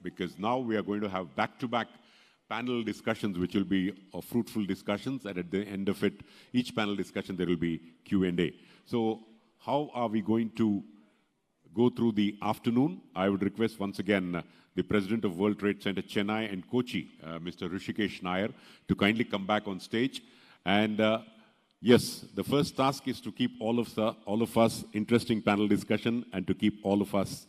because now we are going to have back-to-back panel discussions, which will be fruitful discussions, and at the end of it, each panel discussion, there will be Q&A. So how are we going to go through the afternoon? I would request once again the President of World Trade Center Chennai and Kochi, Mr. Hrishikesh Nair, to kindly come back on stage. And yes, the first task is to keep all of us interesting panel discussion and to keep all of us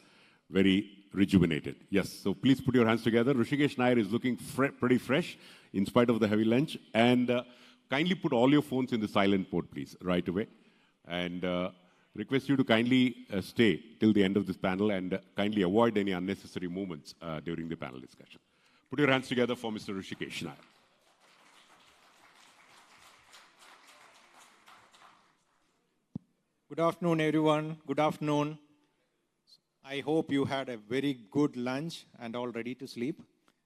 very rejuvenated. Yes, so please put your hands together. Hrishikesh Nair is looking pretty fresh in spite of the heavy lunch. And kindly put all your phones in the silent mode, please, right away. And request you to kindly stay till the end of this panel and kindly avoid any unnecessary movements during the panel discussion. Put your hands together for Mr. Hrishikesh Nair. Good afternoon, everyone. Good afternoon. I hope you had a very good lunch and all ready to sleep.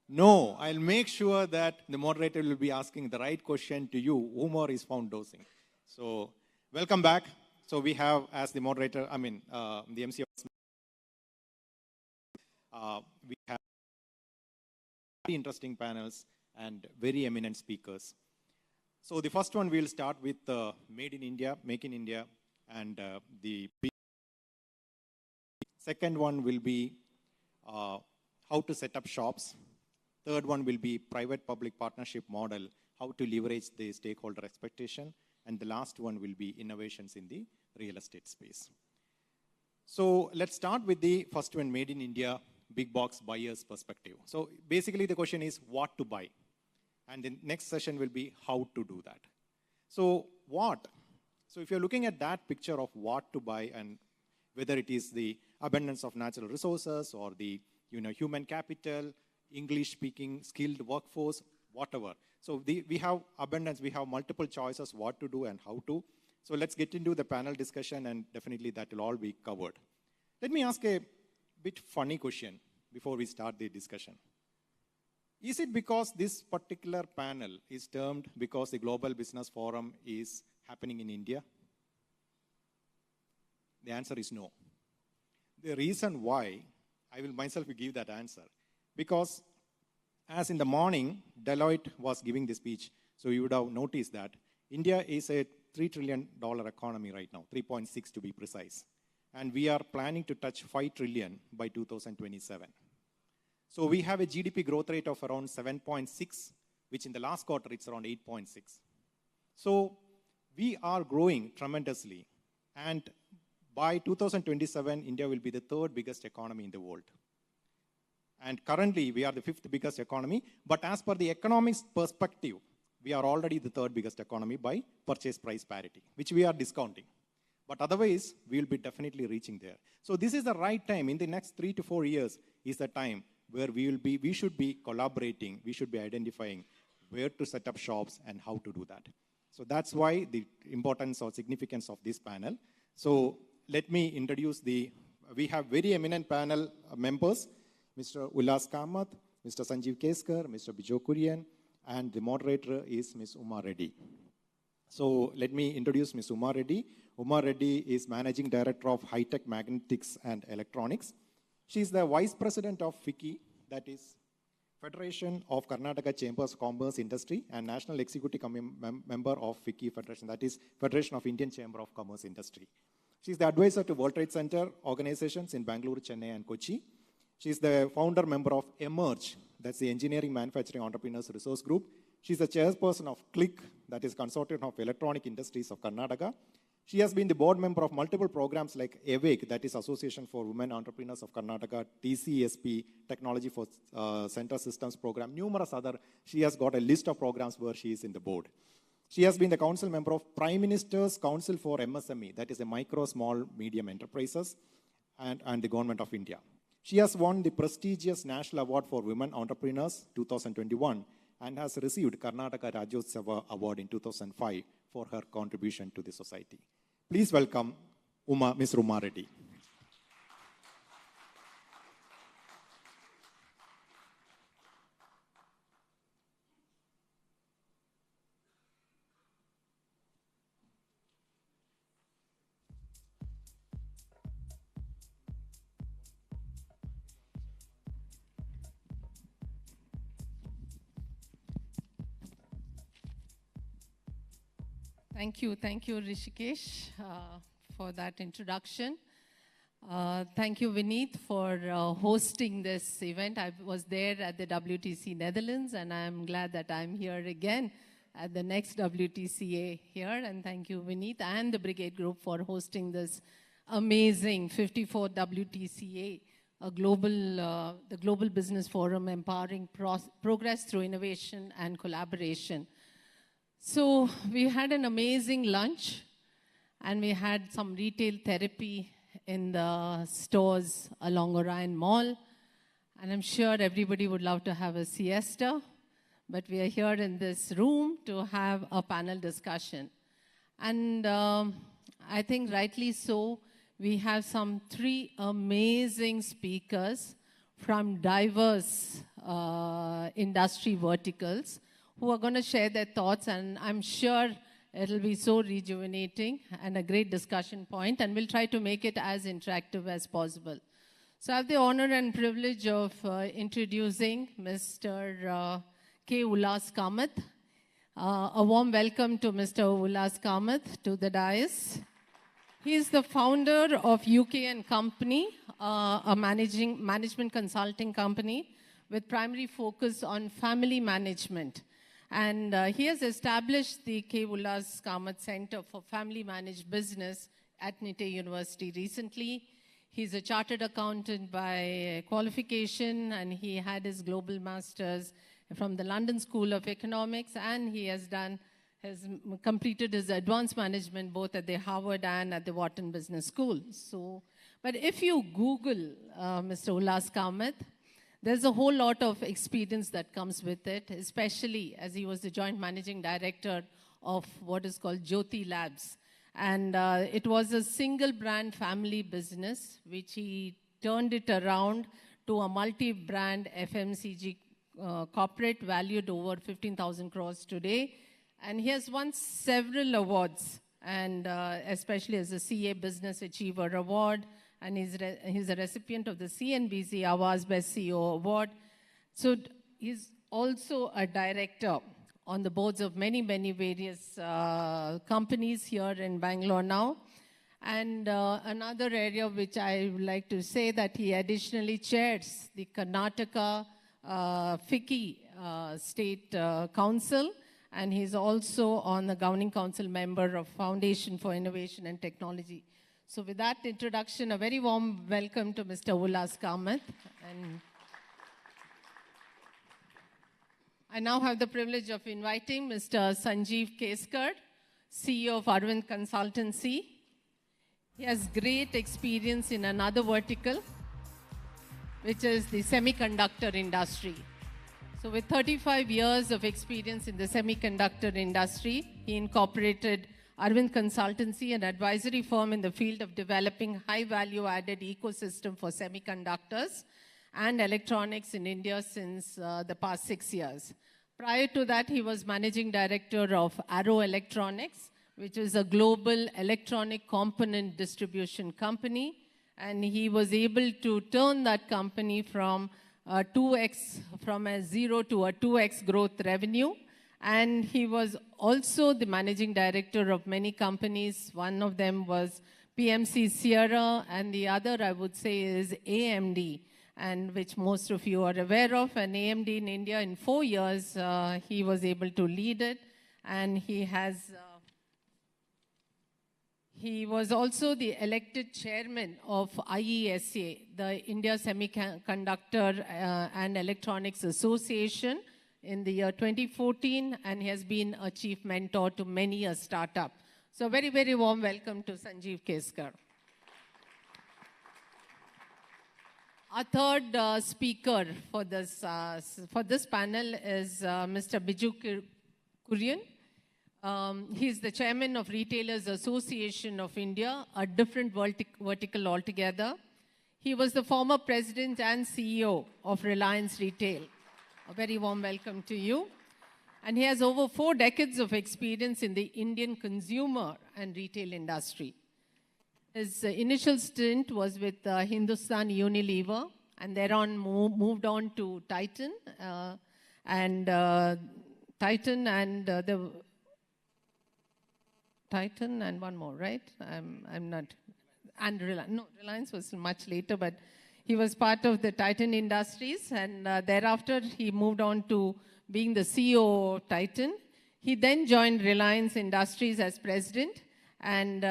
No, I'll make sure that the moderator will be asking the right question to you, whomor is found dosing. So, welcome back. So we have, as the moderator, the MC, we have very interesting panels and very eminent speakers. So the first one, we'll start with Made in India, Make in India, and the second one will be how to set up shops. Third one will be private-public partnership model, how to leverage the stakeholder expectation. And the last one will be innovations in the real estate space. So let's start with the first one, Made in India, big box buyer's perspective. So basically the question is what to buy. And the next session will be how to do that. So what? So if you're looking at that picture of what to buy and whether it is the abundance of natural resources or the human capital, English-speaking, skilled workforce, whatever. So we have abundance, we have multiple choices what to do and how to. So let's get into the panel discussion and definitely that will all be covered. Let me ask a bit funny question before we start the discussion. Is it because this particular panel is termed because the Global Business Forum is happening in India? The answer is no. The reason why, I will myself give that answer. Because as in the morning, Deloitte was giving the speech, so you would have noticed that India is a $3 trillion economy right now, 3.6 to be precise. And we are planning to touch 5 trillion by 2027. So we have a GDP growth rate of around 7.6, which in the last quarter it's around 8.6. So we are growing tremendously. And by 2027, India will be the third biggest economy in the world. And currently, we are the fifth biggest economy. But as per the economics perspective, we are already the third biggest economy by purchase price parity, which we are discounting. But otherwise, we will be definitely reaching there. So this is the right time. In the next 3 to 4 years is the time where we should be collaborating. We should be identifying where to set up shops and how to do that. So that's why the importance or significance of this panel. So let me introduce we have very eminent panel members. Mr. Ullas Kamath, Mr. Sanjeev Keskar, Mr. Bijou Kurien, and the moderator is Ms. Uma Reddy. So let me introduce Ms. Uma Reddy. Uma Reddy is Managing Director of High-Tech Magnetics and Electronics. She is the Vice President of FICCI, that is Federation of Karnataka Chambers of Commerce Industry, and National Executive Member of FICCI Federation, that is Federation of Indian Chamber of Commerce Industry. She is the advisor to World Trade Center organizations in Bangalore, Chennai, and Kochi. She is the founder member of Emerge, that's the Engineering Manufacturing Entrepreneurs Resource Group. She is the chairperson of CLIck, that is Consortium of Electronic Industries of Karnataka. She has been the board member of multiple programs like AWAKE, that is Association for Women Entrepreneurs of Karnataka, TCSP, Technology for Center Systems Program, numerous other. She has got a list of programs where she is in the board. She has been the council member of Prime Minister's Council for MSME, that is the Micro, Small, Medium Enterprises, and the Government of India. She has won the prestigious National Award for Women Entrepreneurs 2021 and has received Karnataka Rajyotsava Award in 2005 for her contribution to the society. Please welcome Ms. Uma Reddy. Thank you, Rishikesh, for that introduction. Thank you, Vineet, for hosting this event. I was there at the WTC Netherlands, and I'm glad that I'm here again at the next WTCA here. And thank you, Vineet, and the Brigade Group for hosting this amazing 54th WTCA, the Global Business Forum, empowering progress through innovation and collaboration. So we had an amazing lunch, and we had some retail therapy in the stores along Orion Mall. And I'm sure everybody would love to have a siesta, but we are here in this room to have a panel discussion. And I think rightly so, we have some 3 amazing speakers from diverse industry verticals who are going to share their thoughts, and I'm sure it'll be so rejuvenating and a great discussion point, and we'll try to make it as interactive as possible. So I have the honor and privilege of introducing Mr. K. Ullas Kamath. A warm welcome to Mr. Ullas Kamath to the dais. He is the founder of UK&Co, a management consulting company with primary focus on family management. And he has established the K. Ullas Kamath Center for Family Managed Business at NITE University recently. He's a chartered accountant by qualification, and he had his global masters from the London School of Economics, and he has completed his advanced management both at the Harvard and at the Wharton Business School. So, but if you Google Mr. Ullas Kamath, there's a whole lot of experience that comes with it, especially as he was the joint managing director of what is called Jyoti Labs. And it was a single brand family business, which he turned it around to a multi-brand FMCG corporate valued over 15,000 crores today. And he has won several awards, and especially as a CA Business Achiever Award, and he's a recipient of the CNBC Awards Best CEO Award. So he's also a director on the boards of many various companies here in Bangalore now. And another area which I would like to say that he additionally chairs the Karnataka FKCCI State Council, and he's also on the governing council member of Foundation for Innovation and Technology. So with that introduction, a very warm welcome to Mr. Ullas Kamath. And I now have the privilege of inviting Mr. Sanjeev Keskar, CEO of Arvind Consultancy. He has great experience in another vertical, which is the semiconductor industry. So with 35 years of experience in the semiconductor industry, he incorporated Arvind Consultancy, an advisory firm in the field of developing high-value-added ecosystem for semiconductors and electronics in India since the past 6 years. Prior to that, he was managing director of Arrow Electronics, which is a global electronic component distribution company, and he was able to turn that company from a 0 to a 2x growth revenue. And he was also the managing director of many companies. One of them was PMC Sierra, and the other, I would say, is AMD, and which most of you are aware of. And AMD in India, in 4 years, he was able to lead it. And he was also the elected chairman of IESA, the India Semiconductor and Electronics Association, in the year 2014, and he has been a chief mentor to many a startup. So very warm welcome to Sanjeev Keskar. Our third speaker for this panel is Mr. Bijou Kurien. He's the chairman of Retailers Association of India, a different vertical altogether. He was the former president and CEO of Reliance Retail. A very warm welcome to you. And he has over 4 decades of experience in the Indian consumer and retail industry. His initial stint was with Hindustan Unilever, and thereon moved on to Titan. Titan and one more, right? I'm not, and Reliance. No, Reliance was much later, but he was part of the Titan Industries, and thereafter he moved on to being the CEO of Titan. He then joined Reliance Industries as president, and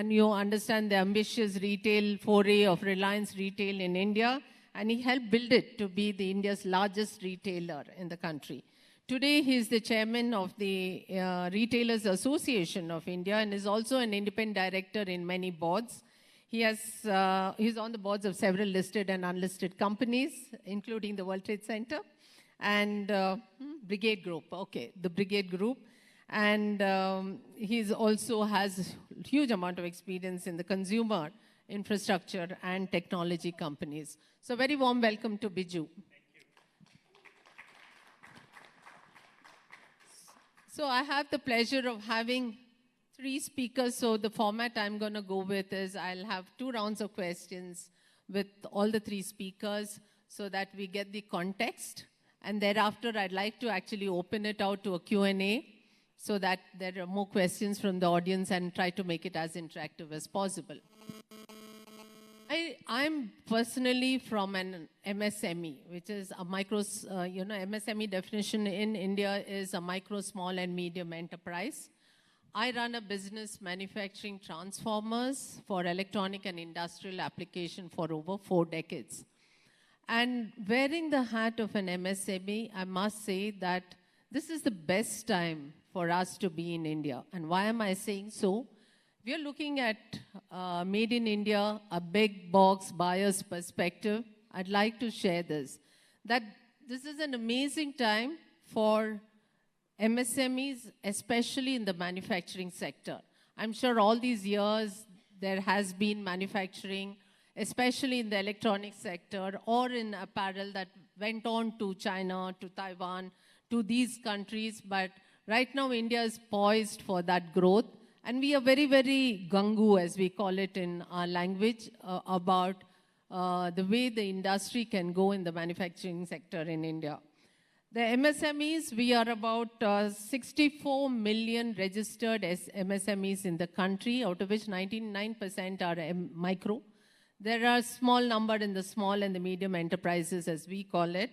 you understand the ambitious retail foray of Reliance Retail in India, and he helped build it to be the India's largest retailer in the country. Today, he is the chairman of the Retailers Association of India and is also an independent director in many boards. He's on the boards of several listed and unlisted companies, including the World Trade Center and Brigade Group. Okay, the Brigade Group. And he also has a huge amount of experience in the consumer infrastructure and technology companies. So very warm welcome to Bijou. So I have the pleasure of having 3 speakers. So the format I'm going to go with is I'll have 2 rounds of questions with all the 3 speakers so that we get the context. And thereafter, I'd like to actually open it out to a Q&A so that there are more questions from the audience and try to make it as interactive as possible. I'm personally from an MSME, which is a MSME definition in India is a micro, small, and medium enterprise. I run a business manufacturing transformers for electronic and industrial application for over 4 decades. And wearing the hat of an MSME, I must say that this is the best time for us to be in India. And why am I saying so? We are looking at Made in India, a big box buyer's perspective. I'd like to share this, that this is an amazing time for MSMEs, especially in the manufacturing sector. I'm sure all these years there has been manufacturing, especially in the electronic sector or in apparel that went on to China, to Taiwan, to these countries. But right now India is poised for that growth. And we are very, very gung-ho, as we call it in our language, about the way the industry can go in the manufacturing sector in India. The MSMEs, we are about 64 million registered as MSMEs in the country, out of which 99% are micro. There are a small number in the small and the medium enterprises, as we call it.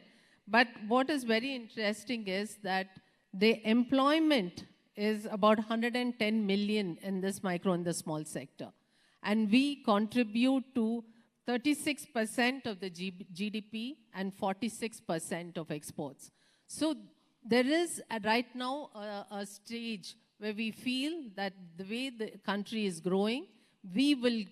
But what is very interesting is that the employment is about 110 million in this micro and the small sector. And we contribute to 36% of the GDP and 46% of exports. So there is right now a stage where we feel that the way the country is growing, we will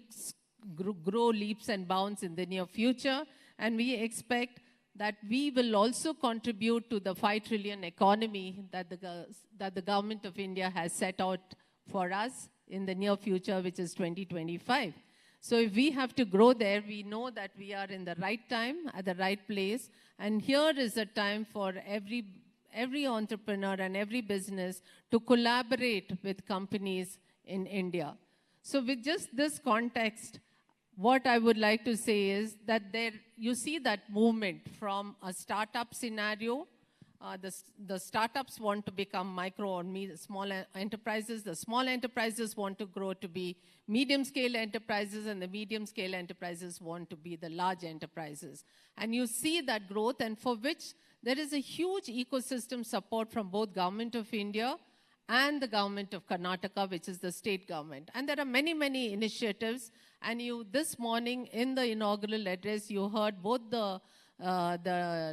grow leaps and bounds in the near future. And we expect that we will also contribute to the 5 trillion economy that the government of India has set out for us in the near future, which is 2025. So if we have to grow there, we know that we are in the right time, at the right place. And here is a time for every entrepreneur and every business to collaborate with companies in India. So with just this context, what I would like to say is that you see that movement from a startup scenario. The startups want to become micro or small enterprises. The small enterprises want to grow to be medium-scale enterprises, and the medium-scale enterprises want to be the large enterprises. And you see that growth, and for which there is a huge ecosystem support from both Government of India and the Government of Karnataka, which is the state government. And there are many, many initiatives. And this morning in the inaugural address, you heard both the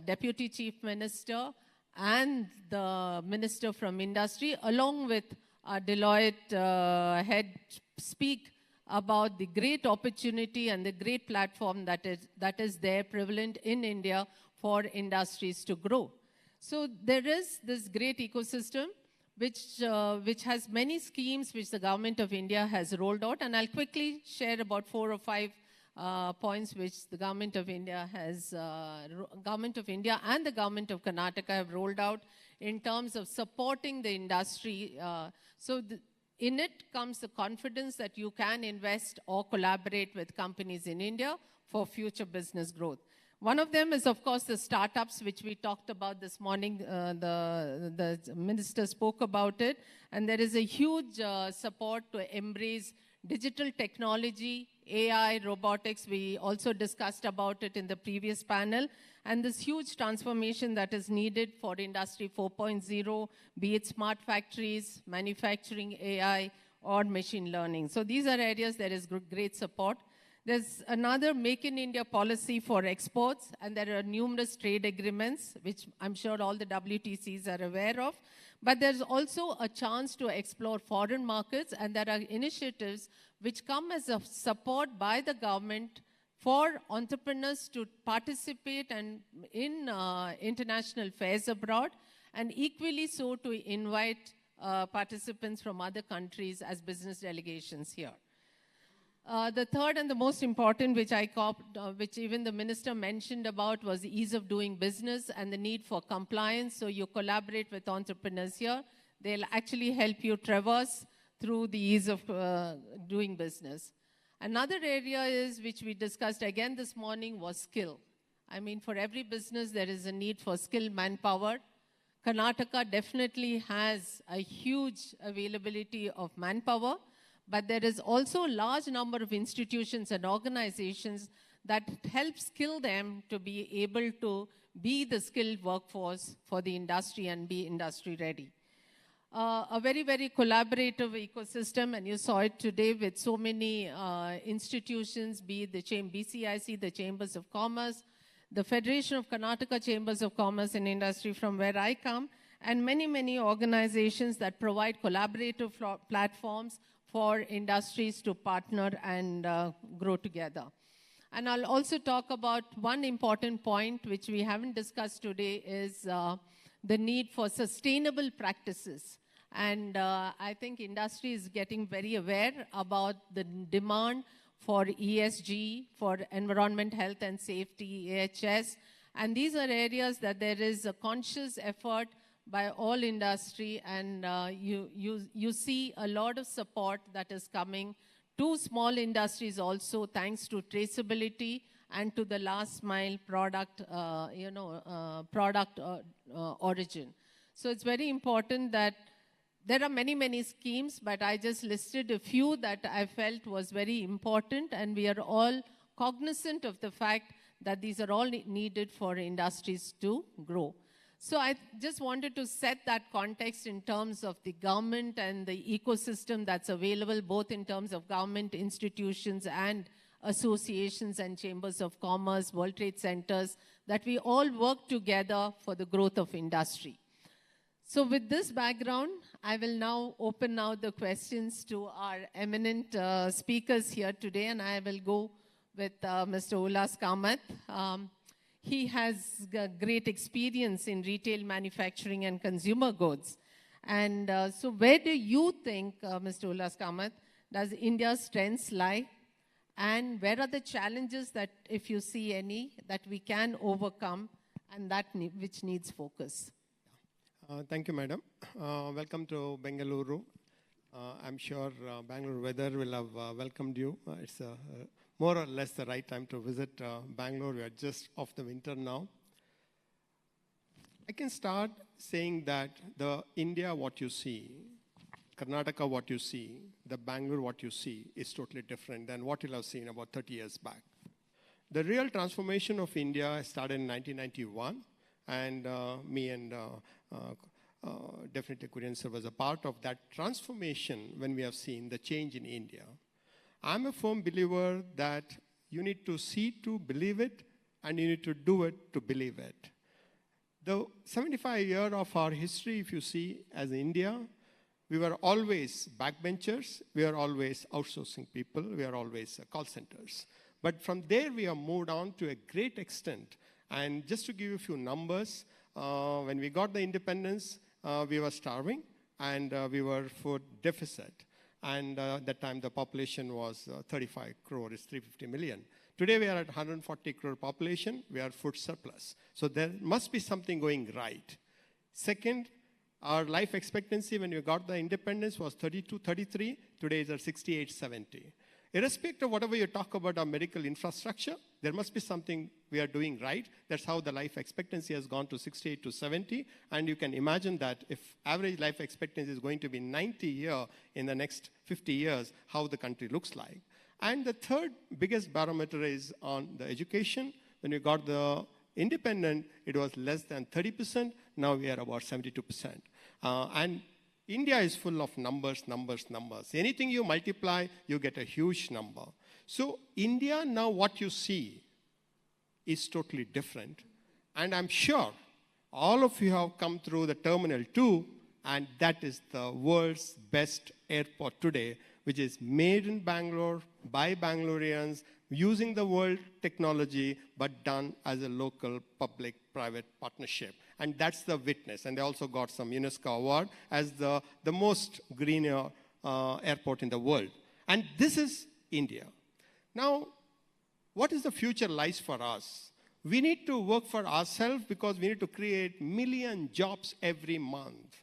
Deputy Chief Minister and the Minister from Industry, along with our Deloitte head, speak about the great opportunity and the great platform that is there prevalent in India for industries to grow. So there is this great ecosystem which has many schemes which the Government of India has rolled out. And I'll quickly share about 4 or 5 points which the Government of India and the Government of Karnataka have rolled out in terms of supporting the industry. In it comes the confidence that you can invest or collaborate with companies in India for future business growth. One of them is, of course, the startups, which we talked about this morning. The minister spoke about it. And there is a huge support to embrace digital technology, AI, robotics. We also discussed about it in the previous panel. And this huge transformation that is needed for Industry 4.0, be it smart factories, manufacturing AI, or machine learning. So these are areas there is great support. There's another Make in India policy for exports, and there are numerous trade agreements, which I'm sure all the WTCs are aware of. But there's also a chance to explore foreign markets, and there are initiatives which come as a support by the government for entrepreneurs to participate in international fairs abroad, and equally so to invite participants from other countries as business delegations here. The third and the most important, which even the minister mentioned about, was the ease of doing business and the need for compliance. So you collaborate with entrepreneurs here. They'll actually help you traverse through the ease of doing business. Another area is, which we discussed again this morning, was skill. I mean, for every business, there is a need for skilled manpower. Karnataka definitely has a huge availability of manpower. But there is also a large number of institutions and organizations that help skill them to be able to be the skilled workforce for the industry and be industry ready. A very, very collaborative ecosystem, and you saw it today with so many institutions, be it the BCIC, the Chambers of Commerce, the Federation of Karnataka Chambers of Commerce and Industry from where I come, and many, many organizations that provide collaborative platforms for industries to partner and grow together. And I'll also talk about one important point which we haven't discussed today is the need for sustainable practices. And I think industry is getting very aware about the demand for ESG, for environment, health and safety, AHS. And these are areas that there is a conscious effort by all industry, and you see a lot of support that is coming to small industries also, thanks to traceability and to the last mile product, origin. So it's very important that there are many, many schemes, but I just listed a few that I felt was very important, and we are all cognizant of the fact that these are all needed for industries to grow. So I just wanted to set that context in terms of the government and the ecosystem that's available, both in terms of government institutions and associations and chambers of commerce, World Trade Centers, that we all work together for the growth of industry. So with this background, I will now open now the questions to our eminent speakers here today, and I will go with Mr. Ullas Kamath. He has great experience in retail manufacturing and consumer goods. And so where do you think, Mr. Ullas Kamath, does India's strengths lie? And where are the challenges that, if you see any, that we can overcome and that which needs focus? Thank you, madam. Welcome to Bengaluru. I'm sure Bangalore weather will have welcomed you. It's more or less the right time to visit Bangalore. We are just off the winter now. I can start saying that the India what you see, Karnataka what you see, the Bangalore what you see is totally different than what you'll have seen about 30 years back. The real transformation of India started in 1991, and me and definitely Kurien sir was a part of that transformation when we have seen the change in India. I'm a firm believer that you need to see to believe it, and you need to do it to believe it. The 75 years of our history, if you see, as India, we were always backbenchers, we are always outsourcing people, we are always call centers. But from there, we have moved on to a great extent. And just to give you a few numbers, when we got the independence, we were starving, and we were food deficit. And at that time, the population was 35 crore, is 350 million. Today, we are at 140 crore population. We are food surplus. So there must be something going right. Second, our life expectancy when we got the independence was 32, 33. Today is at 68, 70. Irrespective of whatever you talk about our medical infrastructure, there must be something we are doing right. That's how the life expectancy has gone to 68 to 70. And you can imagine that if average life expectancy is going to be 90 years in the next 50 years, how the country looks like. And the third biggest barometer is on the education. When we got the independent, it was less than 30%. Now we are about 72%. And India is full of numbers. Anything you multiply, you get a huge number. So India, now what you see is totally different. And I'm sure all of you have come through the Terminal 2, and that is the world's best airport today, which is made in Bangalore by Bangaloreans, using the world technology, but done as a local public-private partnership. And that's the witness. And they also got some UNESCO award as the most greener airport in the world. And this is India. Now, what is the future lies for us? We need to work for ourselves because we need to create million jobs every month.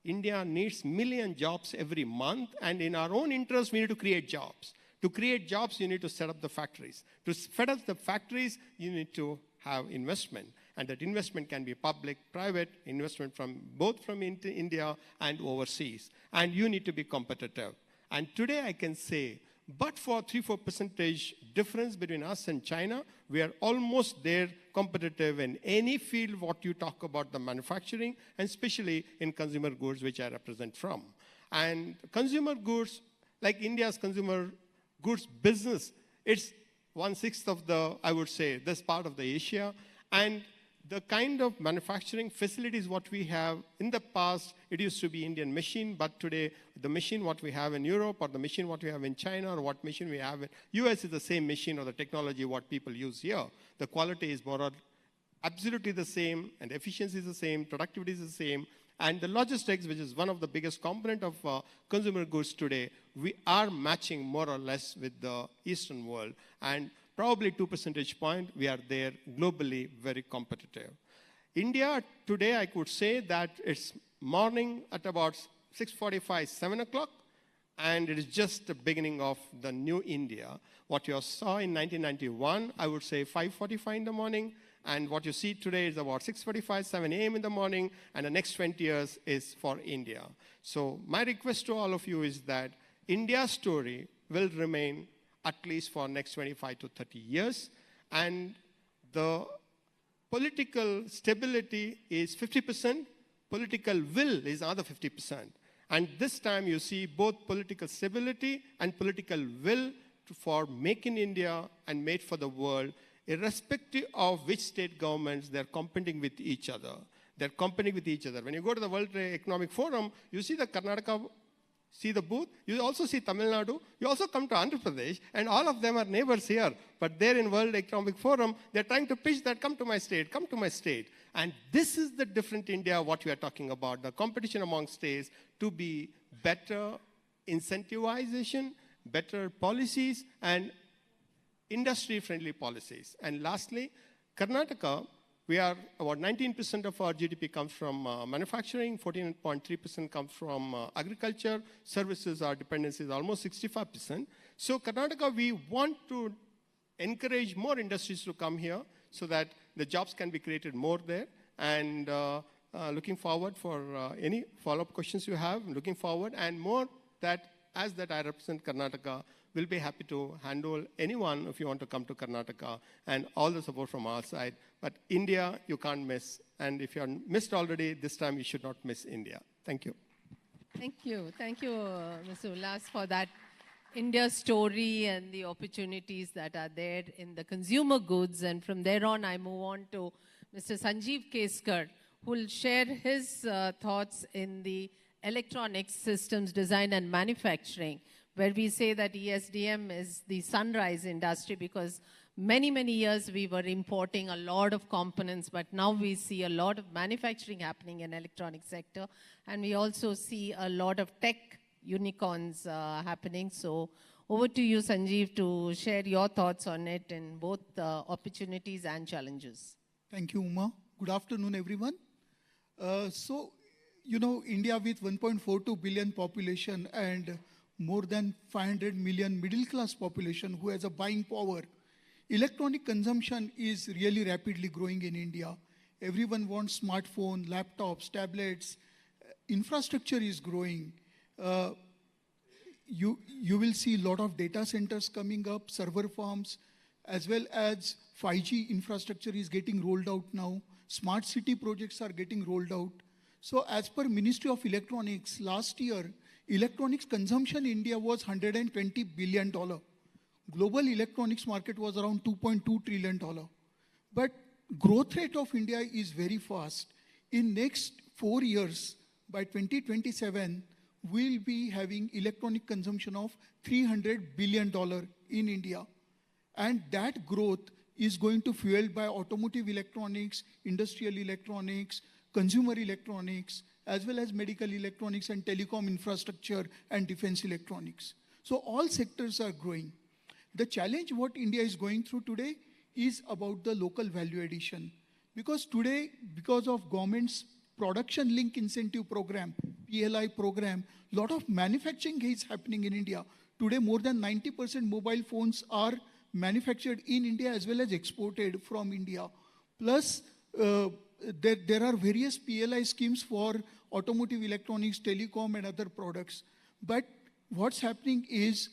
India needs million jobs every month, and in our own interest, we need to create jobs. To create jobs, you need to set up the factories. To set up the factories, you need to have investment. And that investment can be public, private, investment from both from India and overseas. And you need to be competitive. And today I can say, but for 3-4% difference between us and China, we are almost there competitive in any field what you talk about the manufacturing, and especially in consumer goods, which I represent from. And consumer goods, like India's consumer goods business, it's 1/6 of the, I would say, this part of the Asia. And the kind of manufacturing facilities what we have, in the past, it used to be Indian machine, but today, the machine what we have in Europe, or the machine what we have in China, or what machine we have in US is the same machine or the technology what people use here. The quality is more or absolutely the same, and efficiency is the same, productivity is the same, and the logistics, which is one of the biggest component of consumer goods today, we are matching more or less with the Eastern world. And probably 2% point, we are there globally very competitive. India, today I could say that it's morning at about 6:45, 7 o'clock, and it is just the beginning of the new India. What you saw in 1991, I would say 5:45 in the morning, and what you see today is about 6:45, 7 a.m. in the morning, and the next 20 years is for India. So my request to all of you is that India's story will remain at least for next 25 to 30 years. And the political stability is 50%, political will is other 50%. And this time you see both political stability and political will for Make in India and Made for the World, irrespective of which state governments, they're competing with each other. They're competing with each other. When you go to the World Economic Forum, you see the Karnataka, see the booth, you also see Tamil Nadu, you also come to Andhra Pradesh, and all of them are neighbors here. But there in World Economic Forum, they're trying to pitch that, come to my state, come to my state. And this is the different India, what we are talking about, the competition among states to be better incentivization, better policies, and industry-friendly policies. And lastly, Karnataka, we are about 19% of our GDP comes from manufacturing, 14.3% comes from agriculture, services, our dependency is almost 65%. So Karnataka, we want to encourage more industries to come here so that the jobs can be created more there. And looking forward for any follow-up questions you have, looking forward, and more that as that I represent Karnataka, we'll be happy to handle anyone if you want to come to Karnataka, and all the support from our side. But India, you can't miss. And if you're missed already, this time you should not miss India. Thank you. Thank you. Thank you, Mr. Ullas, for that India story and the opportunities that are there in the consumer goods. And from there on, I move on to Mr. Sanjeev Keskar, who will share his thoughts in the electronics systems design and manufacturing, where we say that ESDM is the sunrise industry because many, many years we were importing a lot of components, but now we see a lot of manufacturing happening in electronic sector, and we also see a lot of tech unicorns happening. So over to you, Sanjeev, to share your thoughts on it in both opportunities and challenges. Thank you, Uma. Good afternoon, everyone. India with 1.42 billion population and more than 500 million middle-class population who has a buying power Electronic consumption is really rapidly growing in India. Everyone wants smartphone, laptops, tablets. Infrastructure is growing. You will see a lot of data centers coming up, server farms, as well as 5G infrastructure is getting rolled out now. Smart city projects are getting rolled out. So as per Ministry of Electronics, last year, electronics consumption in India was $120 billion. Global electronics market was around $2.2 trillion. But growth rate of India is very fast. In next 4 years, by 2027, we'll be having electronic consumption of $300 billion in India. And that growth is going to fueled by automotive electronics, industrial electronics, consumer electronics, as well as medical electronics and telecom infrastructure and defense electronics. So all sectors are growing. The challenge what India is going through today is about the local value addition. Because today, because of government's production link incentive program, PLI program, lot of manufacturing is happening in India. Today, more than 90% mobile phones are manufactured in India as well as exported from India. Plus, there are various PLI schemes for automotive electronics, telecom, and other products. But what's happening is,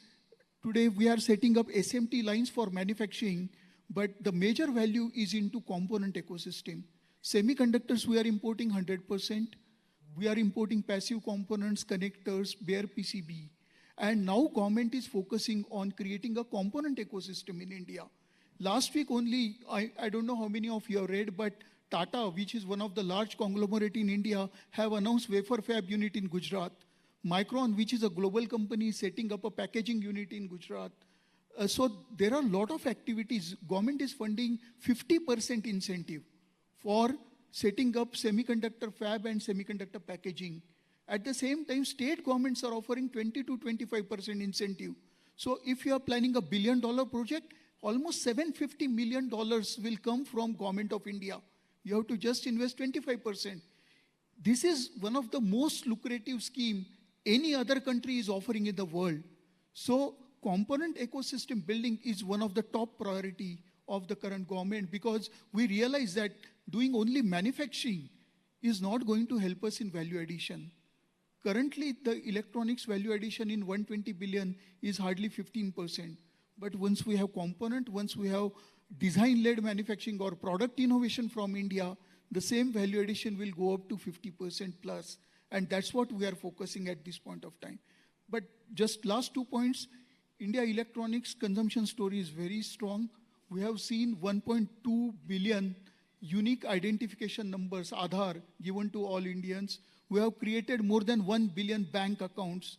today we are setting up SMT lines for manufacturing, but the major value is into component ecosystem. Semiconductors, we are importing 100%. We are importing passive components, connectors, bare PCB. And now government is focusing on creating a component ecosystem in India. Last week only, I don't know how many of you have read, but Tata, which is one of the large conglomerate in India, have announced wafer fab unit in Gujarat. Micron, which is a global company, is setting up a packaging unit in Gujarat. So there are a lot of activities. Government is funding 50% incentive for setting up semiconductor fab and semiconductor packaging. At the same time, state governments are offering 20 to 25% incentive. So if you are planning $1 billion project, almost $750 million will come from government of India. You have to just invest 25%. This is one of the most lucrative scheme any other country is offering in the world. So component ecosystem building is one of the top priority of the current government, because we realize that doing only manufacturing is not going to help us in value addition. Currently, the electronics value addition in 120 billion is hardly 15%. But once we have component, once we have design-led manufacturing or product innovation from India, the same value addition will go up to 50% plus. And that's what we are focusing at this point of time. But just last 2 points, India electronics consumption story is very strong. We have seen 1.2 billion unique identification numbers, Aadhaar, given to all Indians. We have created more than 1 billion bank accounts.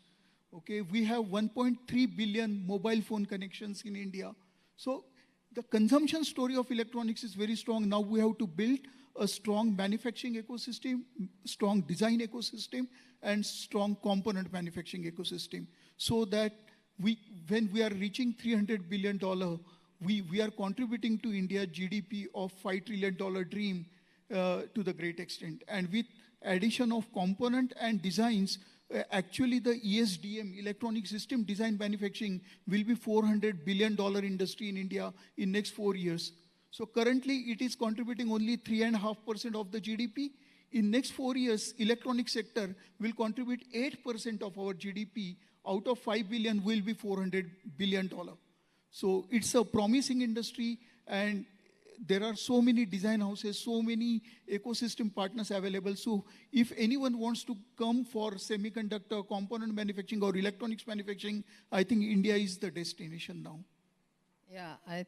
Okay, we have 1.3 billion mobile phone connections in India. So the consumption story of electronics is very strong. Now we have to build a strong manufacturing ecosystem, strong design ecosystem, and strong component manufacturing ecosystem, so that when we are reaching $300 billion, we are contributing to India's GDP of $5 trillion dream to the great extent. And with addition of component and designs, actually the ESDM, electronic system design manufacturing, will be $400 billion industry in India in next 4 years. So currently it is contributing only 3.5% of the GDP. In next 4 years, electronic sector will contribute 8% of our GDP. Out of 5 billion will be $400 billion. So it's a promising industry, and there are so many design houses, so many ecosystem partners available. So if anyone wants to come for semiconductor, component manufacturing or electronics manufacturing, I think India is the destination now. Yeah, I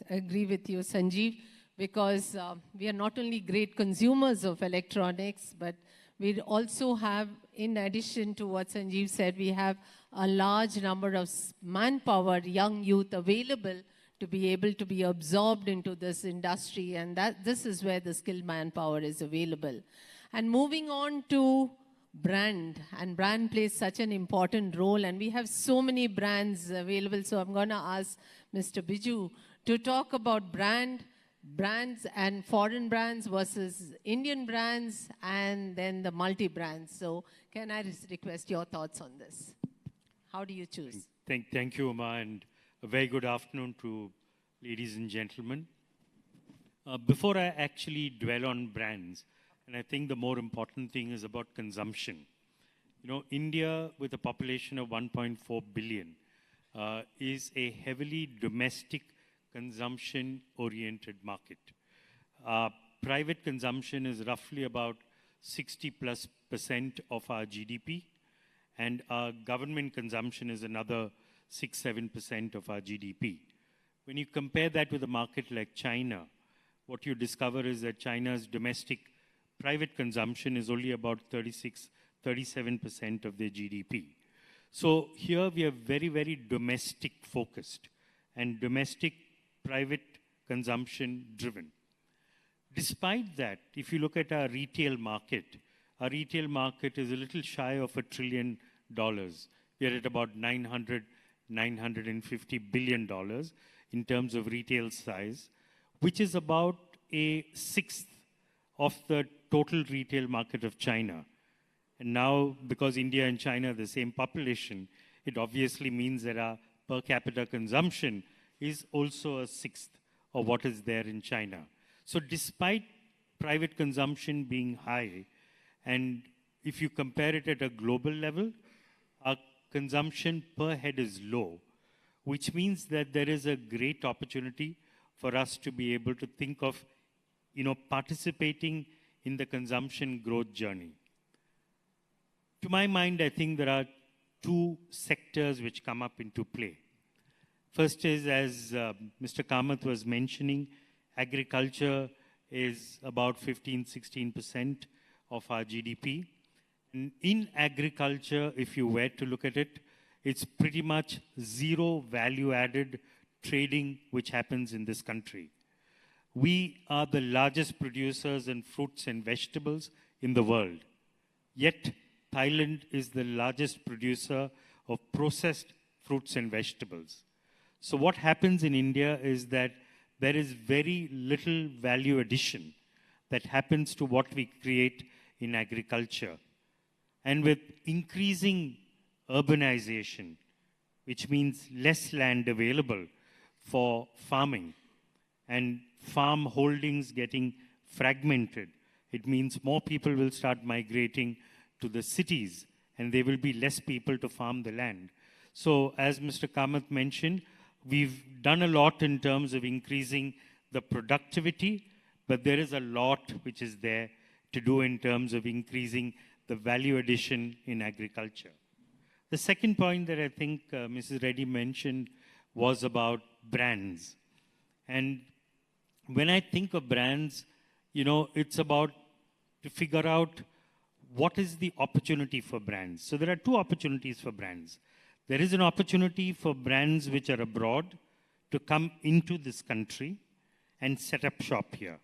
agree with you, Sanjeev, because we are not only great consumers of electronics, but we also have, in addition to what Sanjeev said, we have a large number of manpower, young youth available to be able to be absorbed into this industry, and this is where the skilled manpower is available. And moving on to brand, and brand plays such an important role, and we have so many brands available, so I'm going to ask Mr. Bijou to talk about brands and foreign brands versus Indian brands, and then the multi-brands. So can I request your thoughts on this? How do you choose? Thank you, Uma, and a very good afternoon to ladies and gentlemen. Before I actually dwell on brands, and I think the more important thing is about consumption. You know, India, with a population of 1.4 billion, is a heavily domestic consumption-oriented market. Private consumption is roughly about 60+% of our GDP, and our government consumption is another 6-7% of our GDP. When you compare that with a market like China, what you discover is that China's domestic private consumption is only about 37% of their GDP. So here we are very, very domestic focused and domestic private consumption driven. Despite that, if you look at our retail market is a little shy of $1 trillion. We are at about $950 billion in terms of retail size, which is about a sixth of the total retail market of China. And now, because India and China are the same population, it obviously means that our per capita consumption is also a sixth of what is there in China. So despite private consumption being high, and if you compare it at a global level, our consumption per head is low, which means that there is a great opportunity for us to be able to think of, you know, participating in the consumption growth journey. To my mind, I think there are two sectors which come up into play. First is, as Mr. Kamath was mentioning, agriculture is about 15-16% of our GDP. And in agriculture, if you were to look at it, it's pretty much zero value-added trading which happens in this country. We are the largest producers in fruits and vegetables in the world. Yet, Thailand is the largest producer of processed fruits and vegetables. So what happens in India is that there is very little value addition that happens to what we create in agriculture. And with increasing urbanization, which means less land available for farming, and farm holdings getting fragmented, it means more people will start migrating to the cities, and there will be less people to farm the land. So as Mr. Kamath mentioned, we've done a lot in terms of increasing the productivity, but there is a lot which is there to do in terms of increasing the value addition in agriculture. The second point that I think Mrs. Reddy mentioned was about brands. And when I think of brands, you know, it's about to figure out what is the opportunity for brands. So there are two opportunities for brands. There is an opportunity for brands which are abroad to come into this country and set up shop here.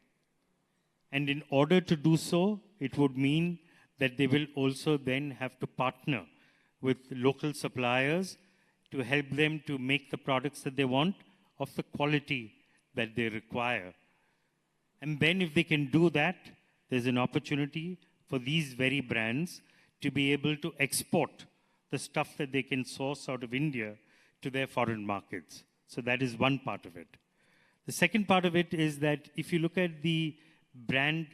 And in order to do so, it would mean that they will also then have to partner with local suppliers to help them to make the products that they want of the quality that they require. And then if they can do that, there's an opportunity for these very brands to be able to export the stuff that they can source out of India to their foreign markets. So that is one part of it. The second part of it is that if you look at the brand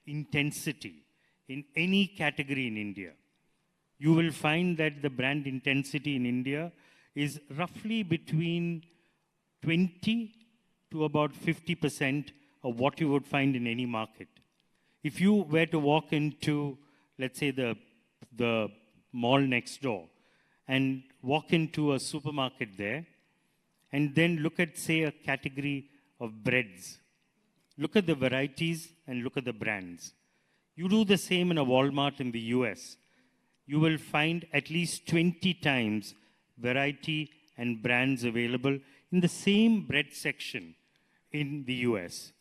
intensity in any category in India, you will find that the brand intensity in India is roughly between 20 to about 50% of what you would find in any market. If you were to walk into, let's say, the mall next door and walk into a supermarket there and then look at, say, a category of breads, look at the varieties and look at the brands. You do the same in a Walmart in the US. You will find at least 20 times variety and brands available in the same bread section in the US.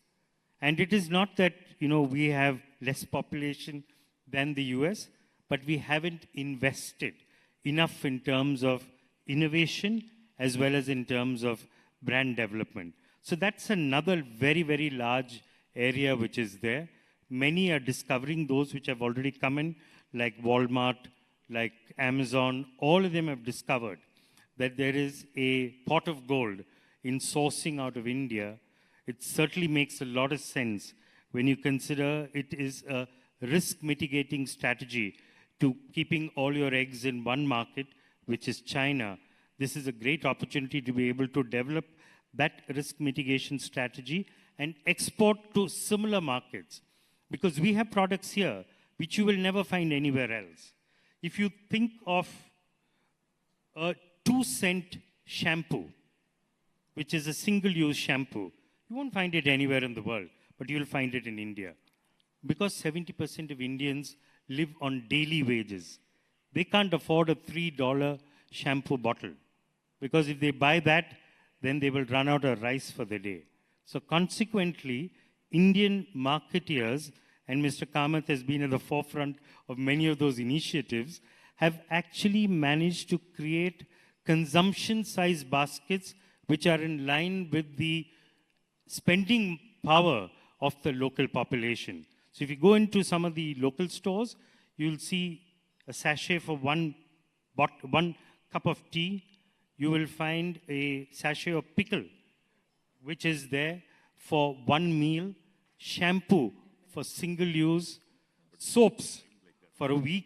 And it is not that, you know, we have less population than the US, but we haven't invested enough in terms of innovation as well as in terms of brand development. So that's another very, very large area which is there. Many are discovering those which have already come in, like Walmart, like Amazon. All of them have discovered that there is a pot of gold in sourcing out of India, it certainly makes a lot of sense when you consider it is a risk mitigating strategy to keeping all your eggs in one market, which is China. This is a great opportunity to be able to develop that risk mitigation strategy and export to similar markets. Because we have products here which you will never find anywhere else. If you think of a 2-cent shampoo, which is a single-use shampoo, you won't find it anywhere in the world, but you'll find it in India. Because 70% of Indians live on daily wages, they can't afford a $3 shampoo bottle. Because if they buy that, then they will run out of rice for the day. So consequently, Indian marketeers, and Mr. Kamath has been at the forefront of many of those initiatives, have actually managed to create consumption-sized baskets which are in line with the spending power of the local population. So if you go into some of the local stores, you'll see a sachet for one cup of tea. You will find a sachet of pickle, which is there for one meal, shampoo for single use, soaps for a week.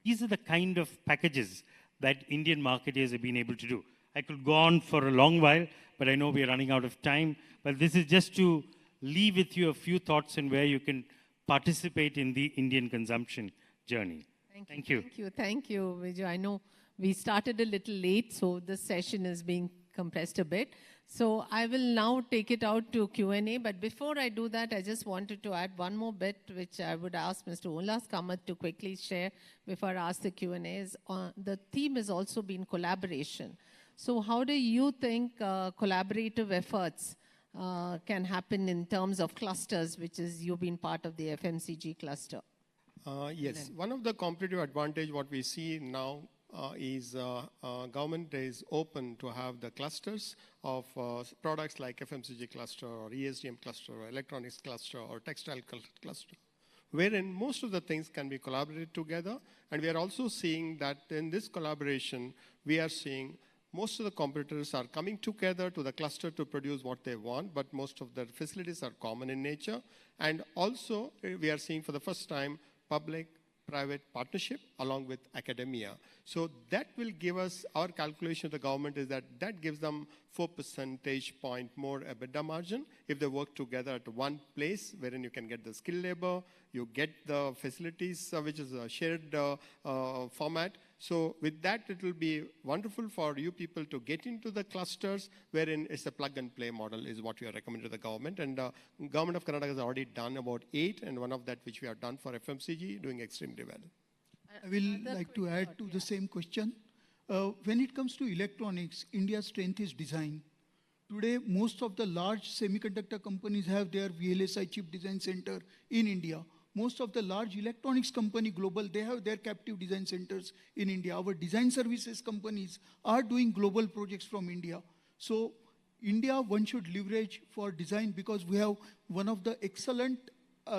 These are the kind of packages that Indian marketers have been able to do. I could go on for a long while, but I know we're running out of time. But this is just to leave with you a few thoughts on where you can participate in the Indian consumption journey. Thank you. Thank you, Bijou. I know we started a little late, so this session is being compressed a bit. So I will now take it out to Q&A. But before I do that, I just wanted to add one more bit, which I would ask Mr. Ullas Kamath to quickly share before I ask the Q&As. The theme has also been collaboration. So how do you think collaborative efforts can happen in terms of clusters, which is you've been part of the FMCG cluster? Yes, one of the competitive advantage what we see now is government is open to have the clusters of products like FMCG cluster or ESDM cluster or electronics cluster or textile cluster, wherein most of the things can be collaborated together. And we are also seeing that in this collaboration, we are seeing most of the competitors are coming together to the cluster to produce what they want, but most of the facilities are common in nature. And also, we are seeing for the first time public-private partnership along with academia. So that will give us, our calculation of the government is that that gives them 4 percentage point more EBITDA margin if they work together at one place, wherein you can get the skilled labor, you get the facilities, which is a shared format. So with that, it will be wonderful for you people to get into the clusters, wherein it's a plug-and-play model is what we are recommending to the government. And government of Karnataka has already done about 8, and one of that which we have done for FMCG, doing extremely well. I will like to add to the same question. When it comes to electronics, India's strength is design. Today, most of the large semiconductor companies have their VLSI chip design center in India. Most of the large electronics company global, they have their captive design centers in India. Our design services companies are doing global projects from India. So India, one should leverage for design because we have one of the excellent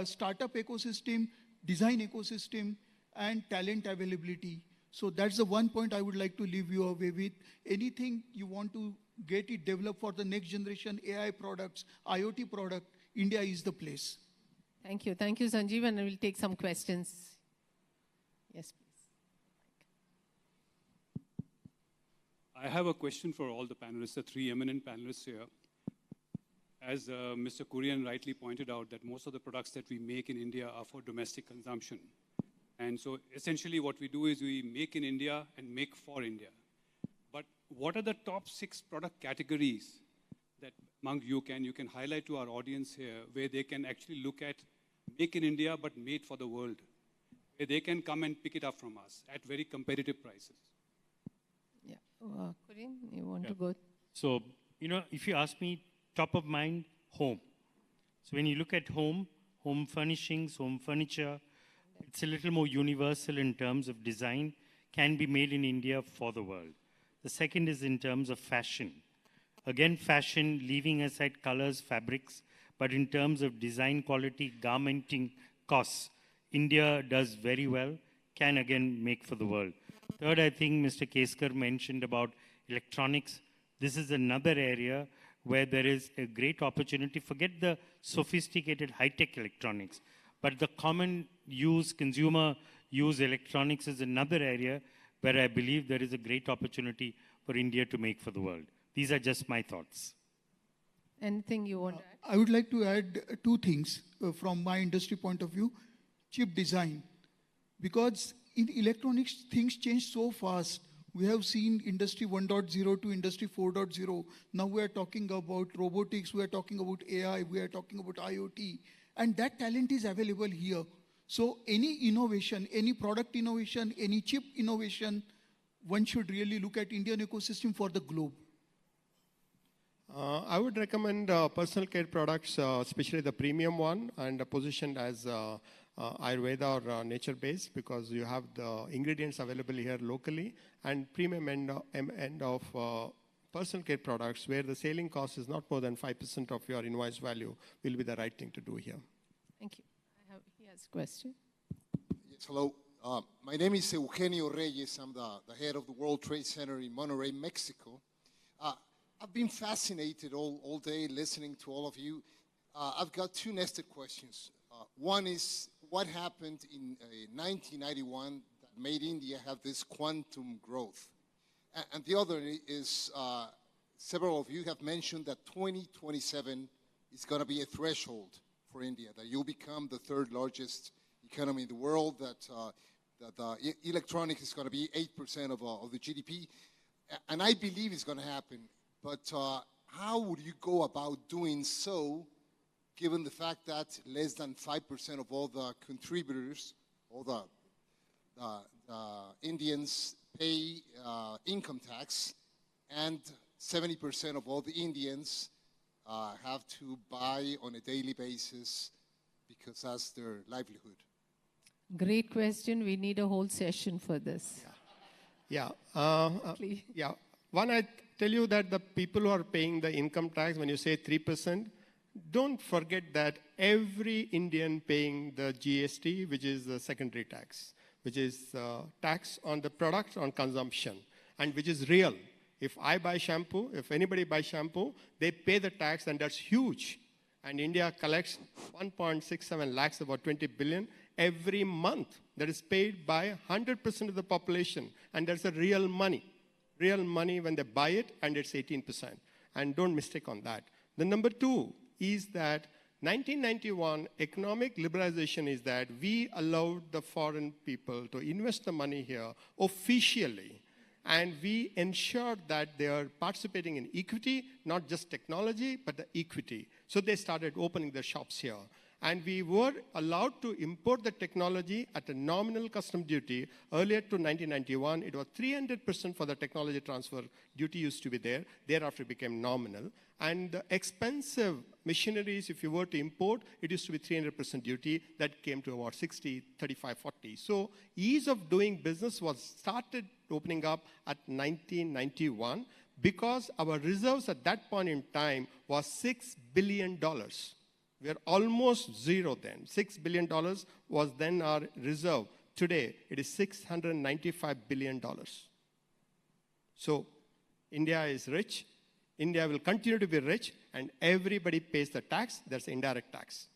startup ecosystem, design ecosystem, and talent availability. So that's the one point I would like to leave you away with. Anything you want to get it developed for the next generation AI products, IoT product, India is the place. Thank you, Sanjeev, and I will take some questions. Yes, please. I have a question for all the panelists, the 3 eminent panelists here. As Mr. Kurien rightly pointed out, that most of the products that we make in India are for domestic consumption. And so essentially what we do is we make in India and make for India. But what are the top 6 product categories that among you can highlight to our audience here, where they can actually look at make in India but made for the world, where they can come and pick it up from us at very competitive prices? Yeah, Kurien, you want to go? So, if you ask me, top of mind, home. So when you look at home furnishings, home furniture, it's a little more universal in terms of design, can be made in India for the world. The second is in terms of fashion. Again, fashion, leaving aside colors, fabrics, but in terms of design quality, garmenting, costs, India does very well, can again make for the world. Third, I think Mr. Keskar mentioned about electronics. This is another area where there is a great opportunity. Forget the sophisticated high-tech electronics, but the common use, consumer use electronics is another area where I believe there is a great opportunity for India to make for the world. These are just my thoughts. Anything you want to add? I would like to add two things from my industry point of view. Chip design. Because in electronics, things change so fast. We have seen industry 1.0 to industry 4.0. Now we are talking about robotics, we are talking about AI, we are talking about IoT. And that talent is available here. So any innovation, any product innovation, any chip innovation, one should really look at Indian ecosystem for the globe. I would recommend personal care products, especially the premium one, and positioned as Ayurveda or nature-based, because you have the ingredients available here locally, and premium end of personal care products, where the selling cost is not more than 5% of your invoice value, will be the right thing to do here. Thank you. He has a question. Yes, hello. My name is Eugenio Reyes. I'm the head of the World Trade Center in Monterrey, Mexico. I've been fascinated all day listening to all of you. I've got two nested questions. One is, what happened in 1991 that made India have this quantum growth? And the other is, several of you have mentioned that 2027 is going to be a threshold for India, that you'll become the third largest economy in the world, that electronics is going to be 8% of the GDP. And I believe it's going to happen. But how would you go about doing so, given the fact that less than 5% of all the contributors, all the Indians pay income tax, and 70% of all the Indians have to buy on a daily basis because that's their livelihood? Great question. We need a whole session for this. Yeah. Yeah. One, I tell you that the people who are paying the income tax, when you say 3%, don't forget that every Indian paying the GST, which is the secondary tax, which is tax on the products on consumption, and which is real. If I buy shampoo, if anybody buys shampoo, they pay the tax, and that's huge. And India collects 1.67 lakhs, about 20 billion, every month. That is paid by 100% of the population, and that's a real money. Real money when they buy it, and it's 18%. And don't mistake on that. The number two is that 1991 economic liberalization is that we allowed the foreign people to invest the money here officially. And we ensured that they are participating in equity, not just technology, but the equity. So they started opening their shops here. And we were allowed to import the technology at a nominal custom duty. Earlier to 1991, it was 300% for the technology transfer. Duty used to be there. Thereafter, it became nominal. And the expensive machineries, if you were to import, it used to be 300% duty. That came to about 60, 35, 40. So ease of doing business was started opening up at 1991 because our reserves at that point in time was $6 billion. We are almost zero then. $6 billion was then our reserve. Today, it is $695 billion. So India is rich. India will continue to be rich, and everybody pays the tax. That's indirect tax.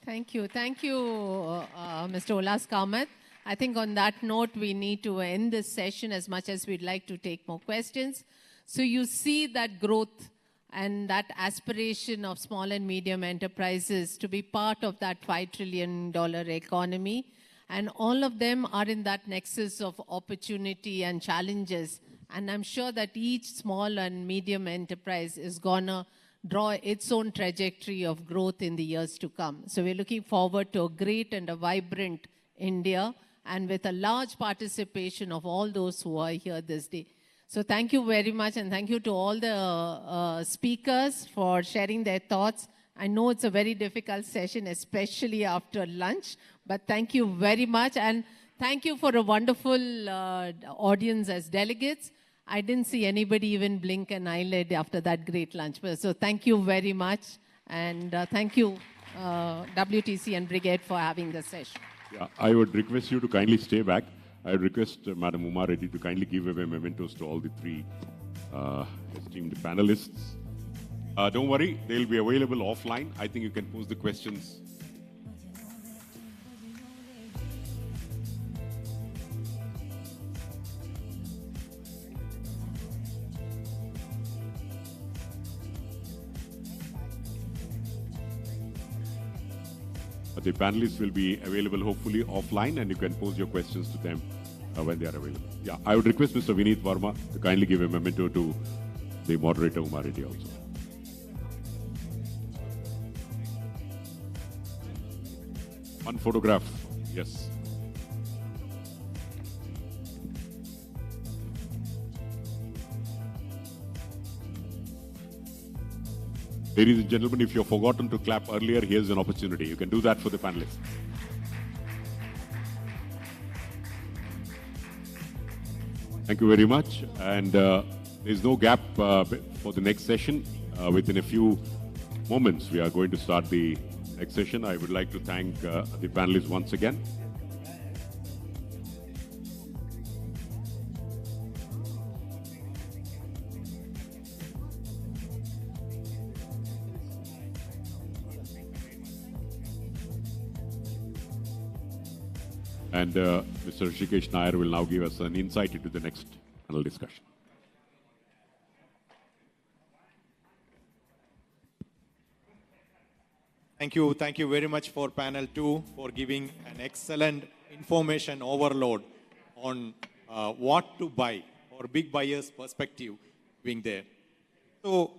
Thank you. Thank you, Mr. Ullas Kamath. I think on that note, we need to end this session as much as we'd like to take more questions. So you see that growth and that aspiration of small and medium enterprises to be part of that $5 trillion economy. And all of them are in that nexus of opportunity and challenges. And I'm sure that each small and medium enterprise is going to draw its own trajectory of growth in the years to come. So we're looking forward to a great and a vibrant India, and with a large participation of all those who are here this day. So thank you very much, and thank you to all the speakers for sharing their thoughts. I know it's a very difficult session, especially after lunch, but thank you very much. And thank you for a wonderful audience as delegates. I didn't see anybody even blink an eyelid after that great lunch. So thank you very much. And thank you, WTC and Brigade, for having this session. Yeah, I would request you to kindly stay back. I would request Madam Uma Reddy to kindly give away mementos to all the three esteemed panelists. Don't worry, they'll be available offline. I think you can pose the questions. The panelists will be available hopefully offline, and you can pose your questions to them when they are available. Yeah, I would request Mr. Vineet Verma to kindly give a memento to the moderator, Umar Reddy, also. One photograph, yes. Ladies and gentlemen, if you've forgotten to clap earlier, here's an opportunity. You can do that for the panelists. Thank you very much. And there's no gap for the next session. Within a few moments, we are going to start the next session. I would like to thank the panelists once again. And Mr. Hrishikesh Nair will now give us an insight into the next panel discussion. Thank you very much for panel 2 for giving an excellent information overload on what to buy or big buyers' perspective being there. So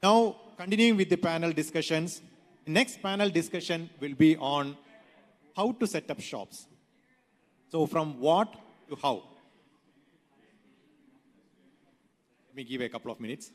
now continuing with the panel discussions, the next panel discussion will be on how to set up shops. So from what to how. Let me give a couple of minutes.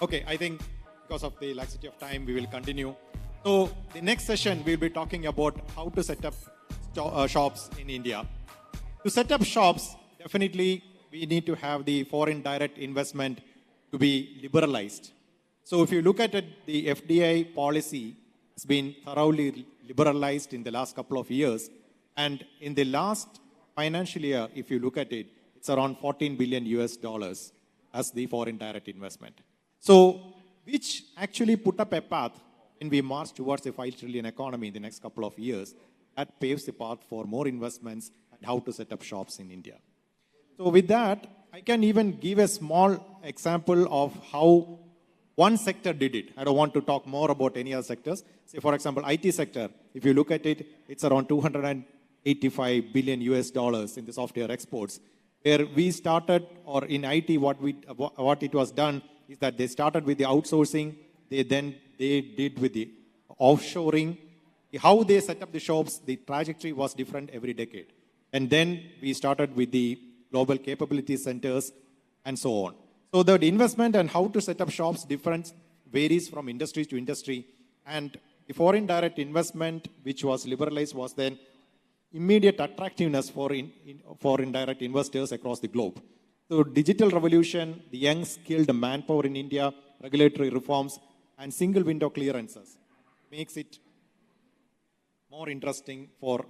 Okay, I think because of the laxity of time, we will continue. So the next session, we'll be talking about how to set up shops in India. To set up shops, definitely we need to have the foreign direct investment to be liberalized. So if you look at it, the FDI policy has been thoroughly liberalized in the last couple of years. And in the last financial year, if you look at it, it's around 14 billion US dollars as the foreign direct investment. So, which actually put up a path when we march towards a 5 trillion economy in the next couple of years that paves the path for more investments and how to set up shops in India. So with that, I can even give a small example of how one sector did it. I don't want to talk more about any other sectors. Say, for example, IT sector. If you look at it, it's around 285 billion US dollars in the software exports. Where we started, or in IT, what it was done is that they started with the outsourcing, they did with the offshoring. How they set up the shops, the trajectory was different every decade. And then we started with the global capability centers and so on. So the investment and how to set up shops different varies from industry to industry. And the foreign direct investment, which was liberalized, was then immediate attractiveness for foreign direct investors across the globe. So digital revolution, the young skilled manpower in India, regulatory reforms, and single window clearances makes it more interesting for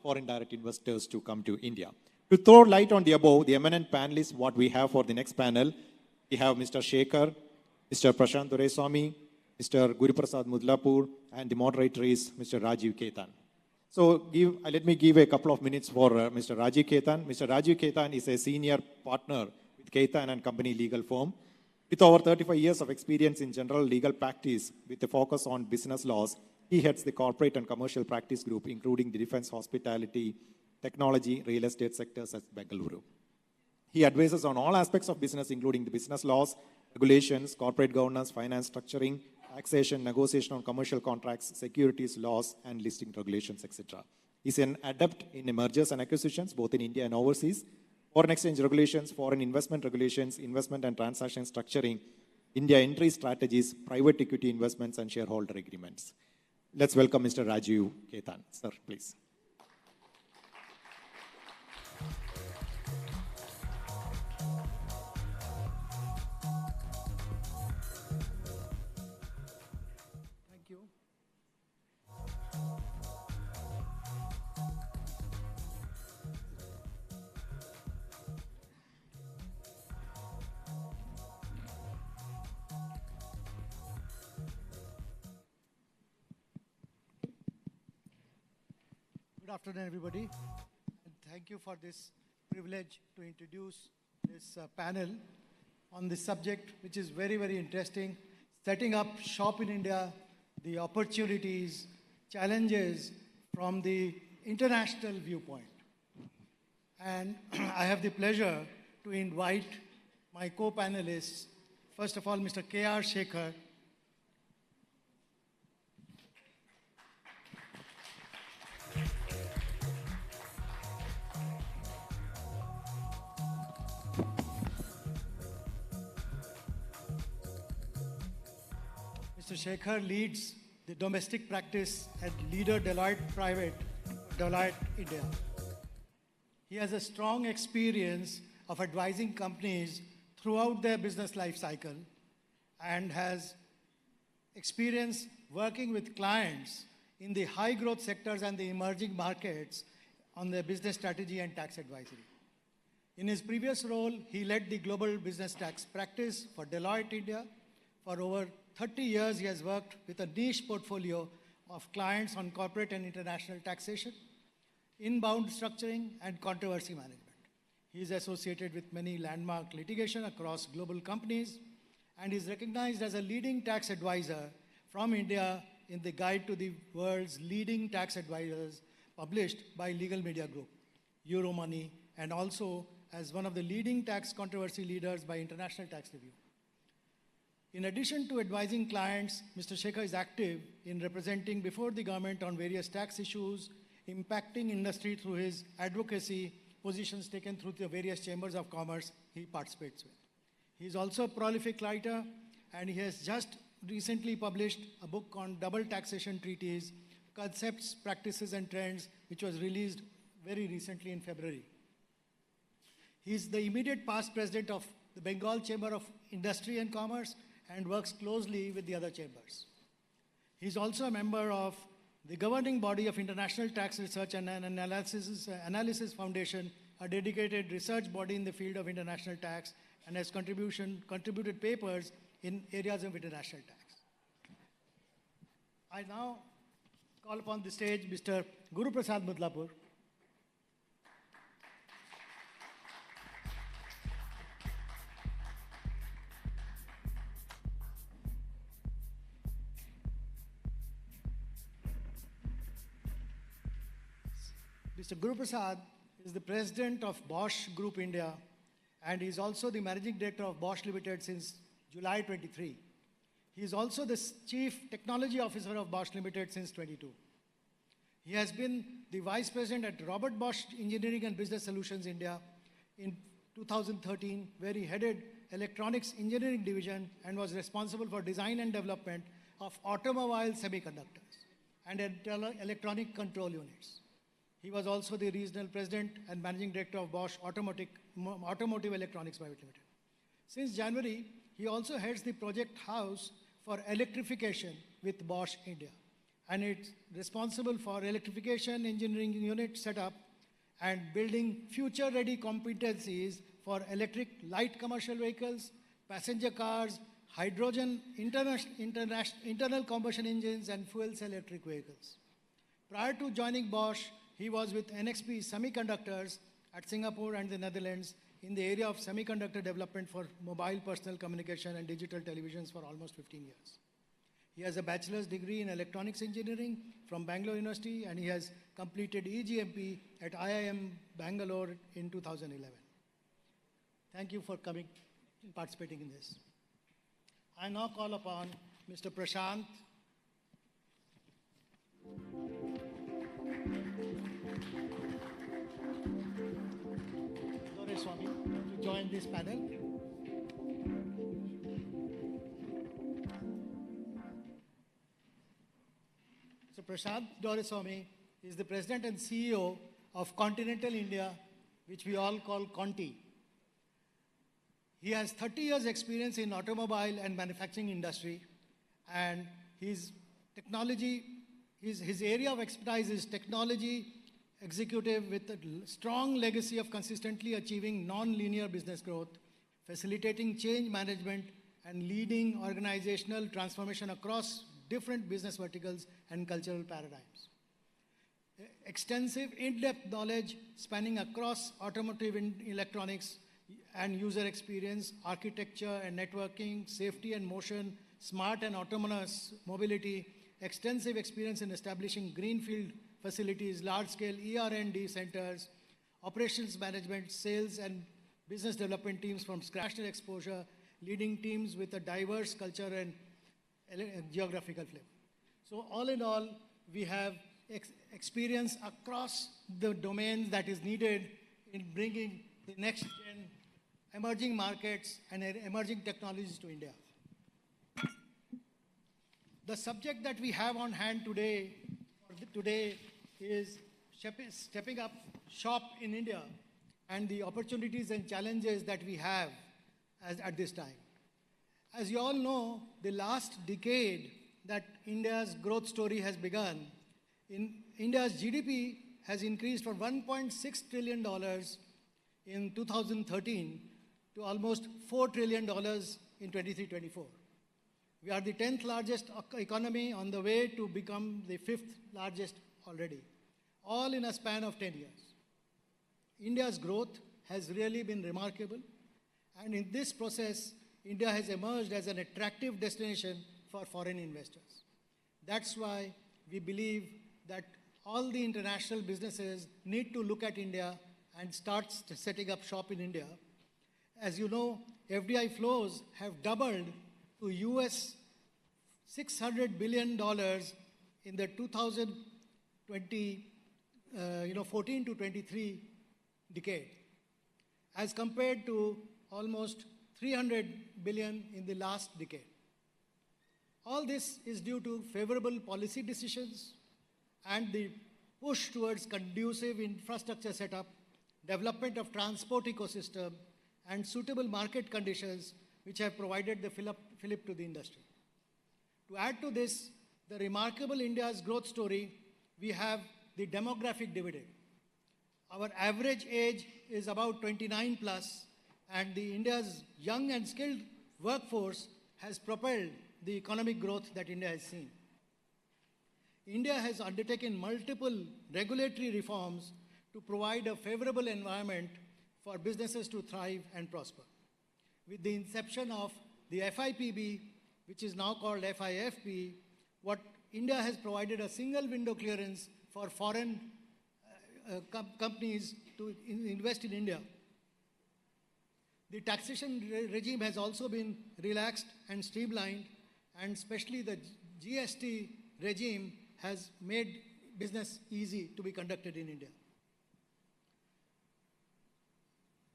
foreign direct investors to come to India. To throw light on the above, the eminent panelists, what we have for the next panel, we have Mr. Sekar, Mr. Prashanth Doreswamy, Mr. Guruprasad Mudhlapur, and the moderator is Mr. Rajiv Khaitan. So let me give a couple of minutes for Mr. Rajiv Khaitan. Mr. Rajiv Khaitan is a senior partner with Khaitan and Company legal firm. With over 35 years of experience in general legal practice with a focus on business laws, he heads the corporate and commercial practice group, including the defense, hospitality, technology, real estate sectors at Bengaluru. He advises on all aspects of business, including the business laws, regulations, corporate governance, finance structuring, taxation, negotiation on commercial contracts, securities laws, and listing regulations, etc. He's an adept in mergers and acquisitions, both in India and overseas, foreign exchange regulations, foreign investment regulations, investment and transaction structuring, India entry strategies, private equity investments, and shareholder agreements. Let's welcome Mr. Rajiv Khaitan. Sir, please. Thank you. Good afternoon, everybody. And thank you for this privilege to introduce this panel on this subject, which is very, very interesting. Setting up shop in India, the opportunities, challenges from the international viewpoint. And I have the pleasure to invite my co-panelists. First of all, Mr. K.R. Sekar. Mr. Sekar leads the domestic practice at leader Deloitte Private, Deloitte India. He has a strong experience of advising companies throughout their business life cycle and has experience working with clients in the high growth sectors and the emerging markets on their business strategy and tax advisory. In his previous role, he led the global business tax practice for Deloitte India. For over 30 years, he has worked with a niche portfolio of clients on corporate and international taxation, inbound structuring, and controversy management. He is associated with many landmark litigation across global companies and is recognized as a leading tax advisor from India in the Guide to the World's Leading Tax Advisors published by Legal Media Group, Euromoney, and also as one of the leading tax controversy leaders by International Tax Review. In addition to advising clients, Mr. Sekar is active in representing before the government on various tax issues, impacting industry through his advocacy, positions taken through the various chambers of commerce he participates with. He is also a prolific writer, and he has just recently published a book on double taxation treaties, concepts, practices, and trends, which was released very recently in February. He is the immediate past president of the Bengal Chamber of Industry and Commerce and works closely with the other chambers. He is also a member of the governing body of International Tax Research and Analysis Foundation, a dedicated research body in the field of international tax, and has contributed papers in areas of international tax. I now call upon the stage Mr. Guruprasad Mudhlapur. Mr. Guruprasad is the president of Bosch Group India, and he is also the managing director of Bosch Limited since July 23. He is also the chief technology officer of Bosch Limited since 22. He has been the vice president at Robert Bosch Engineering and Business Solutions India in 2013, where he headed Electronics Engineering Division and was responsible for design and development of automobile semiconductors and electronic control units. He was also the regional president and managing director of Bosch Automotive Electronics Private Limited. Since January, he also heads the project house for electrification with Bosch India, and it's responsible for electrification engineering unit setup and building future-ready competencies for electric light commercial vehicles, passenger cars, hydrogen internal combustion engines, and fuel cell electric vehicles. Prior to joining Bosch, he was with NXP Semiconductors at Singapore and the Netherlands in the area of semiconductor development for mobile personal communication and digital televisions for almost 15 years. He has a bachelor's degree in electronics engineering from Bangalore University, and he has completed EGMP at IIM Bangalore in 2011. Thank you for coming and participating in this. I now call upon Mr. Prashanth. Doreswamy to join this panel. So Prashanth Doreswamy is the President and CEO of Continental India, which we all call Conti. He has 30 years experience in automobile and manufacturing industry, and his area of expertise is technology executive with a strong legacy of consistently achieving non-linear business growth, facilitating change management, and leading organizational transformation across different business verticals and cultural paradigms. Extensive in-depth knowledge spanning across automotive electronics and user experience, architecture and networking, safety and motion, smart and autonomous mobility, extensive experience in establishing greenfield facilities, large-scale ER&D centers, operations management, sales and business development teams from scratch exposure, leading teams with a diverse culture and geographical flavor. So all in all, we have experience across the domains that is needed in bringing the next gen emerging markets and emerging technologies to India. The subject that we have on hand today is stepping up shop in India and the opportunities and challenges that we have at this time. As you all know, the last decade that India's growth story has begun, India's GDP has increased from $1.6 trillion in 2013 to almost $4 trillion in 23-24. We are the 10th largest economy on the way to become the 5th largest already, all in a span of 10 years. India's growth has really been remarkable, and in this process, India has emerged as an attractive destination for foreign investors. That's why we believe that all the international businesses need to look at India and start setting up shop in India. As you know, FDI flows have doubled to US $600 billion in the 2014 to 23 decade, as compared to almost 300 billion in the last decade. All this is due to favorable policy decisions and the push towards conducive infrastructure setup, development of transport ecosystem, and suitable market conditions which have provided the fillip to the industry. To add to this, the remarkable India's growth story, we have the demographic dividend. Our average age is about 29 plus, and the India's young and skilled workforce has propelled the economic growth that India has seen. India has undertaken multiple regulatory reforms to provide a favorable environment for businesses to thrive and prosper. With the inception of the FIPB, which is now called FIFB, what India has provided a single window clearance for foreign companies to invest in India. The taxation regime has also been relaxed and streamlined, and especially the GST regime has made business easy to be conducted in India.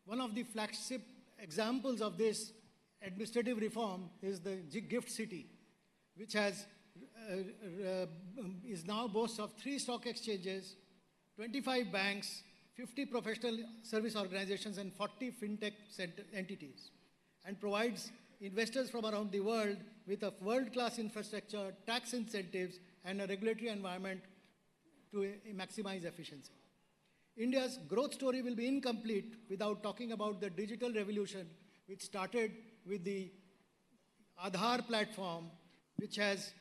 One of the flagship examples of this administrative reform is the GIFT City, which is now boasts of 3 stock exchanges, 25 banks, 50 professional service organizations, and 40 fintech entities, and provides investors from around the world with a world-class infrastructure, tax incentives, and a regulatory environment to maximize efficiency. India's growth story will be incomplete without talking about the digital revolution, which started with the Aadhaar platform, which has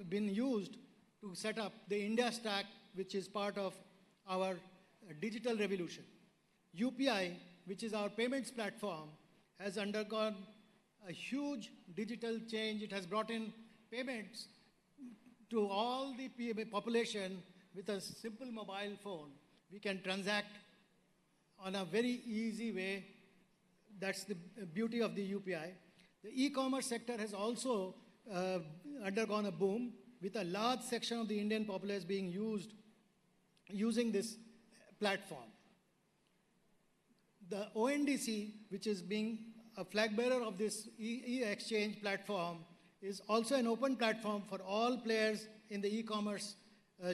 been used to set up the India Stack, which is part of our digital revolution. UPI, which is our payments platform, has undergone a huge digital change. It has brought in payments to all the population with a simple mobile phone. We can transact on a very easy way That's the beauty of the UPI. The e-commerce sector has also undergone a boom, with a large section of the Indian populace being using this platform. The ONDC, which is being a flag bearer of this e-exchange platform, is also an open platform for all players in the e-commerce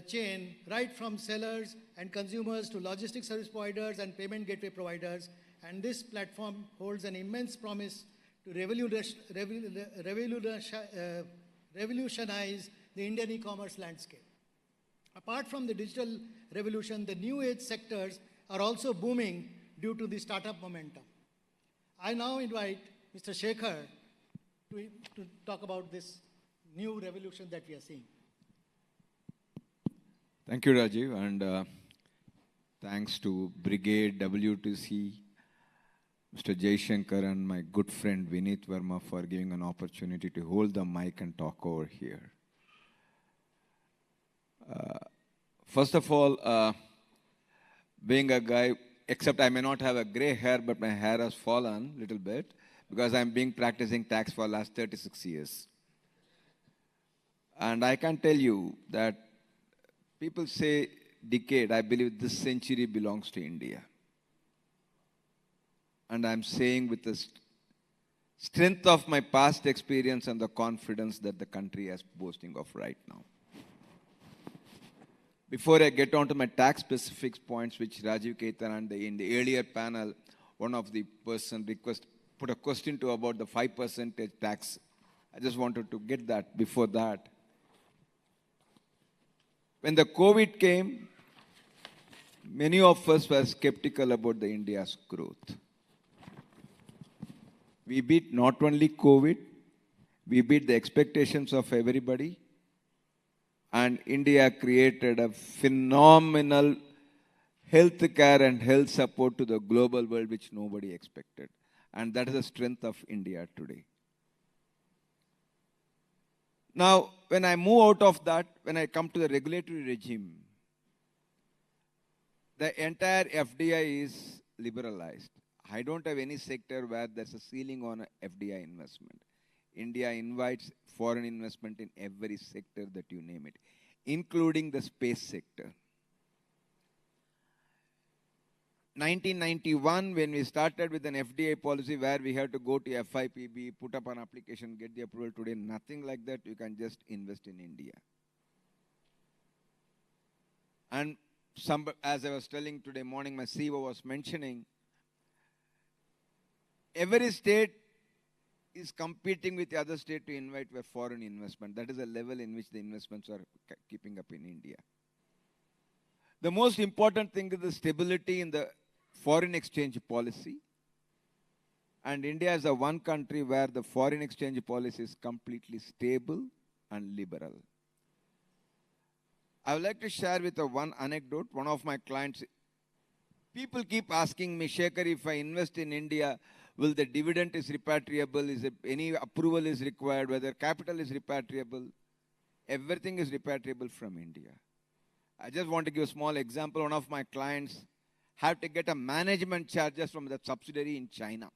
chain, right from sellers and consumers to logistics service providers and payment gateway providers. And this platform holds an immense promise to revolutionize the Indian e-commerce landscape. Apart from the digital revolution, the new age sectors are also booming due to the startup momentum. I now invite Mr. Sekar to talk about this new revolution that we are seeing. Thank you, Rajiv, and thanks to Brigade, WTC, Mr. Jaishankar, and my good friend Vineet Verma for giving an opportunity to hold the mic and talk over here. First of all, being a guy, except I may not have a gray hair, but my hair has fallen a little bit because I'm been practicing tax for the last 36 years. And I can tell you that people say decade, I believe this century belongs to India. And I'm saying with the strength of my past experience and the confidence that the country is boasting of right now. Before I get on to my tax specific points, which Rajiv, Khaitan, and in the earlier panel, one of the person put a question to about the 5% tax. I just wanted to get that before that. When the COVID came, many of us were skeptical about the India's growth. We beat not only COVID, we beat the expectations of everybody. And India created a phenomenal health care and health support to the global world, which nobody expected. And that is the strength of India today. Now, when I move out of that, when I come to the regulatory regime, the entire FDI is liberalized. I don't have any sector where there's a ceiling on FDI investment. India invites foreign investment in every sector that you name it, including the space sector. 1991, when we started with an FDI policy where we had to go to FIPB, put up an application, get the approval. Today, nothing like that. You can just invest in India. And as I was telling today morning, my CEO was mentioning, every state is competing with the other state to invite a foreign investment. That is the level in which the investments are keeping up in India. The most important thing is the stability in the foreign exchange policy. And India is the one country where the foreign exchange policy is completely stable and liberal. I would like to share with you one anecdote. One of my clients, people keep asking me, Sekar, if I invest in India, will the dividend is repatriable? Is it any approval is required? Whether capital is repatriable? Everything is repatriable from India. I just want to give a small example. One of my clients had to get a management charges from the subsidiary in China.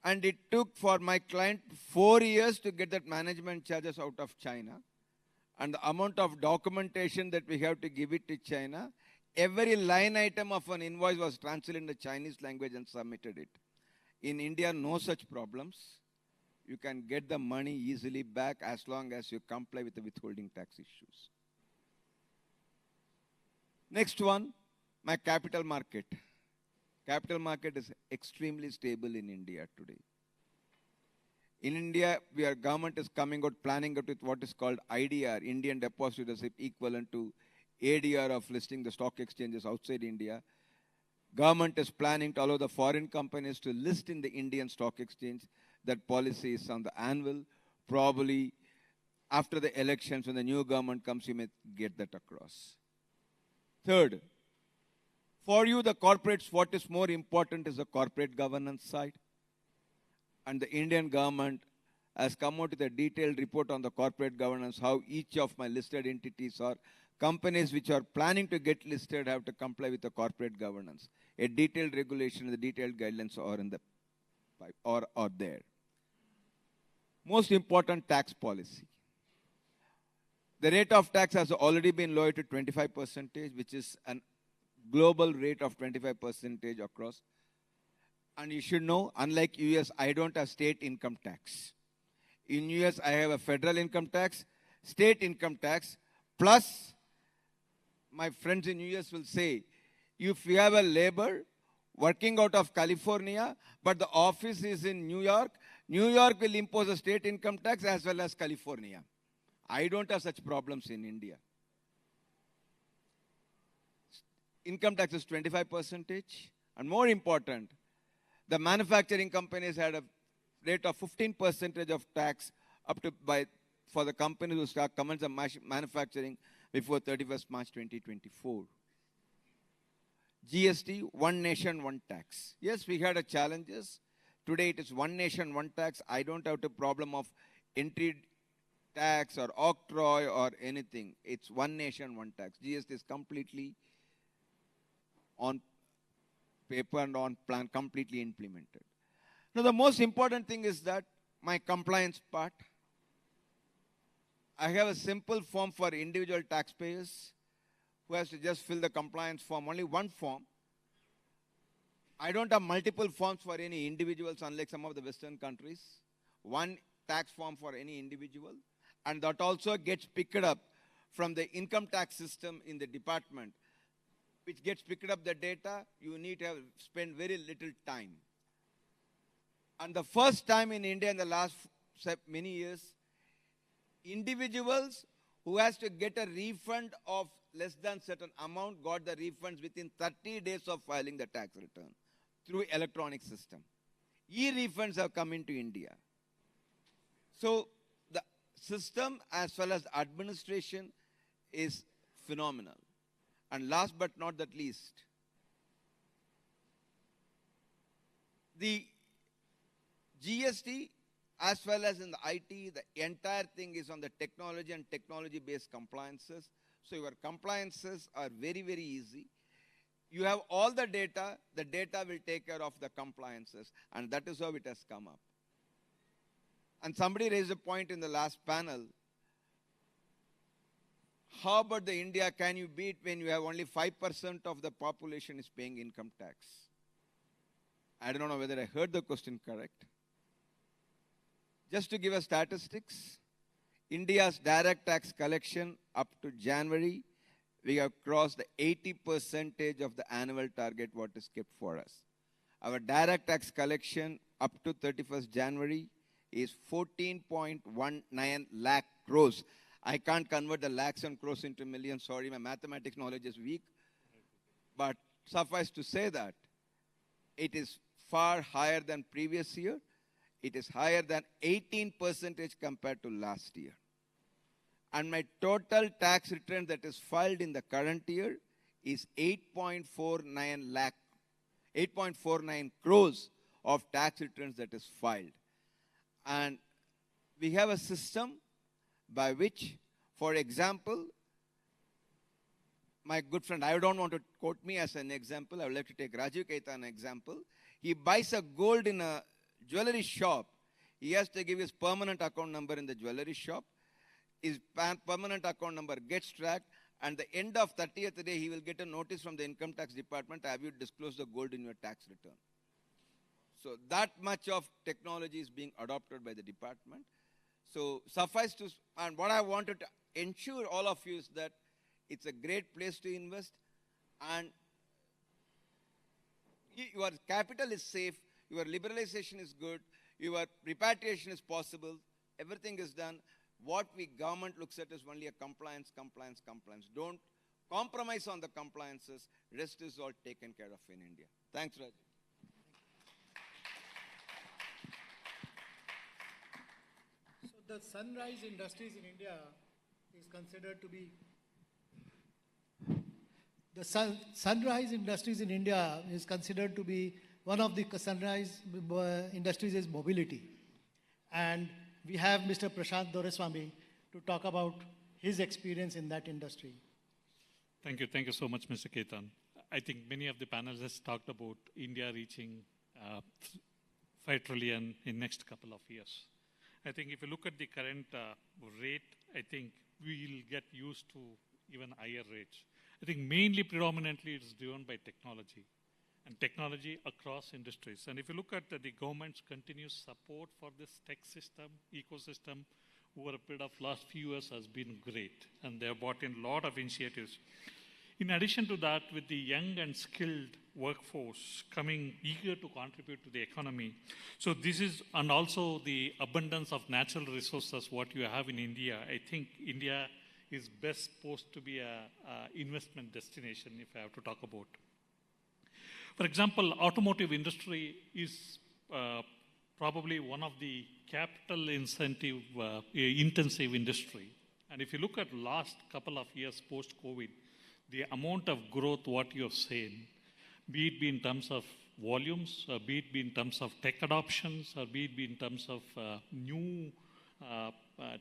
And it took for my client 4 years to get that management charges out of China. And the amount of documentation that we have to give it to China, every line item of an invoice was translated in the Chinese language and submitted it. In India, no such problems. You can get the money easily back as long as you comply with the withholding tax issues. Next one, my capital market. Capital market is extremely stable in India today. In India, our government is coming out, planning out with what is called IDR, Indian Deposit Receipt, equivalent to ADR of listing the stock exchanges outside India. Government is planning to allow the foreign companies to list in the Indian stock exchange. That policy is on the anvil. Probably after the elections, when the new government comes, you may get that across. Third, for you, the corporates, what is more important is the corporate governance side. And the Indian government has come out with a detailed report on the corporate governance, how each of my listed entities are companies which are planning to get listed have to comply with the corporate governance. A detailed regulation, the detailed guidelines are in the or there. Most important, tax policy. The rate of tax has already been lowered to 25%, which is a global rate of 25% across. And you should know, unlike US, I don't have state income tax. In US, I have a federal income tax, state income tax, plus my friends in US will say, if you have a labor working out of California, but the office is in New York will impose a state income tax as well as California. I don't have such problems in India. Income tax is 25%. And more important, the manufacturing companies had a rate of 15% of tax up to for the companies who start commence manufacturing before 31st March 2024. GST, one nation, one tax. Yes, we had challenges. Today it is one nation, one tax. I don't have the problem of entry tax or octroi or anything. It's one nation, one tax. GST is completely on paper and on plan, completely implemented. Now the most important thing is that my compliance part. I have a simple form for individual taxpayers who has to just fill the compliance form, only one form. I don't have multiple forms for any individuals, unlike some of the Western countries. One tax form for any individual. And that also gets picked up from the income tax system in the department, which gets picked up the data. You need to spend very little time. And the first time in India in the last many years, individuals who has to get a refund of less than certain amount got the refunds within 30 days of filing the tax return through electronic system. E-refunds have come into India. So the system as well as administration is phenomenal. And last but not the least, the GST as well as in the IT, the entire thing is on the technology and technology-based compliances. So your compliances are very, very easy. You have all the data will take care of the compliances, and that is how it has come up. And somebody raised a point in the last panel. How about the India can you beat when you have only 5% of the population is paying income tax? I don't know whether I heard the question correct. Just to give a statistics, India's direct tax collection up to January, we have crossed the 80% of the annual target what is kept for us. Our direct tax collection up to 31st January is 14.19 lakh crores. I can't convert the lakhs and crores into millions. Sorry, my mathematics knowledge is weak. But suffice to say that it is far higher than previous year. It is higher than 18% compared to last year. And my total tax return that is filed in the current year is 8.49 crores of tax returns that is filed. And we have a system by which, for example, my good friend, I don't want to quote me as an example. I would like to take Rajiv Khaitan example. He buys a gold in a jewelry shop. He has to give his permanent account number in the jewelry shop. His permanent account number gets tracked, and the end of 30th day, he will get a notice from the income tax department, have you disclosed the gold in your tax return? So that much of technology is being adopted by the department. So suffice to, and what I wanted to ensure all of you is that it's a great place to invest, and your capital is safe, your liberalization is good, your repatriation is possible, everything is done. What government looks at is only a compliance. Don't compromise on the compliances. Rest is all taken care of in India. Thanks, Rajiv. So the sunrise industries in India is considered to be sunrise industries in India is considered to be one of the sunrise industries is mobility. And we have Mr. Prashanth Doreswamy to talk about his experience in that industry. Thank you. Thank you so much, Mr. Khaitan. I think many of the panelists talked about India reaching 5 trillion in next couple of years. I think if you look at the current rate, I think we will get used to even higher rates. I think mainly predominantly it's driven by technology and technology across industries. And if you look at the government's continuous support for this tech system, ecosystem, over a period of last few years has been great. And they have brought in a lot of initiatives. In addition to that, with the young and skilled workforce coming eager to contribute to the economy. So this is, and also the abundance of natural resources, what you have in India. I think India is best supposed to be a investment destination, if I have to talk about. For example, automotive industry is probably one of the capital intensive industry. And if you look at last couple of years post-COVID, the amount of growth, what you have seen, be it be in terms of volumes, be it be in terms of tech adoptions, or be it be in terms of new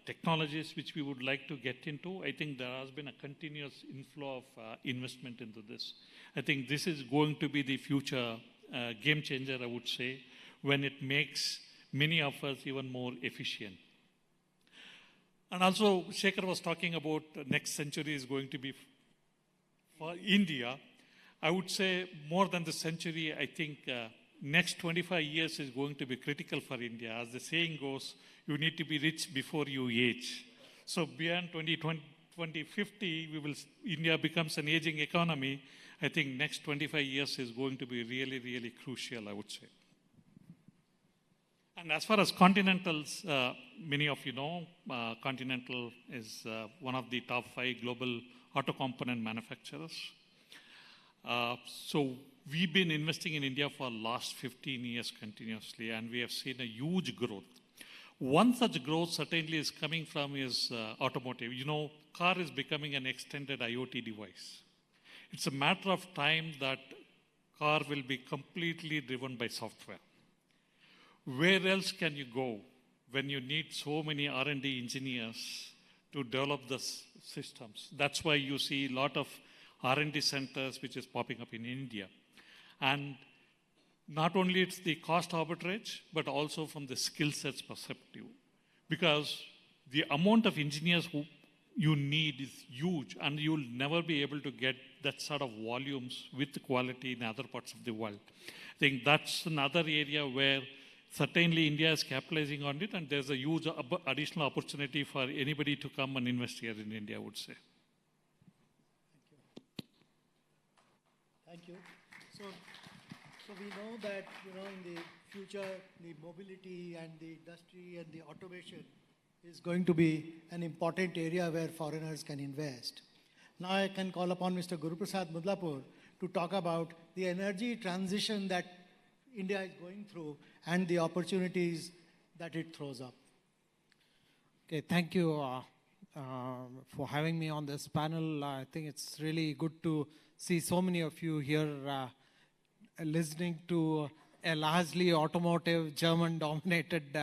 technologies which we would like to get into, I think there has been a continuous inflow of investment into this. I think this is going to be the future game changer, I would say, when it makes many of us even more efficient. And also, Sekar was talking about next century is going to be for India. I would say more than the century, I think next 25 years is going to be critical for India. As the saying goes, you need to be rich before you age. So beyond 2050, India becomes an aging economy. I think next 25 years is going to be really, really crucial, I would say. And as far as Continentals, many of you know, Continental is one of the top 5 global auto component manufacturers. So we've been investing in India for the last 15 years continuously, and we have seen a huge growth. One such growth certainly is coming from is automotive. You know, car is becoming an extended IoT device. It's a matter of time that car will be completely driven by software. Where else can you go when you need so many R&D engineers to develop the systems? That's why you see a lot of R&D centers which is popping up in India. And not only it's the cost arbitrage, but also from the skill sets perspective. Because the amount of engineers who you need is huge, and you'll never be able to get that sort of volumes with quality in other parts of the world. I think that's another area where certainly India is capitalizing on it, and there's a huge additional opportunity for anybody to come and invest here in India, I would say. Thank you. So we know that, in the future, the mobility and the industry and the automation is going to be an important area where foreigners can invest. Now I can call upon Mr. Guruprasad Mudhlapur to talk about the energy transition that India is going through and the opportunities that it throws up. Okay, thank you for having me on this panel. I think it's really good to see so many of you here listening to a largely automotive, German-dominated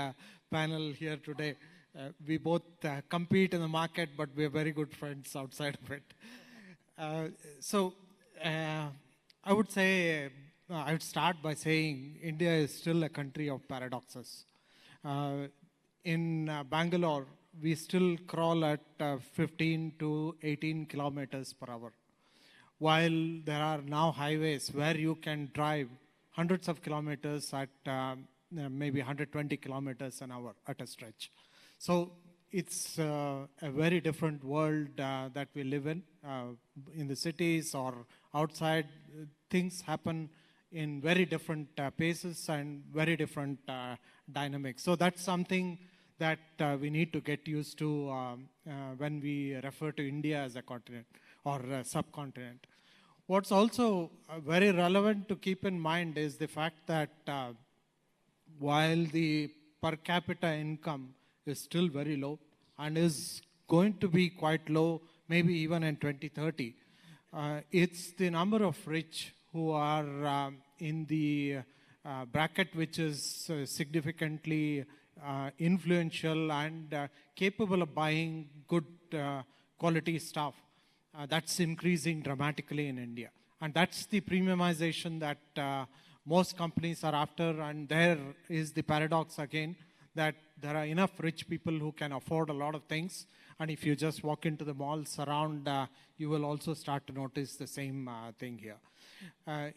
panel here today. We both compete in the market, but we're very good friends outside of it. I would say, I would start by saying India is still a country of paradoxes. In Bangalore, we still crawl at 15 to 18 kilometers per hour, while there are now highways where you can drive hundreds of kilometers at maybe 120 kilometers an hour at a stretch. So it's a very different world that we live in the cities or outside. Things happen in very different paces and very different dynamics. So that's something that we need to get used to when we refer to India as a continent or a subcontinent. What's also very relevant to keep in mind is the fact that while the per capita income is still very low and is going to be quite low, maybe even in 2030, it's the number of rich who are in the bracket which is significantly influential and capable of buying good quality stuff. that's increasing dramatically in India. And that's the premiumization that most companies are after. And there is the paradox again, that there are enough rich people who can afford a lot of things. And if you just walk into the malls around, you will also start to notice the same thing here.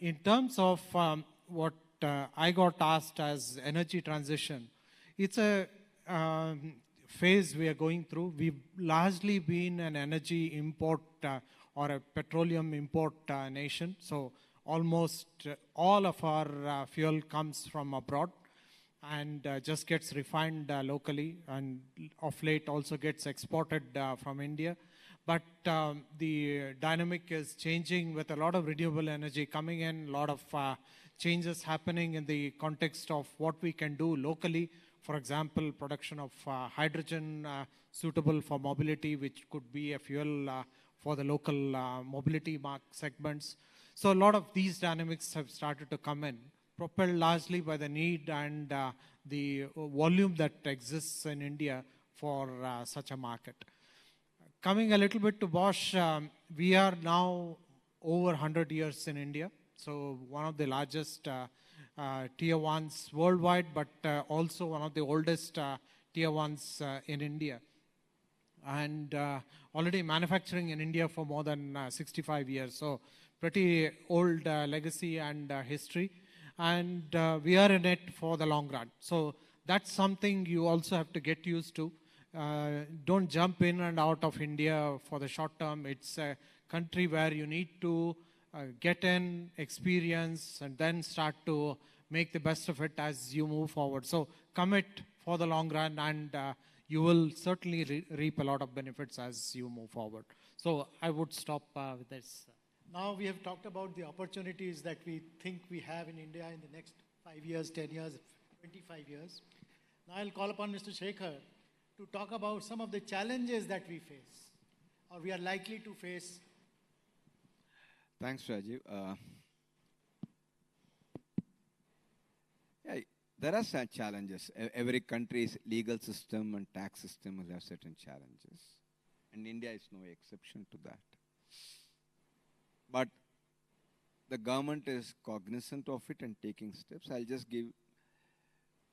In terms of what I got asked as energy transition, it's a phase we are going through. We've largely been an energy import or a petroleum import nation. So almost all of our fuel comes from abroad and just gets refined locally, and of late also gets exported from India. But the dynamic is changing with a lot of renewable energy coming in, a lot of changes happening in the context of what we can do locally. For example, production of hydrogen suitable for mobility, which could be a fuel for the local mobility segments. So a lot of these dynamics have started to come in, propelled largely by the need and the volume that exists in India for such a market. Coming a little bit to Bosch, we are now over 100 years in India. So one of the largest tier ones worldwide, but also one of the oldest tier ones in India. And already manufacturing in India for more than 65 years. So pretty old legacy and history. And we are in it for the long run. So that's something you also have to get used to. Don't jump in and out of India for the short term. It's a country where you need to get in, experience, and then start to make the best of it as you move forward. So commit for the long run, and you will certainly reap a lot of benefits as you move forward. So I would stop with this. Now we have talked about the opportunities that we think we have in India in the next 5 years, 10 years, 25 years. Now I'll call upon Mr. Sekar to talk about some of the challenges that we face, or we are likely to face. Thanks, Rajiv. Yeah, there are some challenges. Every country's legal system and tax system will have certain challenges. And India is no exception to that. But the government is cognizant of it and taking steps. I'll just give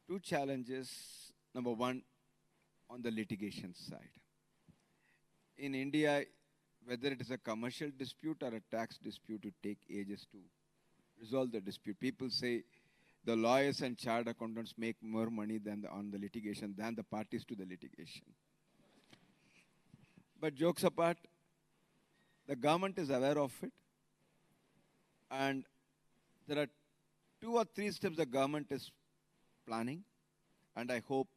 two challenges. Number one, on the litigation side. In India, whether it is a commercial dispute or a tax dispute, it takes ages to resolve the dispute. People say the lawyers and chartered accountants make more money on the litigation than the parties to the litigation. But jokes apart, the government is aware of it. And there are 2 or 3 steps the government is planning. And I hope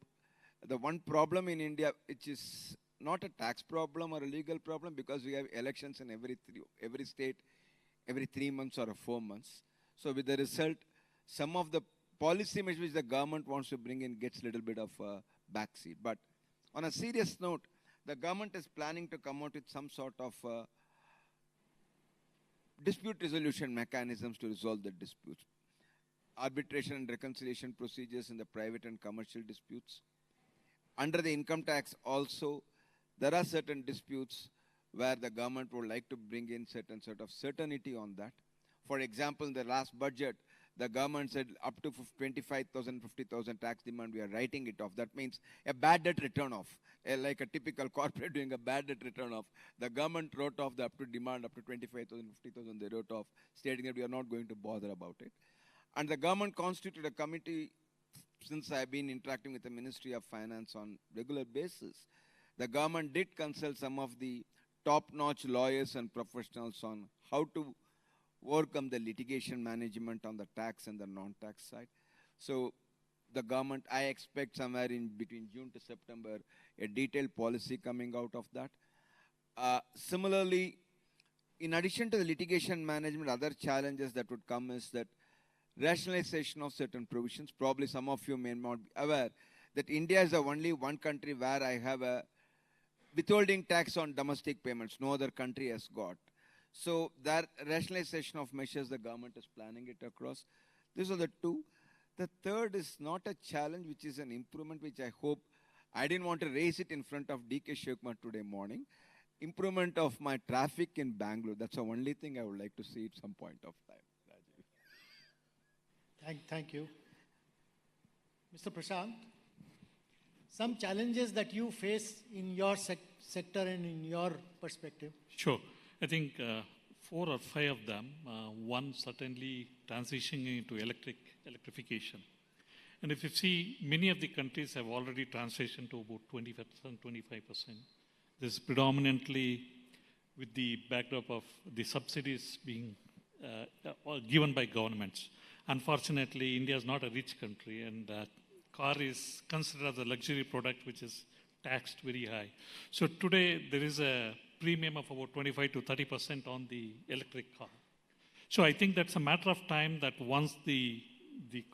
the one problem in India, which is not a tax problem or a legal problem, because we have elections in every state, every 3 months or 4 months. So with the result, some of the policy measures which the government wants to bring in gets a little bit of a backseat. But on a serious note, the government is planning to come out with some sort of dispute resolution mechanisms to resolve the disputes. Arbitration and reconciliation procedures in the private and commercial disputes. Under the income tax also, there are certain disputes where the government would like to bring in certain sort of certainty on that. For example, in the last budget, the government said up to 25,000, 50,000 tax demand, we are writing it off. That means a bad debt return off. Like a typical corporate doing a bad debt return off. The government wrote off the up to demand up to 25,000, 50,000, they wrote off, stating that we are not going to bother about it. And the government constituted a committee, since I've been interacting with the Ministry of Finance on regular basis. The government did consult some of the top-notch lawyers and professionals on how to overcome the litigation management on the tax and the non-tax side. So the government, I expect somewhere in between June to September, a detailed policy coming out of that. Similarly, in addition to the litigation management, other challenges that would come is that rationalization of certain provisions. Probably some of you may not be aware that India is the only one country where I have a withholding tax on domestic payments. No other country has got. So that rationalization of measures, the government is planning it across. These are the two. The third is not a challenge, which is an improvement, which I hope, I didn't want to raise it in front of D.K. Shivkumar today morning. improvement of my traffic in Bangalore. That's the only thing I would like to see at some point of time, Rajiv. Thank you. Mr. Prashanth, some challenges that you face in your sector and in your perspective. Sure. I think 4 or 5 of them. One, certainly transitioning into electrification. And if you see, many of the countries have already transitioned to about 20%, 25%. This is predominantly with the backdrop of the subsidies being given by governments. Unfortunately, India is not a rich country, and car is considered as a luxury product which is taxed very high. So today, there is a premium of about 25 to 30% on the electric car. So I think that's a matter of time that once the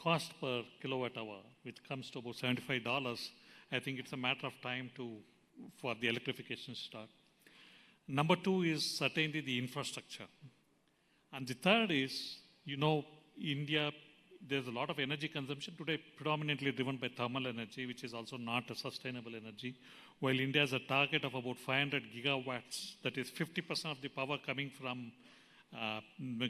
cost per kilowatt hour, which comes to about $75, I think it's a matter of time for the electrification to start. Number 2 is certainly the infrastructure. And the third is, India, there's a lot of energy consumption today, predominantly driven by thermal energy, which is also not a sustainable energy. While India has a target of about 500 gigawatts, that is 50% of the power coming from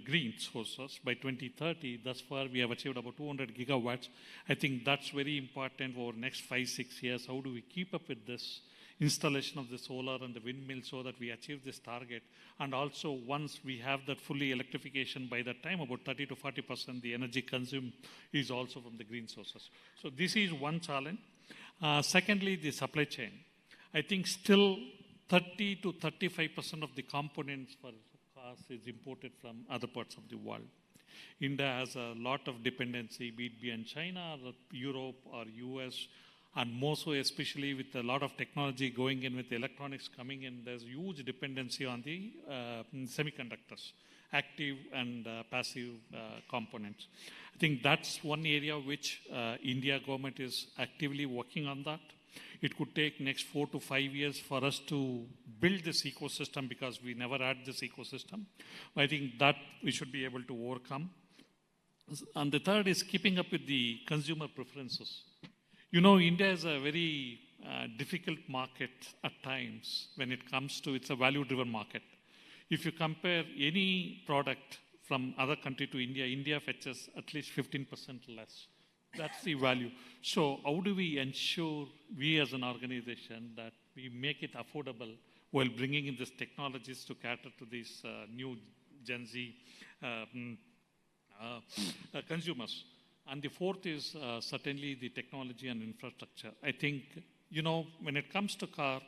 green sources by 2030. Thus far, we have achieved about 200 gigawatts. I think that's very important over the next 5-6 years. How do we keep up with this installation of the solar and the windmill so that we achieve this target? And also, once we have that fully electrification, by that time, about 30 to 40% the energy consumed is also from the green sources. So this is one challenge. Secondly, the supply chain. I think still 30 to 35% of the components for cars is imported from other parts of the world. India has a lot of dependency, be it beyond China, or Europe, or US, and more so especially with a lot of technology going in with the electronics coming in, there's huge dependency on the semiconductors, active and passive components. I think that's one area which India government is actively working on that. It could take next 4 to 5 years for us to build this ecosystem because we never had this ecosystem. I think that we should be able to overcome. And the third is keeping up with the consumer preferences. India is a very difficult market at times when it comes to, it's a value-driven market. If you compare any product from other country to India, India fetches at least 15% less. That's the value. So how do we ensure, we as an organization, that we make it affordable while bringing in these technologies to cater to these new Gen Z consumers? And the fourth is certainly the technology and infrastructure. I think, when it comes to car,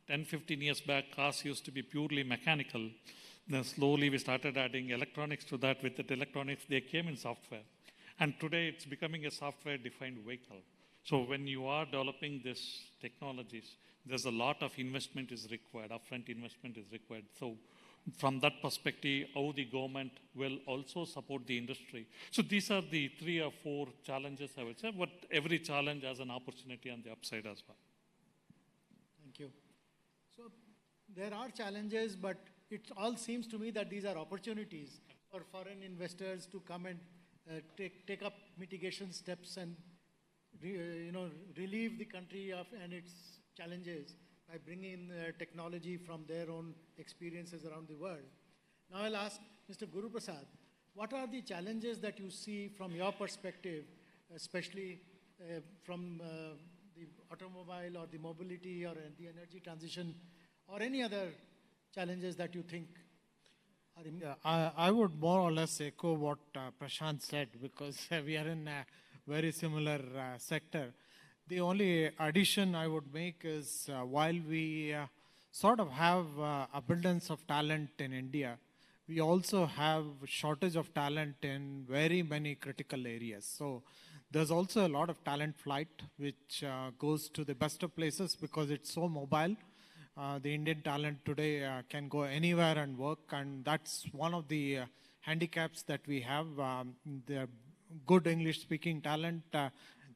10, 15 years back, cars used to be purely mechanical. Then slowly we started adding electronics to that. With that electronics, they came in software. And today it's becoming a software-defined vehicle. So when you are developing these technologies, there's a lot of investment is required, upfront investment is required. So from that perspective, how the government will also support the industry. So these are the 3 or 4 challenges, I would say, but every challenge has an opportunity on the upside as well. Thank you. So there are challenges, but it all seems to me that these are opportunities for foreign investors to come and take up mitigation steps and relieve the country and its challenges by bringing in technology from their own experiences around the world. Now I'll ask Mr. Guruprasad, what are the challenges that you see from your perspective, especially from the automobile or the mobility or the energy transition or any other challenges that you think are in? I would more or less echo what Prashanth said, because we are in a very similar sector. The only addition I would make is while we sort of have abundance of talent in India, we also have shortage of talent in very many critical areas. So there's also a lot of talent flight, which goes to the best of places because it's so mobile. The Indian talent today can go anywhere and work, and that's one of the handicaps that we have. The good English-speaking talent,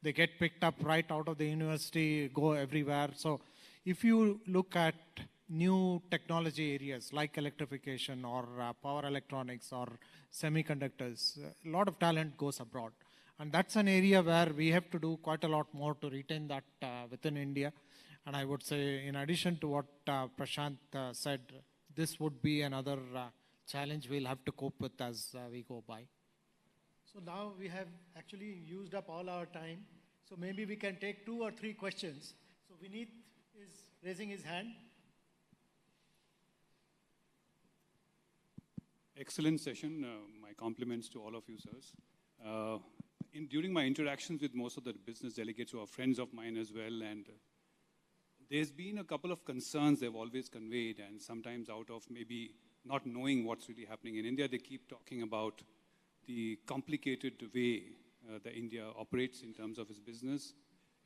they get picked up right out of the university, go everywhere. So if you look at new technology areas like electrification or power electronics or semiconductors, a lot of talent goes abroad. And that's an area where we have to do quite a lot more to retain that within India. And I would say, in addition to what Prashanth said, this would be another challenge we'll have to cope with as we go by. So now we have actually used up all our time. So maybe we can take 2 or 3 questions. So Vineet is raising his hand. Excellent session. My compliments to all of you, sirs. During my interactions with most of the business delegates who are friends of mine as well, and there's been a couple of concerns they've always conveyed, and sometimes out of maybe not knowing what's really happening in India, they keep talking about the complicated way that India operates in terms of its business,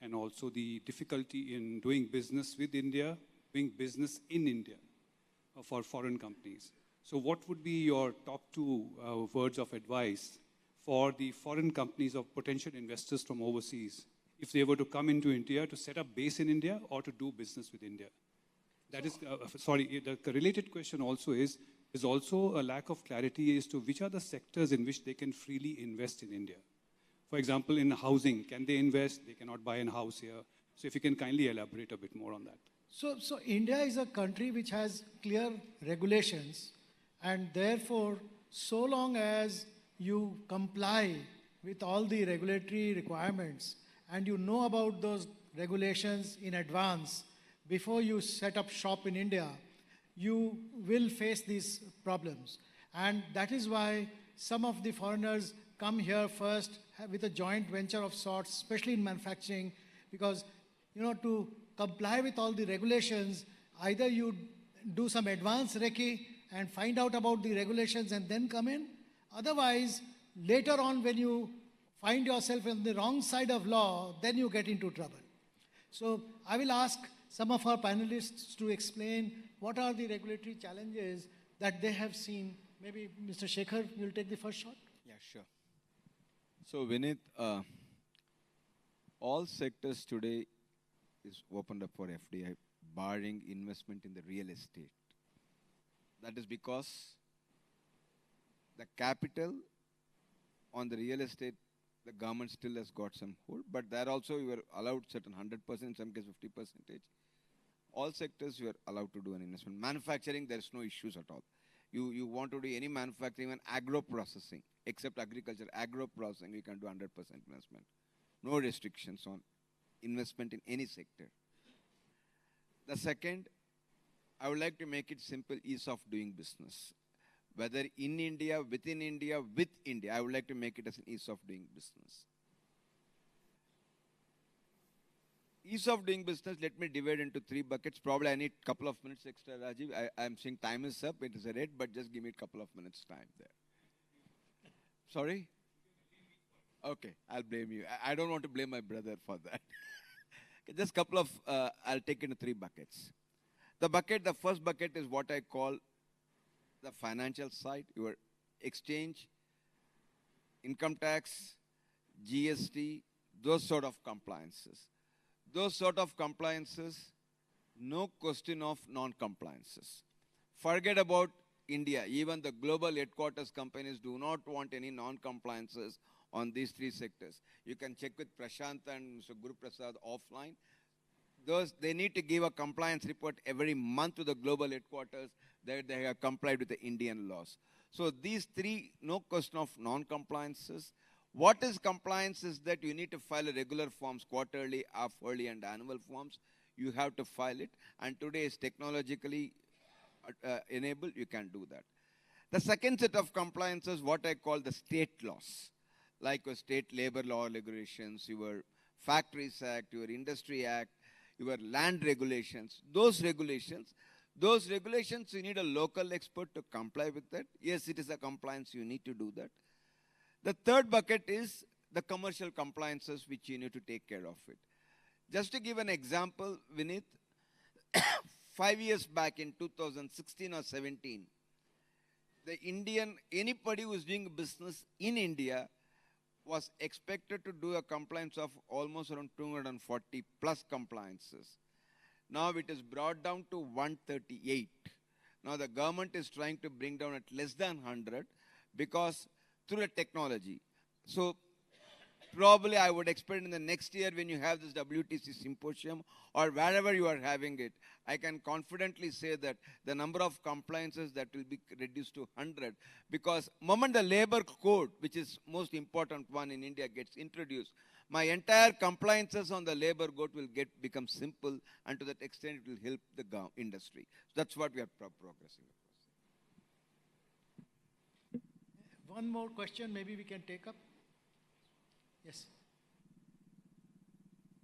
and also the difficulty in doing business with India, doing business in India for foreign companies. So what would be your top 2 words of advice for the foreign companies or potential investors from overseas if they were to come into India to set up base in India or to do business with India? That is, sorry, the related question also is also a lack of clarity as to which are the sectors in which they can freely invest in India. For example, in housing, can they invest? They cannot buy a house here. So if you can kindly elaborate a bit more on that. So India is a country which has clear regulations, and therefore, so long as you comply with all the regulatory requirements and you know about those regulations in advance before you set up shop in India, you will face these problems. And that is why some of the foreigners come here first with a joint venture of sorts, especially in manufacturing, because, you know, to comply with all the regulations, either you do some advanced recce and find out about the regulations and then come in. Otherwise, later on when you find yourself on the wrong side of law, then you get into trouble. So I will ask some of our panelists to explain what are the regulatory challenges that they have seen. Maybe Mr. Sekar, you'll take the first shot. Yeah, sure. So Vineet, all sectors today is opened up for FDI, barring investment in the real estate. That is because the capital on the real estate, the government still has got some hold, but there also you are allowed certain 100%, in some case 50%. All sectors you are allowed to do an investment. Manufacturing, there is no issues at all. You want to do any manufacturing, even agro-processing, except agriculture, agro-processing, you can do 100% investment. No restrictions on investment in any sector. The second, I would like to make it simple, ease of doing business. Whether in India, within India, with India, I would like to make it as an ease of doing business. Ease of doing business, let me divide into 3 buckets. Probably I need a couple of minutes extra, Rajiv. I'm seeing time is up. It is a red, but just give me a couple of minutes time there. Sorry? Okay, I'll blame you. I don't want to blame my brother for that. Okay, just a couple of, I'll take it into 3 buckets. The first bucket is what I call the financial side, your exchange, income tax, GST, those sort of compliances. Those sort of compliances, no question of non-compliances. Forget about India. Even the global headquarters companies do not want any non-compliances on these 3 sectors. You can check with Prashanth and Mr. Guruprasad offline. They need to give a compliance report every month to the global headquarters that they have complied with the Indian laws. So these 3, no question of non-compliances. What is compliance is that you need to file a regular forms, quarterly, half-yearly, and annual forms. You have to file it, and today is technologically enabled, you can do that. The second set of compliances, what I call the state laws, like your state labor law regulations, your Factories Act, your Industry Act, your land regulations, those regulations, you need a local expert to comply with that. Yes, it is a compliance, you need to do that. The third bucket is the commercial compliances which you need to take care of it. Just to give an example, Vineet, 5 years back in 2016 or 17, anybody who is doing business in India was expected to do a compliance of almost around 240 plus compliances. Now it is brought down to 138. Now the government is trying to bring down at less than 100 because through the technology. So probably I would expect in the next year when you have this WTC symposium or wherever you are having it, I can confidently say that the number of compliances that will be reduced to 100, because moment the labor code, which is most important one in India, gets introduced, my entire compliances on the labor code will become simple, and to that extent it will help the industry. So that's what we are progressing. One more question maybe we can take up. Yes.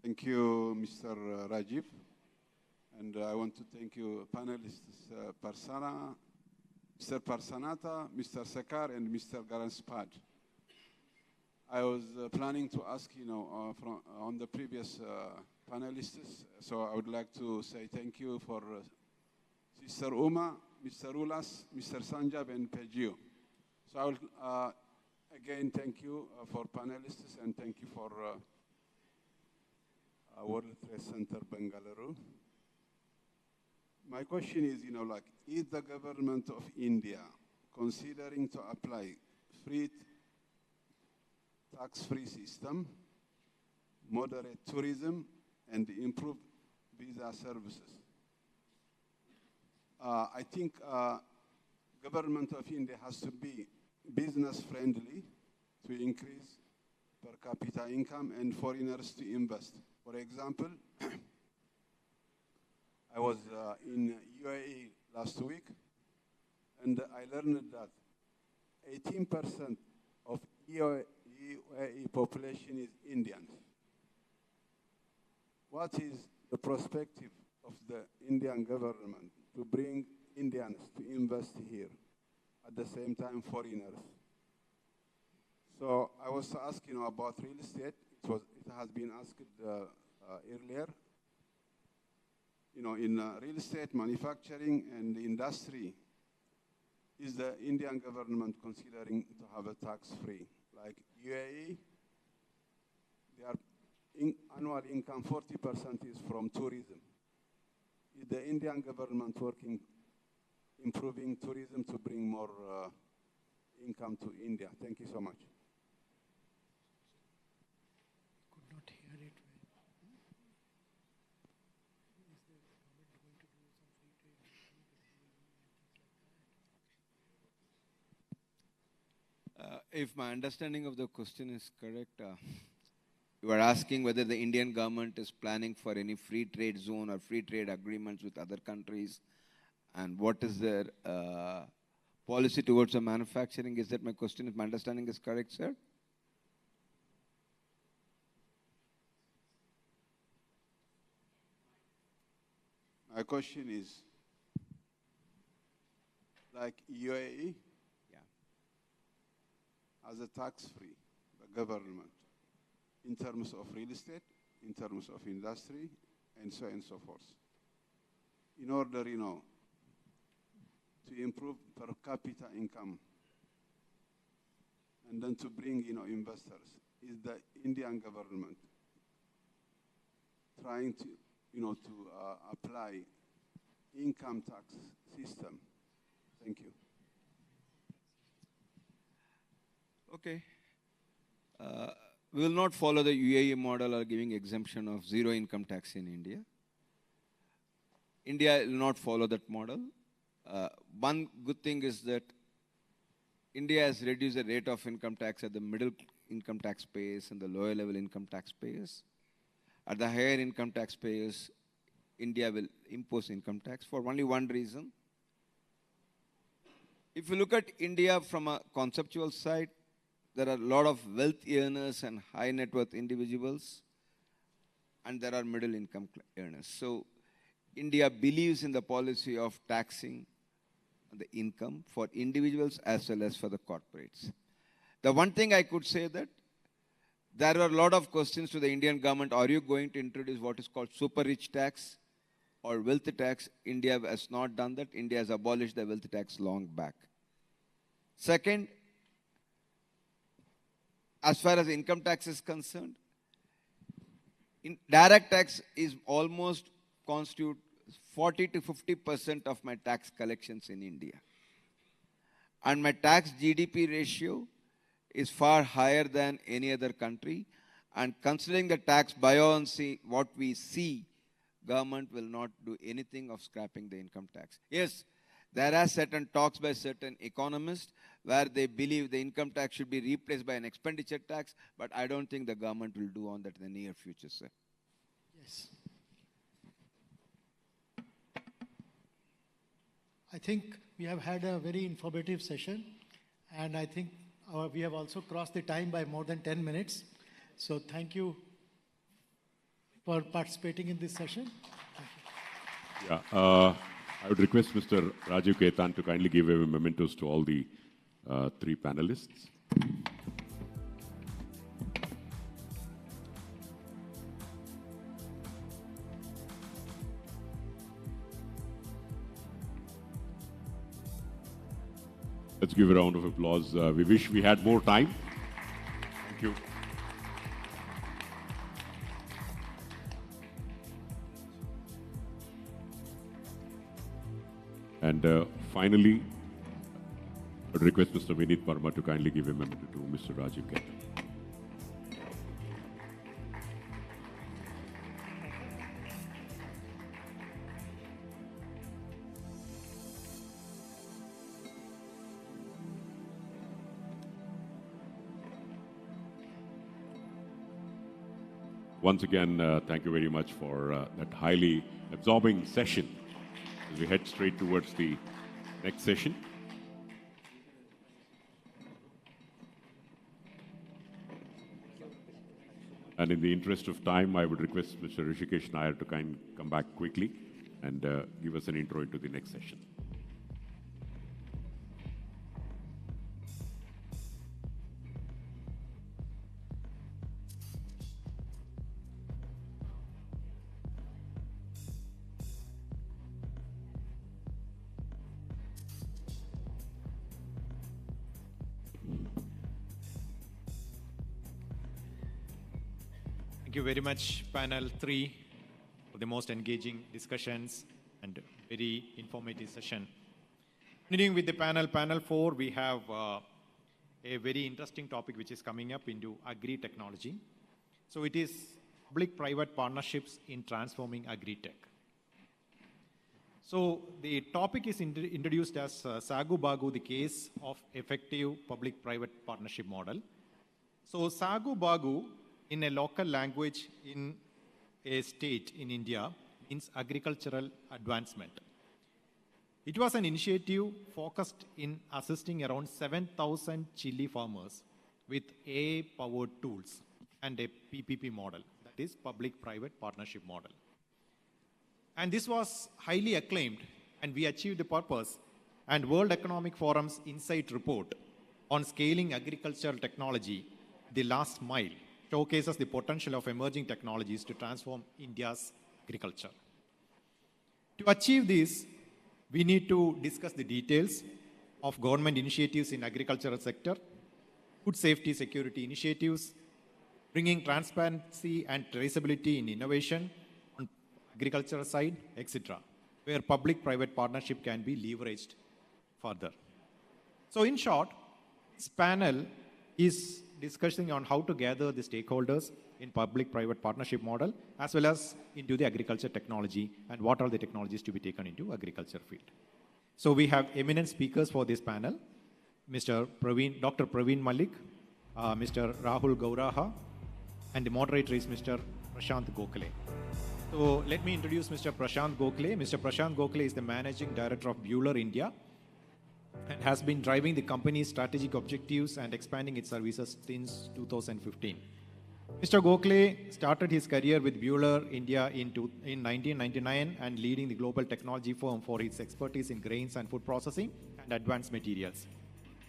Thank you, Mr. Rajiv. And I want to thank you, panelists, Mr. Parsanata, Mr. Sekar, and Mr. Garanspad. I was planning to ask, on the previous panelists, so I would like to say thank you for Sister Uma, Mr. Ullas, Mr. Sanjeev, and Bijou. So I will again thank you for panelists, and thank you for World Trade Center, Bengaluru. My question is, is the government of India considering to apply tax-free system, moderate tourism, and improve visa services? I think government of India has to be business-friendly to increase per capita income and foreigners to invest. For example, I was in UAE last week, and I learned that 18% of UAE population is Indian. What is the perspective of the Indian government to bring Indians to invest here, at the same time foreigners? So I was asking about real estate. It has been asked earlier. In real estate, manufacturing, and industry, is the Indian government considering to have a tax-free? Like UAE, their annual income, 40% is from tourism. Is the Indian government working, improving tourism to bring more income to India? Thank you so much. Could not hear it. If my understanding of the question is correct, you are asking whether the Indian government is planning for any free trade zone or free trade agreements with other countries, and what is their policy towards the manufacturing. Is that my question? If my understanding is correct, sir? My question is, like UAE, as a tax-free, the government, in terms of real estate, in terms of industry, and so on and so forth, in order, to improve per capita income, and then to bring, investors, is the Indian government trying to, to apply income tax system? Thank you. Okay. We will not follow the UAE model or giving exemption of zero income tax in India. India will not follow that model. One good thing is that India has reduced the rate of income tax at the middle income taxpayers and the lower level income taxpayers. At the higher income taxpayers, India will impose income tax for only one reason. If you look at India from a conceptual side, there are a lot of wealth earners and high net worth individuals, and there are middle income earners. So India believes in the policy of taxing the income for individuals as well as for the corporates. The one thing I could say that there are a lot of questions to the Indian government. Are you going to introduce what is called super rich tax or wealth tax? India has not done that. India has abolished the wealth tax long back. Second, as far as income tax is concerned, direct tax is almost constitute 40 to 50% of my tax collections in India. And my tax GDP ratio is far higher than any other country. And considering the tax buoyancy, what we see, government will not do anything of scrapping the income tax. Yes, there are certain talks by certain economists where they believe the income tax should be replaced by an expenditure tax, but I don't think the government will do on that in the near future, sir. Yes. I think we have had a very informative session, and I think we have also crossed the time by more than 10 minutes. So thank you for participating in this session. Yeah, I would request Mr. Rajiv Khaitan to kindly give away mementos to all the three panelists. Let's give a round of applause. We wish we had more time. Thank you. And finally, I would request Mr. Vineet Parma to kindly give a memento to Mr. Rajiv Khaitan. Once again, thank you very much for that highly absorbing session as we head straight towards the next session. And in the interest of time, I would request Mr. Rishikesh Nair to come back quickly and give us an intro into the next session. Thank you very much, panel 3, for the most engaging discussions and very informative session. Continuing with the panel 4, we have a very interesting topic which is coming up into agri-technology. So it is public-private partnerships in transforming agri-tech. So the topic is introduced as Sagu Bagu, the case of effective public-private partnership model. So Sagu Bagu, in a local language in a state in India, means agricultural advancement. It was an initiative focused in assisting around 7,000 chili farmers with AI-powered tools and a PPP model, that is public-private partnership model. And this was highly acclaimed, and we achieved the purpose. And World Economic Forum's Insight report on scaling agricultural technology, the last mile, showcases the potential of emerging technologies to transform India's agriculture. To achieve this, we need to discuss the details of government initiatives in agricultural sector, food safety security initiatives, bringing transparency and traceability in innovation on agricultural side, etc., where public-private partnership can be leveraged further. So in short, this panel is discussing on how to gather the stakeholders in public-private partnership model, as well as into the agriculture technology and what are the technologies to be taken into agriculture field. So we have eminent speakers for this panel, Dr. Praveen Malik, Mr. Rahul Gauraha, and the moderator is Mr. Prashanth Gokhale. So let me introduce Mr. Prashanth Gokhale. Mr. Prashanth Gokhale is the Managing Director of Buehler India, and has been driving the company's strategic objectives and expanding its services since 2015. Mr. Gokhale started his career with Buehler India in 1999 and leading the global technology firm for its expertise in grains and food processing and advanced materials.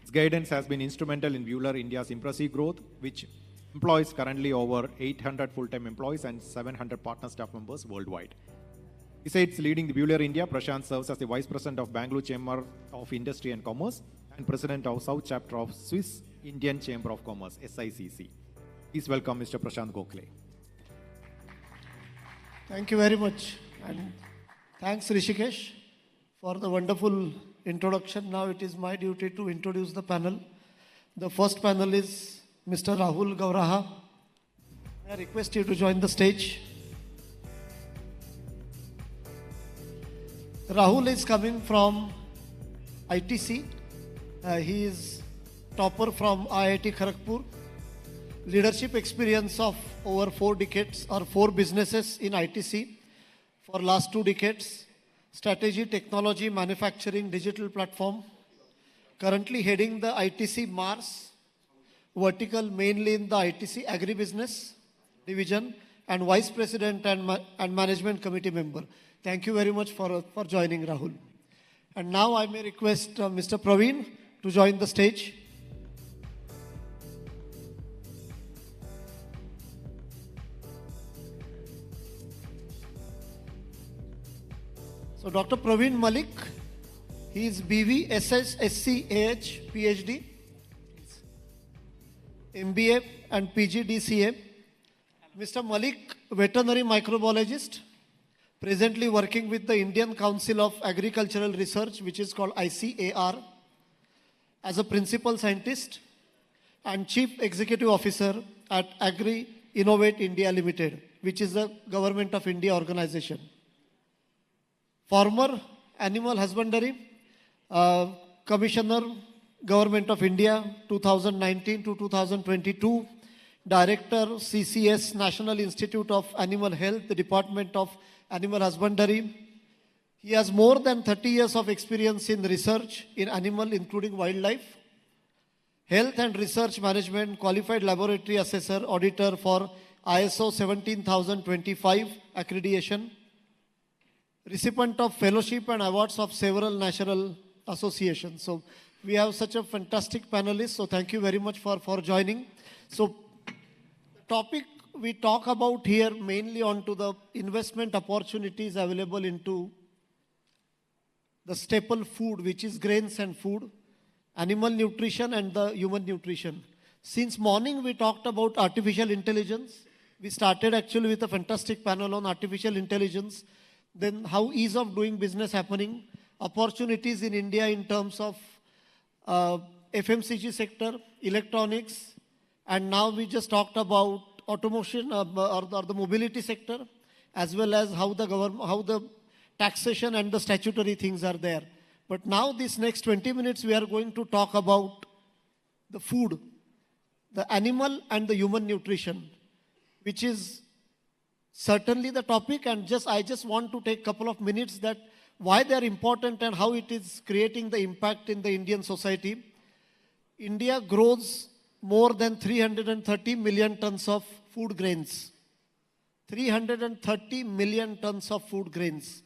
His guidance has been instrumental in Buehler India's impressive growth, which employs currently over 800 full-time employees and 700 partner staff members worldwide. Besides leading the Buehler India, Prashanth serves as the Vice President of Bangalore Chamber of Industry and Commerce and President of South Chapter of Swiss Indian Chamber of Commerce, SICC. Please welcome Mr. Prashanth Gokhale. Thank you very much. And thanks, Rishikesh, for the wonderful introduction. Now it is my duty to introduce the panel. The first panel is Mr. Rahul Gauraha. I request you to join the stage. Rahul is coming from ITC. He is topper from IIT Kharagpur. Leadership experience of over 4 decades or 4 businesses in ITC for last 2 decades. Strategy, technology, manufacturing, digital platform. Currently heading the ITC Mars vertical, mainly in the ITC agribusiness division, and vice president and management committee member. Thank you very much for joining, Rahul. And now I may request Mr. Praveen to join the stage. So Dr. Praveen Malik, he is BV SSSC PhD, MBA and PGDCA. Mr. Malik, veterinary microbiologist, presently working with the Indian Council of Agricultural Research, which is called ICAR, as a principal scientist and chief executive officer at Agri Innovate India Limited, which is a Government of India organization. Former Animal Husbandry Commissioner, Government of India, 2019 to 2022, Director, CCS, National Institute of Animal Health, the Department of Animal Husbandry. He has more than 30 years of experience in research in animal, including wildlife, health and research management, qualified laboratory assessor, auditor for ISO 17025 accreditation, recipient of fellowship and awards of several national associations. So we have such a fantastic panelist. So thank you very much for joining. So the topic we talk about here mainly onto the investment opportunities available into the staple food, which is grains and food, animal nutrition and the human nutrition. Since morning we talked about artificial intelligence. We started actually with a fantastic panel on artificial intelligence, then how ease of doing business happening, opportunities in India in terms of FMCG sector, electronics, and now we just talked about automation or the mobility sector, as well as how the taxation and the statutory things are there. But now this next 20 minutes we are going to talk about the food, the animal and the human nutrition, which is certainly the topic, and I just want to take a couple of minutes that why they are important and how it is creating the impact in the Indian society. India grows more than 330 million tons of food grains. 330 million tons of food grains.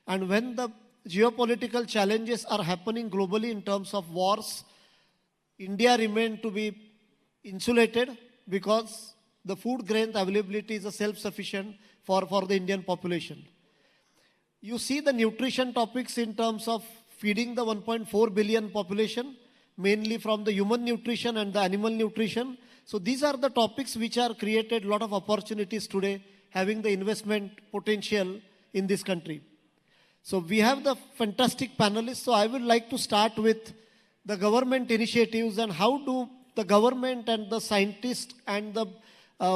And when the geopolitical challenges are happening globally in terms of wars, India remains to be insulated because the food grain availability is a self-sufficient for the Indian population. You see the nutrition topics in terms of feeding the 1.4 billion population, mainly from the human nutrition and the animal nutrition. So these are the topics which are created a lot of opportunities today, having the investment potential in this country. So we have the fantastic panelists. So I would like to start with the government initiatives and how do the government and the scientists and the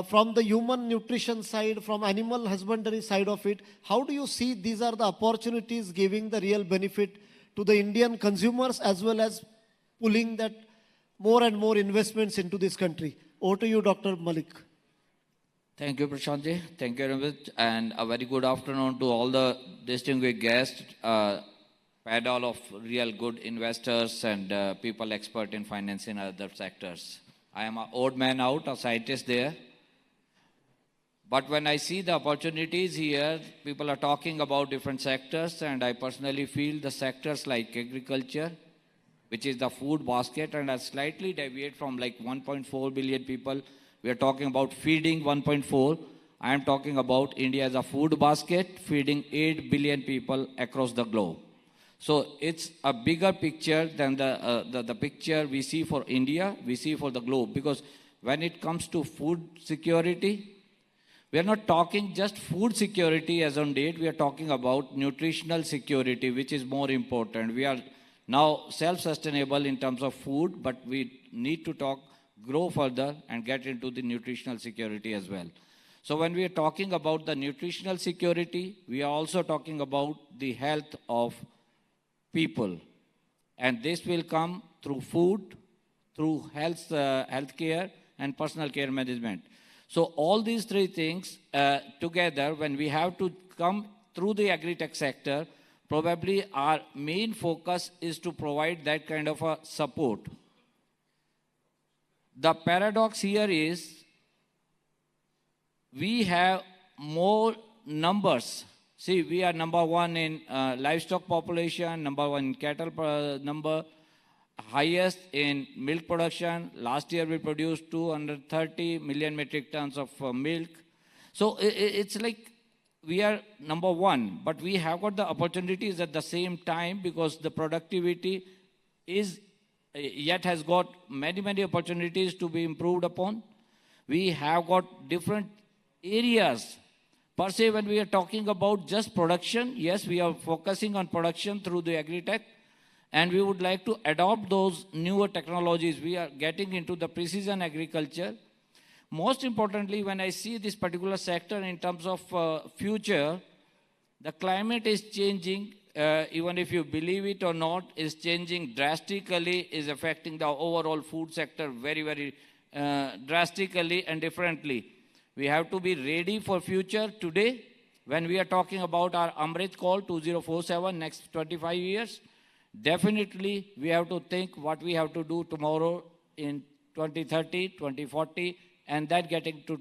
from the human nutrition side, from animal husbandry side of it, how do you see these are the opportunities giving the real benefit to the Indian consumers as well as pulling that more and more investments into this country? Over to you, Dr. Malik. Thank you, Prashanth. Thank you very much. And a very good afternoon to all the distinguished guests, panel of real good investors and people expert in finance and other sectors. I am an old man out, a scientist there. But when I see the opportunities here, people are talking about different sectors, and I personally feel the sectors like agriculture, which is the food basket, and I slightly deviate from like 1.4 billion people. We are talking about feeding 1.4. I am talking about India as a food basket, feeding 8 billion people across the globe. So it's a bigger picture than the picture we see for India, we see for the globe. Because when it comes to food security, we are not talking just food security as on date, we are talking about nutritional security, which is more important. We are now self-sustainable in terms of food, but we need to grow further and get into the nutritional security as well. So when we are talking about the nutritional security, we are also talking about the health of people. And this will come through food, through healthcare, and personal care management. So all these three things together, when we have to come through the agri-tech sector, probably our main focus is to provide that kind of a support. The paradox here is we have more numbers. See, we are number one in livestock population, number one in cattle number, highest in milk production. Last year we produced 230 million metric tons of milk. So it's like we are number one, but we have got the opportunities at the same time because the productivity is yet has got many opportunities to be improved upon. We have got different areas. Per se, when we are talking about just production, yes, we are focusing on production through the agri-tech, and we would like to adopt those newer technologies. We are getting into the precision agriculture. Most importantly, when I see this particular sector in terms of future, the climate is changing, even if you believe it or not, is changing drastically, is affecting the overall food sector very drastically and differently. We have to be ready for future today. When we are talking about our Amrit call 2047, next 25 years, definitely we have to think what we have to do tomorrow in 2030, 2040, and that getting to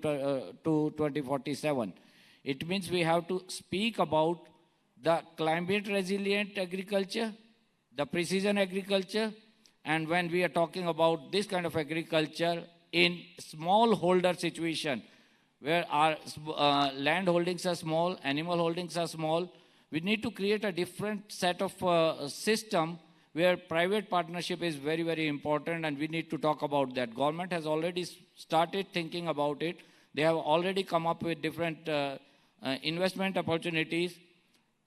2047. It means we have to speak about the climate resilient agriculture, the precision agriculture, and when we are talking about this kind of agriculture in smallholder situation, where our land holdings are small, animal holdings are small, we need to create a different set of system where private partnership is very important, and we need to talk about that. Government has already started thinking about it. They have already come up with different investment opportunities.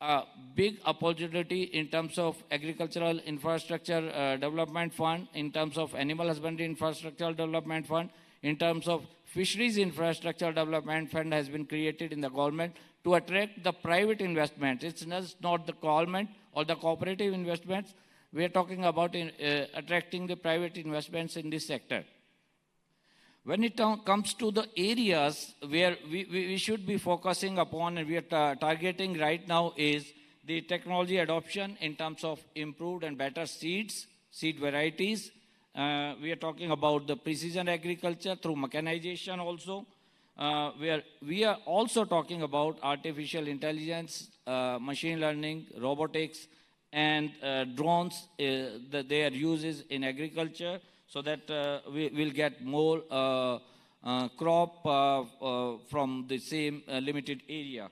A big opportunity in terms of agricultural infrastructure development fund, in terms of animal husbandry infrastructure development fund, in terms of fisheries infrastructure development fund has been created in the government to attract the private investment. It's not the government or the cooperative investments. We are talking about attracting the private investments in this sector. When it comes to the areas where we should be focusing upon and we are targeting right now is the technology adoption in terms of improved and better seeds, seed varieties. We are talking about the precision agriculture through mechanization also. Where we are also talking about artificial intelligence, machine learning, robotics, and drones, their uses in agriculture, so that we will get more crop from the same limited area.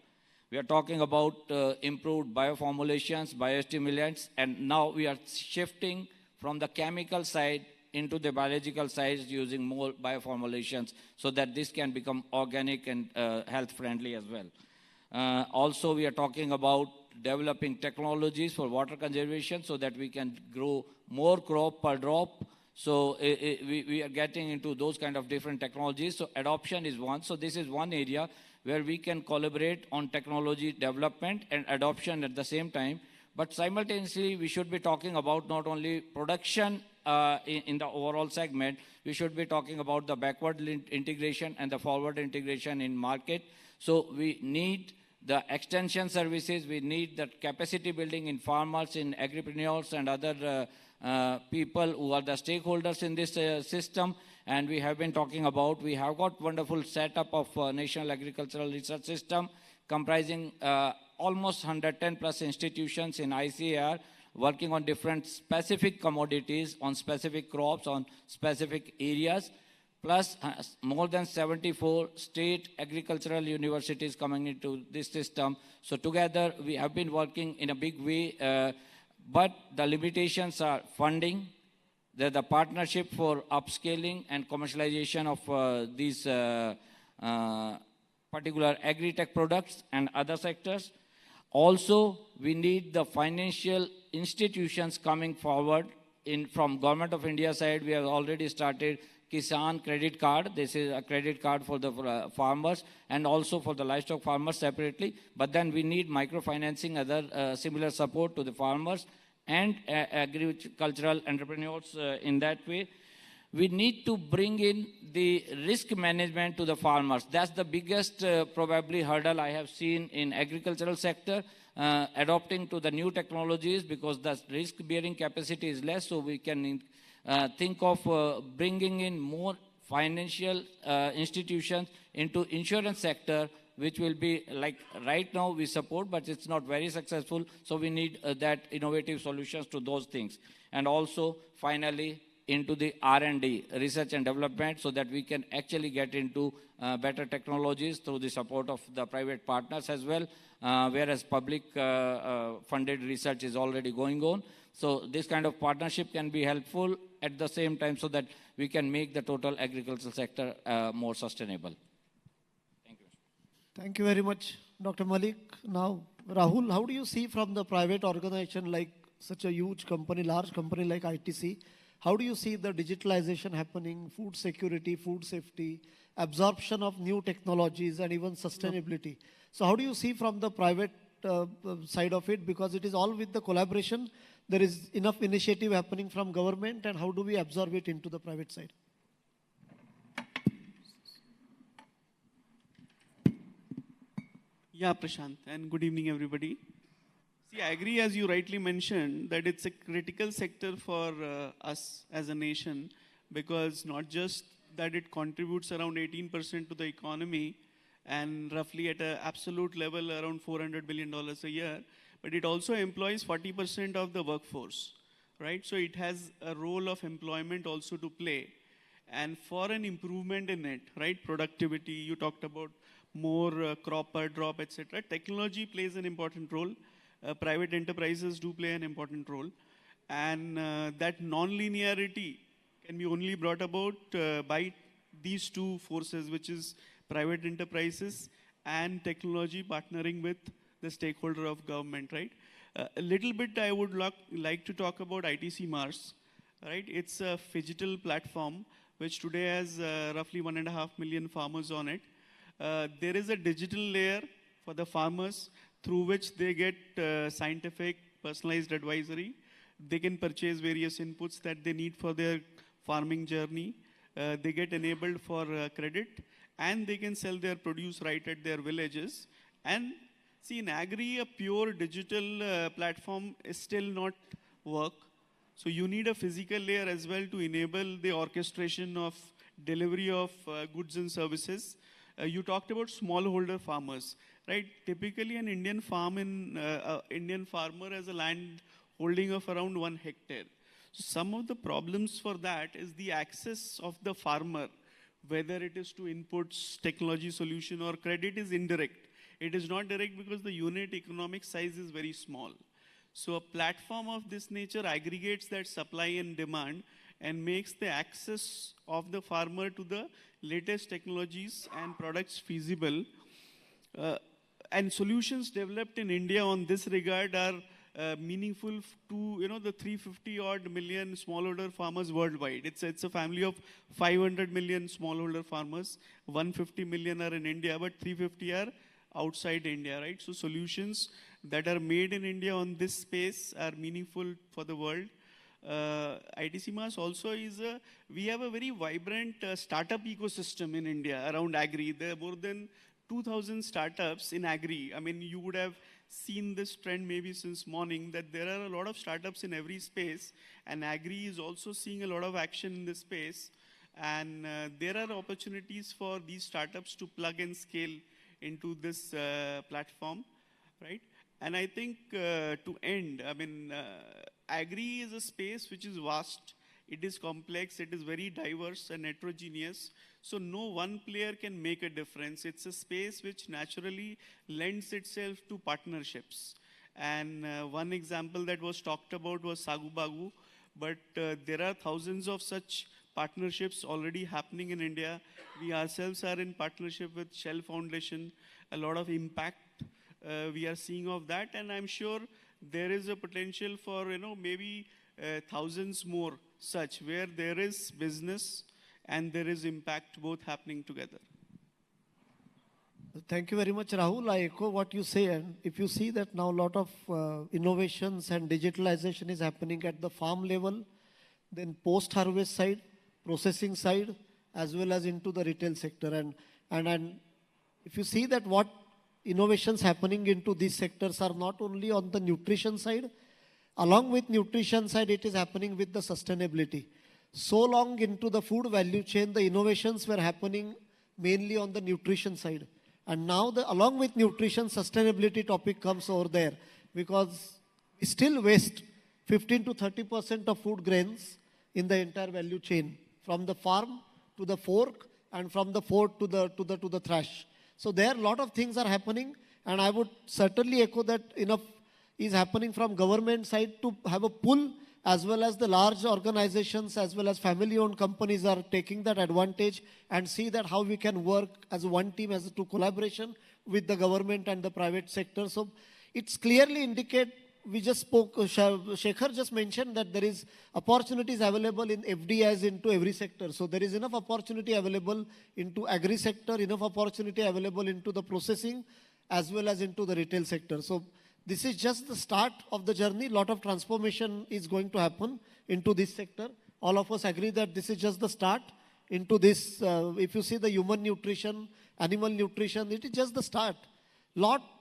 We are talking about improved bioformulations, biostimulants, and now we are shifting from the chemical side into the biological side using more bioformulations so that this can become organic and health friendly as well. Also, we are talking about developing technologies for water conservation so that we can grow more crop per drop. So we are getting into those kind of different technologies. So adoption is one. So this is one area where we can collaborate on technology development and adoption at the same time. But simultaneously, we should be talking about not only production in the overall segment, we should be talking about the backward integration and the forward integration in market. So we need the extension services, we need the capacity building in farmers, in agripreneurs and other people who are the stakeholders in this system. And we have been talking about, we have got wonderful setup of National Agricultural Research System comprising almost 110 plus institutions in ICAR working on different specific commodities, on specific crops, on specific areas, plus more than 74 state agricultural universities coming into this system. So together we have been working in a big way, but the limitations are funding, the partnership for upscaling and commercialization of these particular agri-tech products and other sectors. Also, we need the financial institutions coming forward. From Government of India side, we have already started Kisan credit card. This is a credit card for the farmers and also for the livestock farmers separately. But then we need microfinancing, other similar support to the farmers and agricultural entrepreneurs in that way. We need to bring in the risk management to the farmers. That's the biggest probably hurdle I have seen in agricultural sector, adopting to the new technologies, because the risk-bearing capacity is less, so we can think of bringing in more financial institutions into insurance sector, which will be like right now we support, but it's not very successful. So we need that innovative solutions to those things. And also, finally, into the R&D, research and development, so that we can actually get into better technologies through the support of the private partners as well, whereas public funded research is already going on. So this kind of partnership can be helpful at the same time, so that we can make the total agricultural sector more sustainable. Thank you. Thank you very much, Dr. Malik. Now, Rahul, how do you see from the private organization like such a huge company, large company like ITC, how do you see the digitalization happening, food security, food safety, absorption of new technologies, and even sustainability? So how do you see from the private side of it? Because it is all with the collaboration. There is enough initiative happening from government, and how do we absorb it into the private side? Yeah, Prashanth, and good evening, everybody. See, I agree, as you rightly mentioned, that it's a critical sector for us as a nation, because not just that it contributes around 18% to the economy and roughly at an absolute level around $400 billion a year, but it also employs 40% of the workforce, right? So it has a role of employment also to play. And for an improvement in it, right, productivity, you talked about more crop per drop, etc. Technology plays an important role. Private enterprises do play an important role. And that non-linearity can be only brought about by these two forces, which is private enterprises and technology partnering with the stakeholder of government, right? A little bit I would like to talk about ITC Mars, right? It's a phygital platform which today has roughly 1.5 million farmers on it. There is a digital layer for the farmers through which they get scientific, personalized advisory. They can purchase various inputs that they need for their farming journey. They get enabled for credit, and they can sell their produce right at their villages. And see, in agri, a pure digital platform is still not work. So you need a physical layer as well to enable the orchestration of delivery of goods and services. You talked about smallholder farmers, right? Typically, an Indian farmer has a land holding of around 1 hectare. So some of the problems for that is the access of the farmer, whether it is to inputs, technology solution, or credit, is indirect. It is not direct because the unit economic size is very small. So a platform of this nature aggregates that supply and demand and makes the access of the farmer to the latest technologies and products feasible. And solutions developed in India on this regard are meaningful to the 350 odd million smallholder farmers worldwide. It's a family of 500 million smallholder farmers. 150 million are in India, but 350 are outside India, right? So solutions that are made in India on this space are meaningful for the world. ITC Mars also we have a very vibrant startup ecosystem in India around agri. There are more than 2,000 startups in agri. I mean, you would have seen this trend maybe since morning, that there are a lot of startups in every space, and agri is also seeing a lot of action in this space. And there are opportunities for these startups to plug and scale into this platform, right? And I think to end, I mean, agri is a space which is vast. It is complex, it is very diverse and heterogeneous. So no one player can make a difference. It's a space which naturally lends itself to partnerships. And one example that was talked about was Sagu Bagu, but there are thousands of such partnerships already happening in India. We ourselves are in partnership with Shell Foundation. A lot of impact we are seeing of that, and I'm sure there is a potential for maybe thousands more such, where there is business and there is impact both happening together. Thank you very much, Rahul. I echo what you say. And if you see that now a lot of innovations and digitalization is happening at the farm level, then post-harvest side, processing side, as well as into the retail sector. And if you see that what innovations happening into these sectors are not only on the nutrition side, along with nutrition side, it is happening with the sustainability. So long into the food value chain, the innovations were happening mainly on the nutrition side. And now, along with nutrition, sustainability topic comes over there, because we still waste 15 to 30% of food grains in the entire value chain, from the farm to the fork, and from the fork to the thrash. So there a lot of things are happening, and I would certainly echo that enough is happening from government side to have a pull, as well as the large organizations, as well as family-owned companies are taking that advantage and see that how we can work as one team, as to collaboration with the government and the private sector. So it's clearly indicate, we just spoke, Shekhar just mentioned that there is opportunities available in FDIs into every sector. So there is enough opportunity available into agri sector, enough opportunity available into the processing, as well as into the retail sector. So this is just the start of the journey. A lot of transformation is going to happen into this sector. All of us agree that this is just the start into this. If you see the human nutrition, animal nutrition, it is just the start.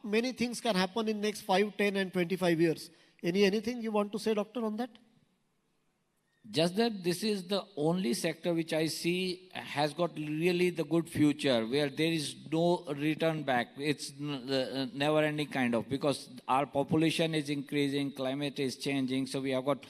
Many things can happen in next 5, 10 and 25 years. Anything you want to say, doctor, on that? Just that this is the only sector which I see has got really the good future, where there is no return back. It's never ending kind of, because our population is increasing, climate is changing, so we have got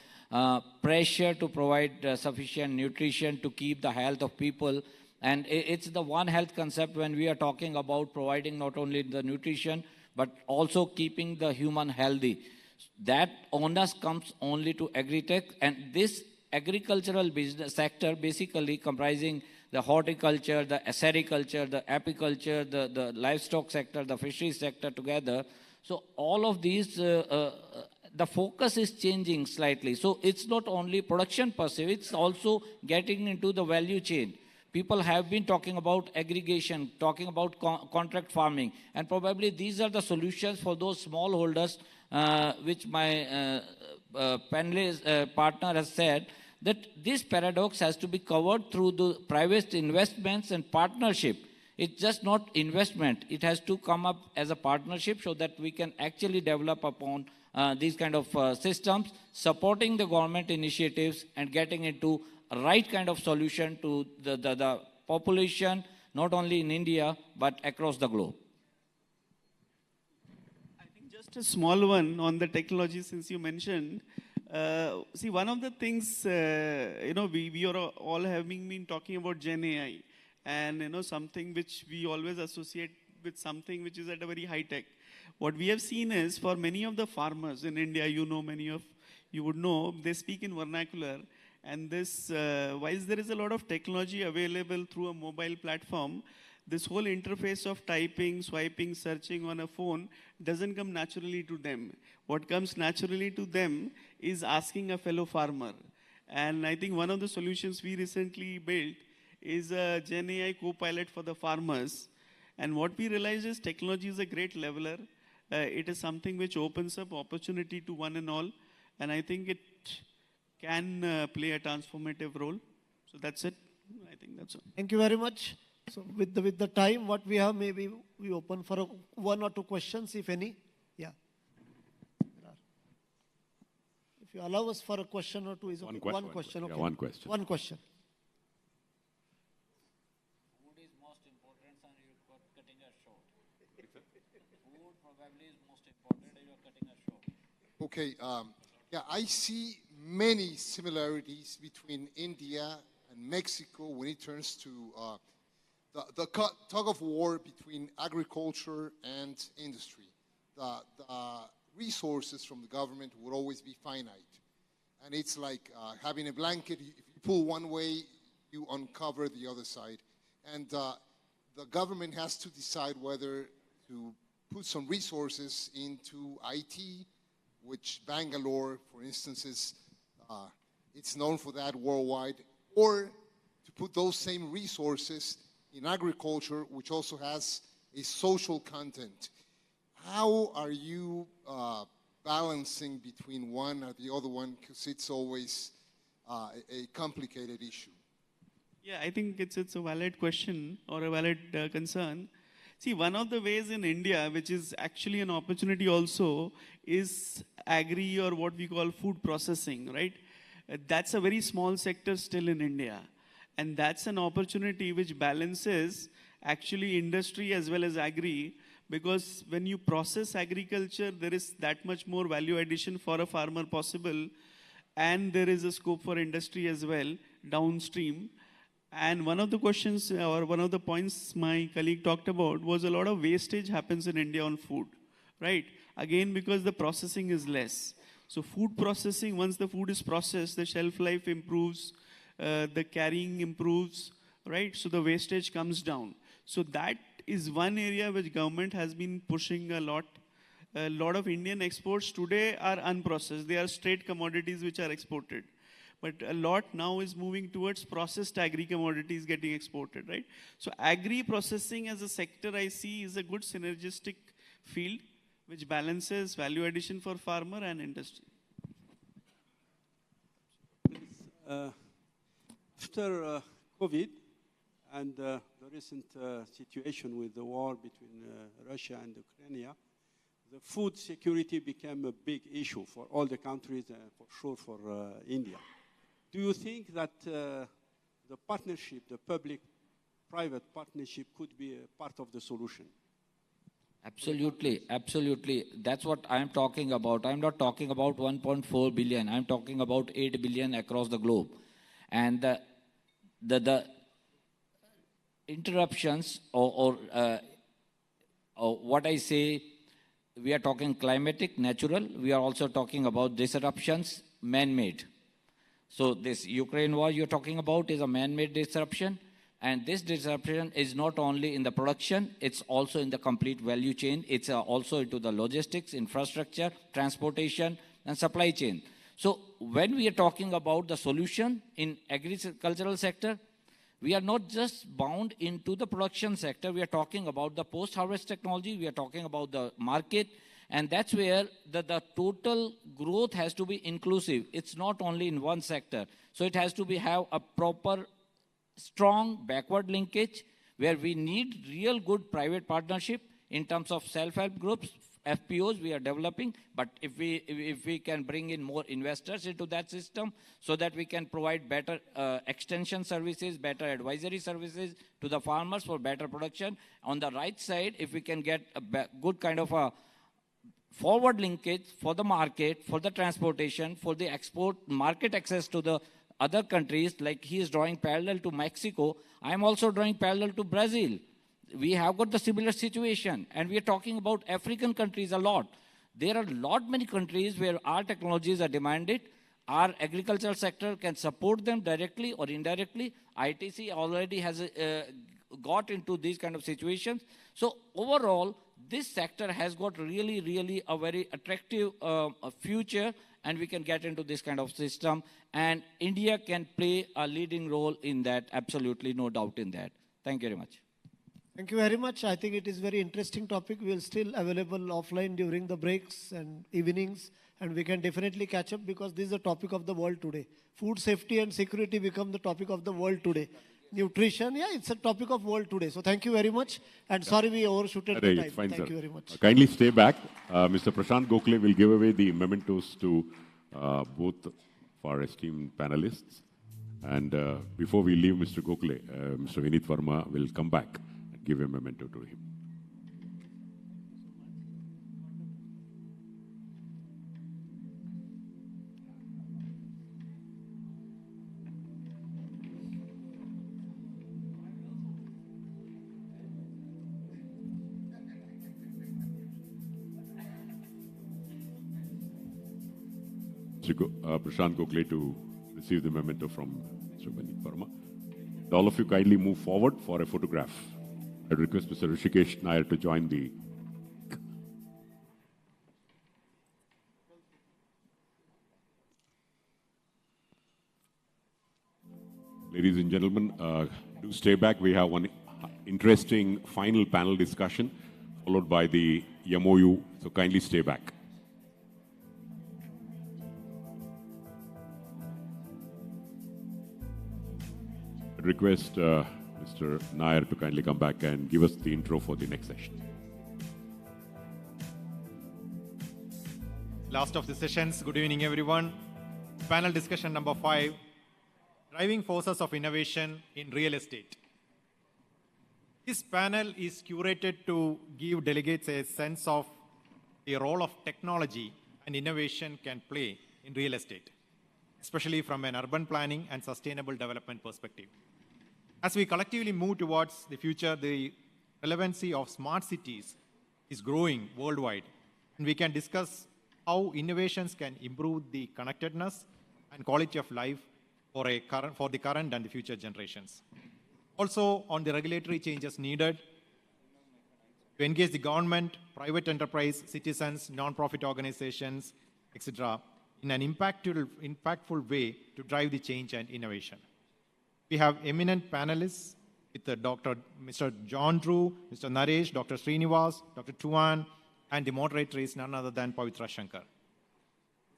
pressure to provide sufficient nutrition to keep the health of people. And it's the one health concept when we are talking about providing not only the nutrition, but also keeping the human healthy. That onus comes only to agri-tech, and this agricultural business sector basically comprising the horticulture, the sericulture, the apiculture, the livestock sector, the fisheries sector together. So all of these, the focus is changing slightly. So it's not only production per se, it's also getting into the value chain. People have been talking about aggregation, talking about contract farming, and probably these are the solutions for those smallholders, which my panelist partner has said, that this paradox has to be covered through the private investments and partnership. It's just not investment. It has to come up as a partnership so that we can actually develop upon these kind of systems, supporting the government initiatives and getting into a right kind of solution to the population, not only in India, but across the globe. I think just a small one on the technology, since you mentioned. See, one of the things, we are all having been talking about Gen AI, and, something which we always associate with something which is at a very high tech. What we have seen is, for many of the farmers in India, many of you would know, they speak in vernacular. And this, whilst there is a lot of technology available through a mobile platform, this whole interface of typing, swiping, searching on a phone doesn't come naturally to them. What comes naturally to them is asking a fellow farmer. And I think one of the solutions we recently built is a Gen AI co-pilot for the farmers. And what we realized is technology is a great leveler. It is something which opens up opportunity to one and all. And I think it can play a transformative role. So that's it. I think that's all. Thank you very much. So with the time what we have, maybe we open for one or two questions, if any. Yeah. If you allow us for a question or two, is okay. One question. Okay. Yeah, one question. One question. Food is most important, and you're cutting us short. Food probably is most important, and you're cutting us short. Okay. Yeah, I see many similarities between India and Mexico when it turns to the tug of war between agriculture and industry. The resources from the government would always be finite. And it's like having a blanket. If you pull one way, you uncover the other side. And the government has to decide whether to put some resources into IT, which Bangalore, for instance, is it's known for that worldwide, or to put those same resources in agriculture, which also has a social content. How are you balancing between one or the other one? Because it's always a complicated issue. Yeah, I think it's a valid question or a valid concern. See, one of the ways in India, which is actually an opportunity also, is agri or what we call food processing, right? That's a very small sector still in India. And that's an opportunity which balances actually industry as well as agri, because when you process agriculture, there is that much more value addition for a farmer possible, and there is a scope for industry as well downstream. And one of the questions or one of the points my colleague talked about was a lot of wastage happens in India on food, right? Again, because the processing is less. So food processing, once the food is processed, the shelf life improves, the carrying improves, right? So the wastage comes down. So that is one area which government has been pushing a lot. A lot of Indian exports today are unprocessed. They are straight commodities which are exported. But a lot now is moving towards processed agri commodities getting exported, right? So agri processing as a sector I see is a good synergistic field which balances value addition for farmer and industry. After COVID and the recent situation with the war between Russia and Ukraine, the food security became a big issue for all the countries and for sure for India. Do you think that the partnership, the public-private partnership could be a part of the solution? Absolutely, absolutely. That's what I'm talking about. I'm not talking about 1.4 billion. I'm talking about 8 billion across the globe. And the interruptions or what I say, we are talking climatic, natural. We are also talking about disruptions, man-made. So this Ukraine war you're talking about is a man-made disruption. And this disruption is not only in the production, it's also in the complete value chain. It's also into the logistics, infrastructure, transportation, and supply chain. So when we are talking about the solution in agricultural sector, we are not just bound into the production sector. We are talking about the post-harvest technology. We are talking about the market. And that's where the total growth has to be inclusive. It's not only in one sector. So it has to have a proper, strong backward linkage where we need real good private partnership in terms of self-help groups, FPOs we are developing. But if we can bring in more investors into that system so that we can provide better extension services, better advisory services to the farmers for better production. On the right side, if we can get a good kind of a forward linkage for the market, for the transportation, for the export market access to the other countries, like he is drawing parallel to Mexico, I am also drawing parallel to Brazil. We have got the similar situation, and we are talking about African countries a lot. There are many countries where our technologies are demanded. Our agricultural sector can support them directly or indirectly. ITC already has got into these kind of situations. So overall, this sector has got really a very attractive future, and we can get into this kind of system. And India can play a leading role in that, absolutely no doubt in that. Thank you very much. Thank you very much. I think it is a very interesting topic. We will still available offline during the breaks and evenings, and we can definitely catch up because this is the topic of the world today. Food safety and security become the topic of the world today. Nutrition, yeah, it's a topic of world today. So thank you very much. And sorry we overshooted the time. Fine, thank sir. you very much. Kindly stay back. Mr. Prashanth Gokhale will give away the mementos to both of our esteemed panelists. And before we leave Mr. Gokhale, Mr. Vineet Verma will come back and give a memento to him. Prashanth Gokhale to receive the memento from Mr. Vineet Verma. All of you kindly move forward for a photograph. I request Mr. Rishikesh Nair to join the Ladies and gentlemen, do stay back. We have one interesting final panel discussion, followed by the MOU, so kindly stay back. I request Mr. Nair to kindly come back and give us the intro for the next session. Last of the sessions. Good evening, everyone. Panel discussion number 5, driving forces of innovation in real estate. This panel is curated to give delegates a sense of the role of technology and innovation can play in real estate, especially from an urban planning and sustainable development perspective. As we collectively move towards the future, the relevancy of smart cities is growing worldwide, and we can discuss how innovations can improve the connectedness and quality of life for the current and the future generations. Also, on the regulatory changes needed to engage the government, private enterprise, citizens, non-profit organizations, etc., in an impactful way to drive the change and innovation. We have eminent panelists with Mr. John Drew, Mr. Naresh, Dr. Srinivas, Dr. Tuan, and the moderator is none other than Pavitra Shankar.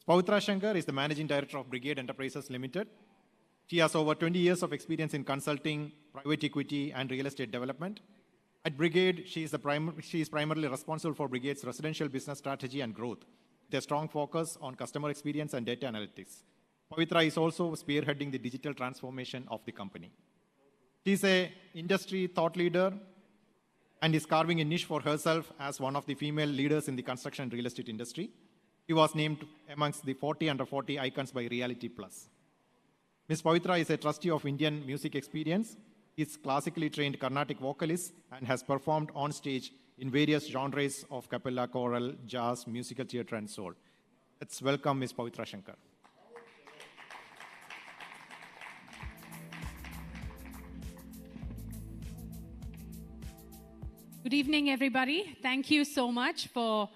Pavitra Shankar is the Managing Director of Brigade Enterprises Limited. She has over 20 years of experience in consulting, private equity, and real estate development. At Brigade, she is primarily responsible for Brigade's residential business strategy and growth, with a strong focus on customer experience and data analytics. Pavitra is also spearheading the digital transformation of the company. She is an industry thought leader and is carving a niche for herself as one of the female leaders in the construction and real estate industry. She was named amongst the 40 under 40 icons by Reality Plus. Ms. Pavitra is a trustee of Indian Music Experience. She is classically trained Carnatic vocalist and has performed on stage in various genres of cappella, choral, jazz, musical theatre, and soul. Let's welcome Ms. Pavitra Shankar. Good evening, everybody. Thank you so much for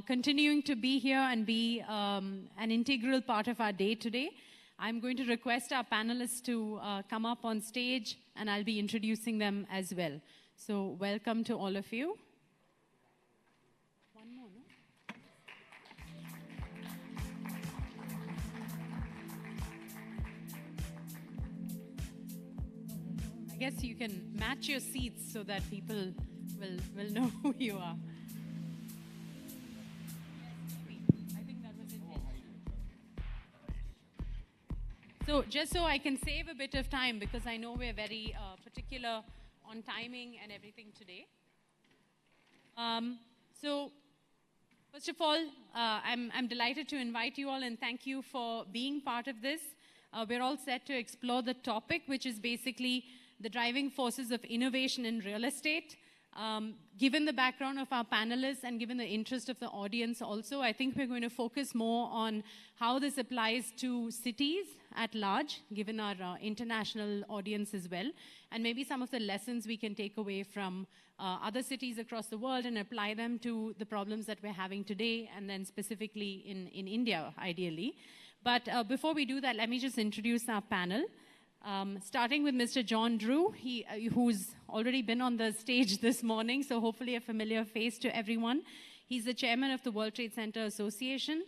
continuing to be here and be an integral part of our day today. I'm going to request our panelists to come up on stage, and I'll be introducing them as well. So welcome to all of you. One more, no? I guess you can match your seats so that people will know who you are. I think that was intentional. So just so I can save a bit of time, because I know we're very particular on timing and everything today. So first of all, I'm delighted to invite you all and thank you for being part of this. We're all set to explore the topic, which is basically the driving forces of innovation in real estate. Given the background of our panelists and given the interest of the audience also, I think we're going to focus more on how this applies to cities at large, given our international audience as well, and maybe some of the lessons we can take away from other cities across the world and apply them to the problems that we're having today, and then specifically in India, ideally. But before we do that, let me just introduce our panel. Starting with Mr. John Drew, who's already been on the stage this morning, so hopefully a familiar face to everyone. He's the chairman of the World Trade Center Association.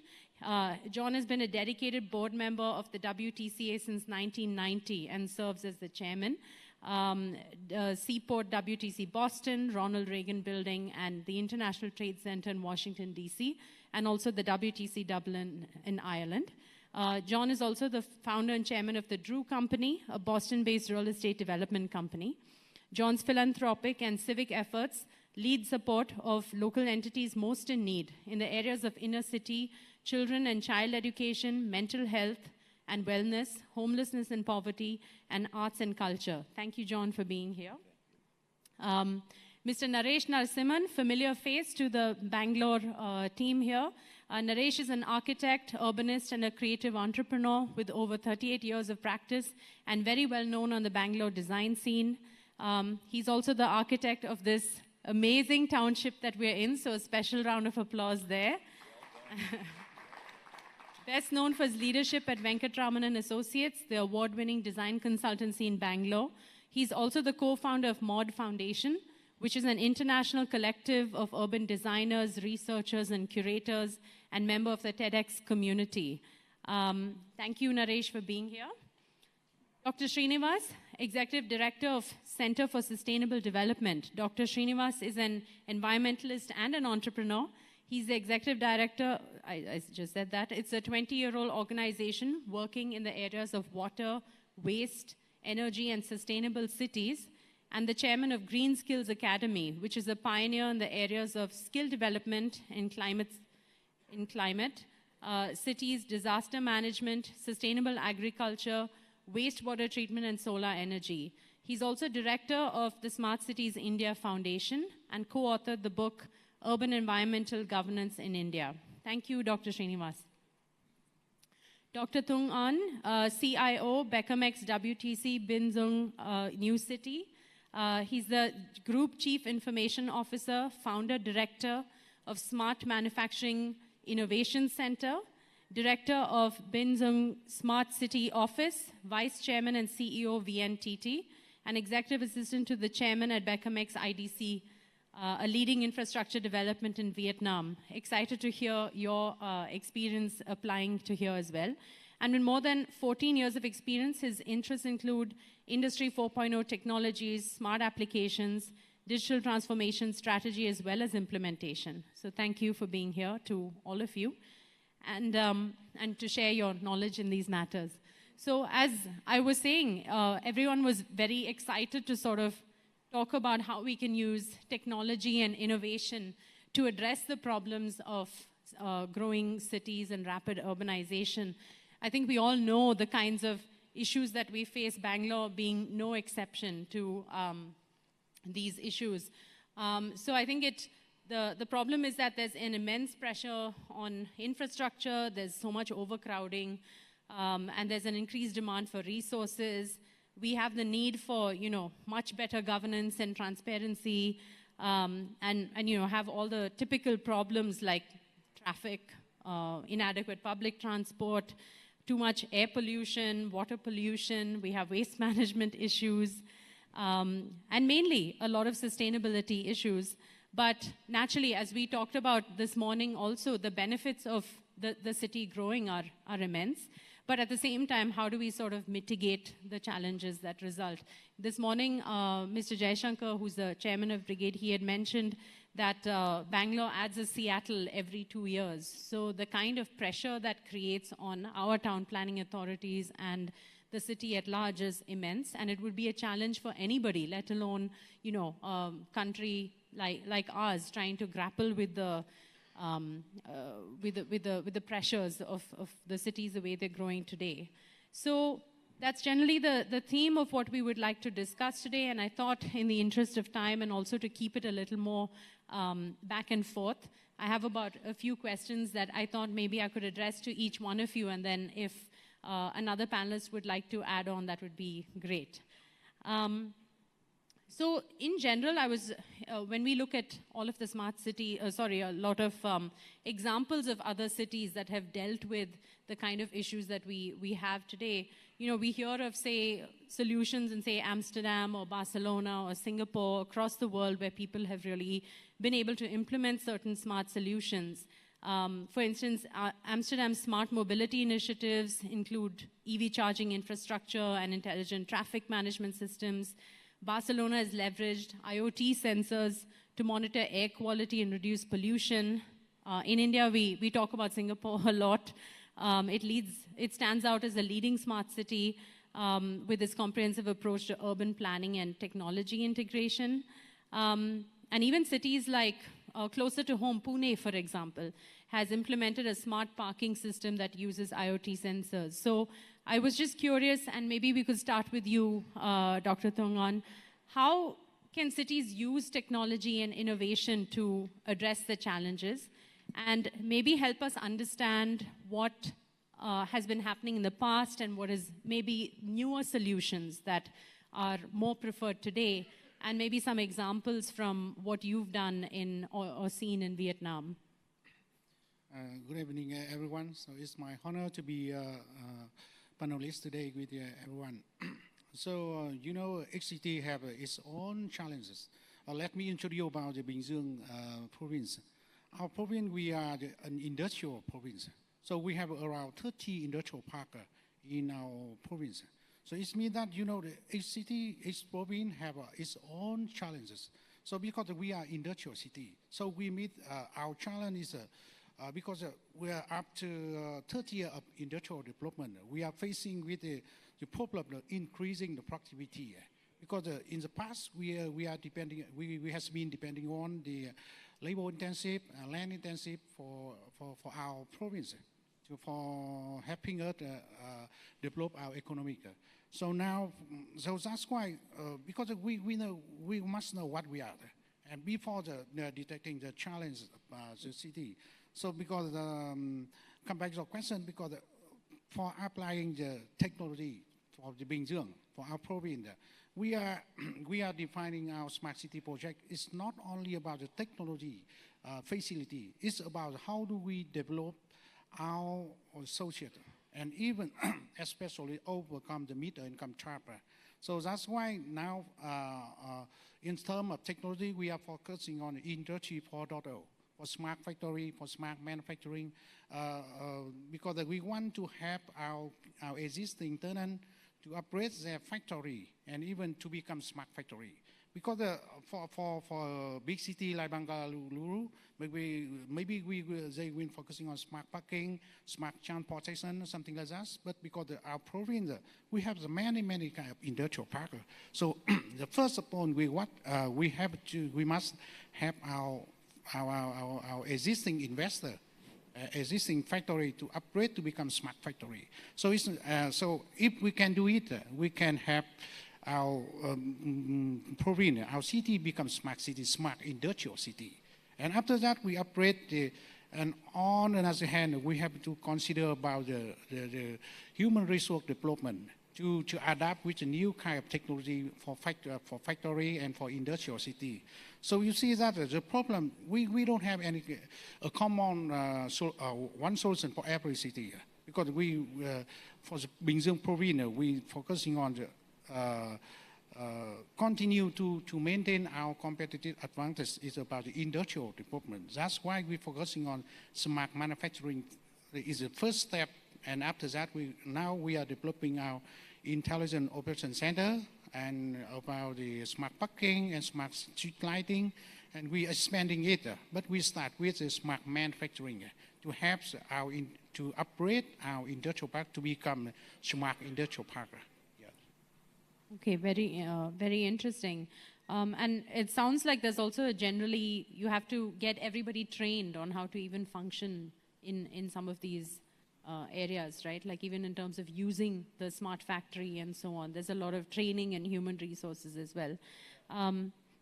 John has been a dedicated board member of the WTCA since 1990 and serves as the chairman. Seaport WTC Boston, Ronald Reagan Building, and the International Trade Center in Washington, D.C., and also the WTC Dublin in Ireland. John is also the founder and chairman of the Drew Company, a Boston-based real estate development company. John's philanthropic and civic efforts lead support of local entities most in need in the areas of inner city, children and child education, mental health and wellness, homelessness and poverty, and arts and culture. Thank you, John, for being here. Mr. Naresh Narasimhan, familiar face to the Bangalore team here. Naresh is an architect, urbanist, and a creative entrepreneur with over 38 years of practice and very well known on the Bangalore design scene. He's also the architect of this amazing township that we're in, so a special round of applause there. Best known for his leadership at Venkatraman & Associates, the award-winning design consultancy in Bangalore. He's also the co-founder of Mod Foundation, which is an international collective of urban designers, researchers, and curators, and member of the TEDx community. Thank you, Naresh, for being here. Dr. Srinivas, Executive Director of Center for Sustainable Development. Dr. Srinivas is an environmentalist and an entrepreneur. He's the Executive Director, I just said that. It's a 20-year-old organization working in the areas of water, waste, energy, and sustainable cities, and the chairman of Green Skills Academy, which is a pioneer in the areas of skill development in climate, cities, disaster management, sustainable agriculture, wastewater treatment, and solar energy. He's also director of the Smart Cities India Foundation and co-authored the book Urban Environmental Governance in India. Thank you, Dr. Srinivas. Dr. Tung An, CIO, Becamex WTC Binzung New City. He's the Group Chief Information Officer, Founder, Director of Smart Manufacturing Innovation Center, Director of Binzung Smart City Office, Vice Chairman and CEO VNTT, and Executive Assistant to the Chairman at Becamex IDC, a leading infrastructure development in Vietnam. Excited to hear your experience applying to here as well. And with more than 14 years of experience, his interests include Industry 4.0 technologies, smart applications, digital transformation strategy, as well as implementation. So thank you for being here to all of you and to share your knowledge in these matters. So as I was saying, everyone was very excited to sort of talk about how we can use technology and innovation to address the problems of growing cities and rapid urbanization. I think we all know the kinds of issues that we face, Bangalore being no exception to these issues. So I think the problem is that there's an immense pressure on infrastructure, there's so much overcrowding, and there's an increased demand for resources. We have the need for, much better governance and transparency, and have all the typical problems like traffic, inadequate public transport, too much air pollution, water pollution. We have waste management issues, and mainly a lot of sustainability issues. But naturally, as we talked about this morning also, the benefits of the city growing are immense. But at the same time, how do we sort of mitigate the challenges that result? This morning, Mr. Jaishankar, who's the chairman of Brigade, he had mentioned that Bangalore adds a Seattle every 2 years. So the kind of pressure that creates on our town planning authorities and the city at large is immense, and it would be a challenge for anybody, let alone, country like ours, trying to grapple with the pressures of the cities the way they're growing today. So that's generally the theme of what we would like to discuss today, and I thought in the interest of time and also to keep it a little more back and forth, I have about a few questions that I thought maybe I could address to each one of you, and then if another panelist would like to add on, that would be great. So in general, when we look at all of the smart city, a lot of examples of other cities that have dealt with the kind of issues that we have today, we hear of, say, solutions in, say, Amsterdam or Barcelona or Singapore across the world where people have really been able to implement certain smart solutions. For instance, Amsterdam's smart mobility initiatives include EV charging infrastructure and intelligent traffic management systems. Barcelona has leveraged IoT sensors to monitor air quality and reduce pollution. In India, we talk about Singapore a lot. It stands out as a leading smart city with its comprehensive approach to urban planning and technology integration. And even cities like closer to home, Pune, for example, has implemented a smart parking system that uses IoT sensors. So I was just curious, and maybe we could start with you, Dr. Thongan. How can cities use technology and innovation to address the challenges? And maybe help us understand what has been happening in the past and what is maybe newer solutions that are more preferred today, and maybe some examples from what you've done or seen in Vietnam. Good evening, everyone. So it's my honor to be a panelist today with everyone. So, you know, HCT have its own challenges. Let me introduce you about the Bijou province. Our province, we are an industrial province. So we have around 30 industrial parks in our province. So it means that, you know, the HCT, each province have its own challenges. So because we are industrial city, so we meet our challenge is because we are up to 30 years of industrial development. We are facing with the problem of increasing the productivity. Because in the past, we have been depending on the labor intensive, land intensive for our province, for helping us develop our economic. So now, so that's why, because we must know what we are, and before detecting the challenge of the city. So because, come back to the question, because for applying the technology for the Bijou, for our province, we are defining our smart city project. It's not only about the technology facility, it's about how do we develop our society and even especially overcome the middle income trap. So that's why now in terms of technology, we are focusing on Industry 4.0 for smart factory, for smart manufacturing, because we want to help our existing tenant to upgrade their factory and even to become smart factory. Because for a big city like Bengaluru, maybe they will focusing on smart parking, smart transportation, something like that. But because our province, we have many kind of industrial parks. So the first point we must have our existing investor, existing factory to upgrade to become smart factory. So so if we can do it, we can have our province, our city becomes smart city, smart industrial city. And after that, we upgrade and on another hand, we have to consider about the human resource development to adapt with a new kind of technology for factory and for industrial city. So you see that the problem, we don't have a common one solution for every city, because for the Bijou province, we focusing on the continue to maintain our competitive advantage is about the industrial development. That's why we're focusing on smart manufacturing is the first step. And after that, we are developing our intelligent operation center and about the smart parking and smart street lighting, and we are expanding it. But we start with the smart manufacturing to help to upgrade our industrial park to become smart industrial park. Okay, very interesting. And it sounds like there's also generally, you have to get everybody trained on how to even function in some of these areas, right? Like even in terms of using the smart factory and so on. There's a lot of training and human resources as well.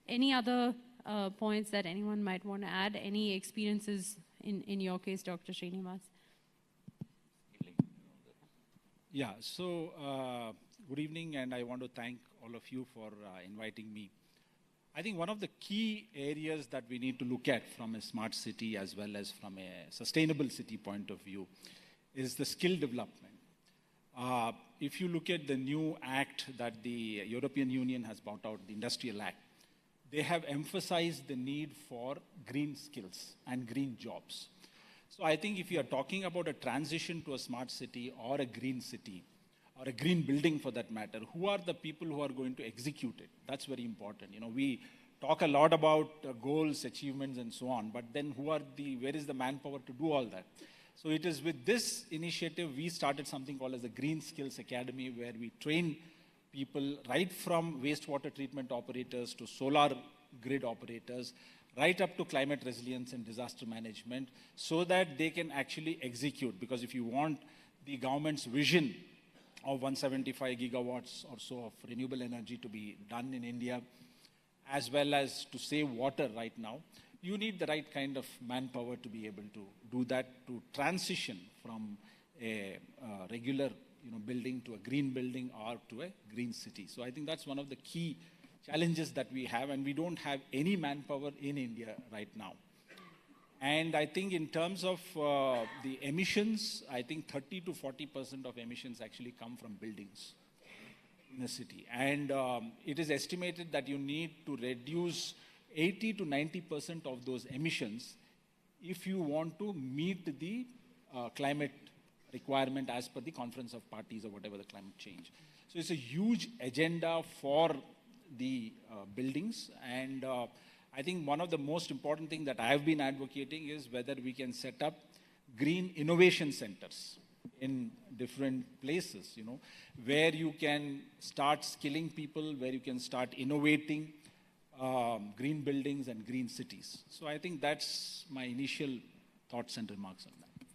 Any other points that anyone might want to add? Any experiences in your case, Dr. Srinivas? Yeah, so good evening, and I want to thank all of you for inviting me. I think one of the key areas that we need to look at from a smart city as well as from a sustainable city point of view is the skill development. If you look at the new act that the European Union has brought out, the Industrial Act, they have emphasized the need for green skills and green jobs. So I think if you are talking about a transition to a smart city or a green city, or a green building for that matter, who are the people who are going to execute it? That's very important. You know, we talk a lot about goals, achievements, and so on, but then where is the manpower to do all that? So it is with this initiative, we started something called as the Green Skills Academy, where we train people right from wastewater treatment operators to solar grid operators, right up to climate resilience and disaster management, so that they can actually execute. Because if you want the government's vision of 175 gigawatts or so of renewable energy to be done in India, as well as to save water right now, you need the right kind of manpower to be able to do that, to transition from a regular building to a green building or to a green city. So I think that's one of the key challenges that we have, and we don't have any manpower in India right now. And I think in terms of the emissions, I think 30 to 40% of emissions actually come from buildings in the city. And it is estimated that you need to reduce 80 to 90% of those emissions if you want to meet the climate requirement as per the Conference of Parties or whatever the climate change. So it's a huge agenda for the buildings. And I think one of the most important things that I've been advocating is whether we can set up green innovation centers in different places, you know, where you can start skilling people, where you can start innovating green buildings and green cities. So I think that's my initial thoughts and remarks on that.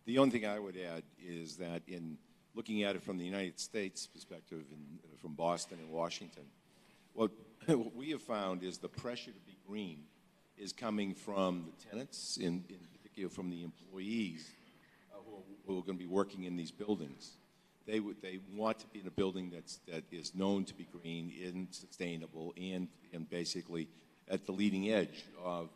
The only thing I would add is that in looking at it from the United States perspective, from Boston and Washington, what we have found is the pressure to be green is coming from the tenants, in particular from the employees who are going to be working in these buildings. They want to be in a building that is known to be green and sustainable and basically at the leading edge of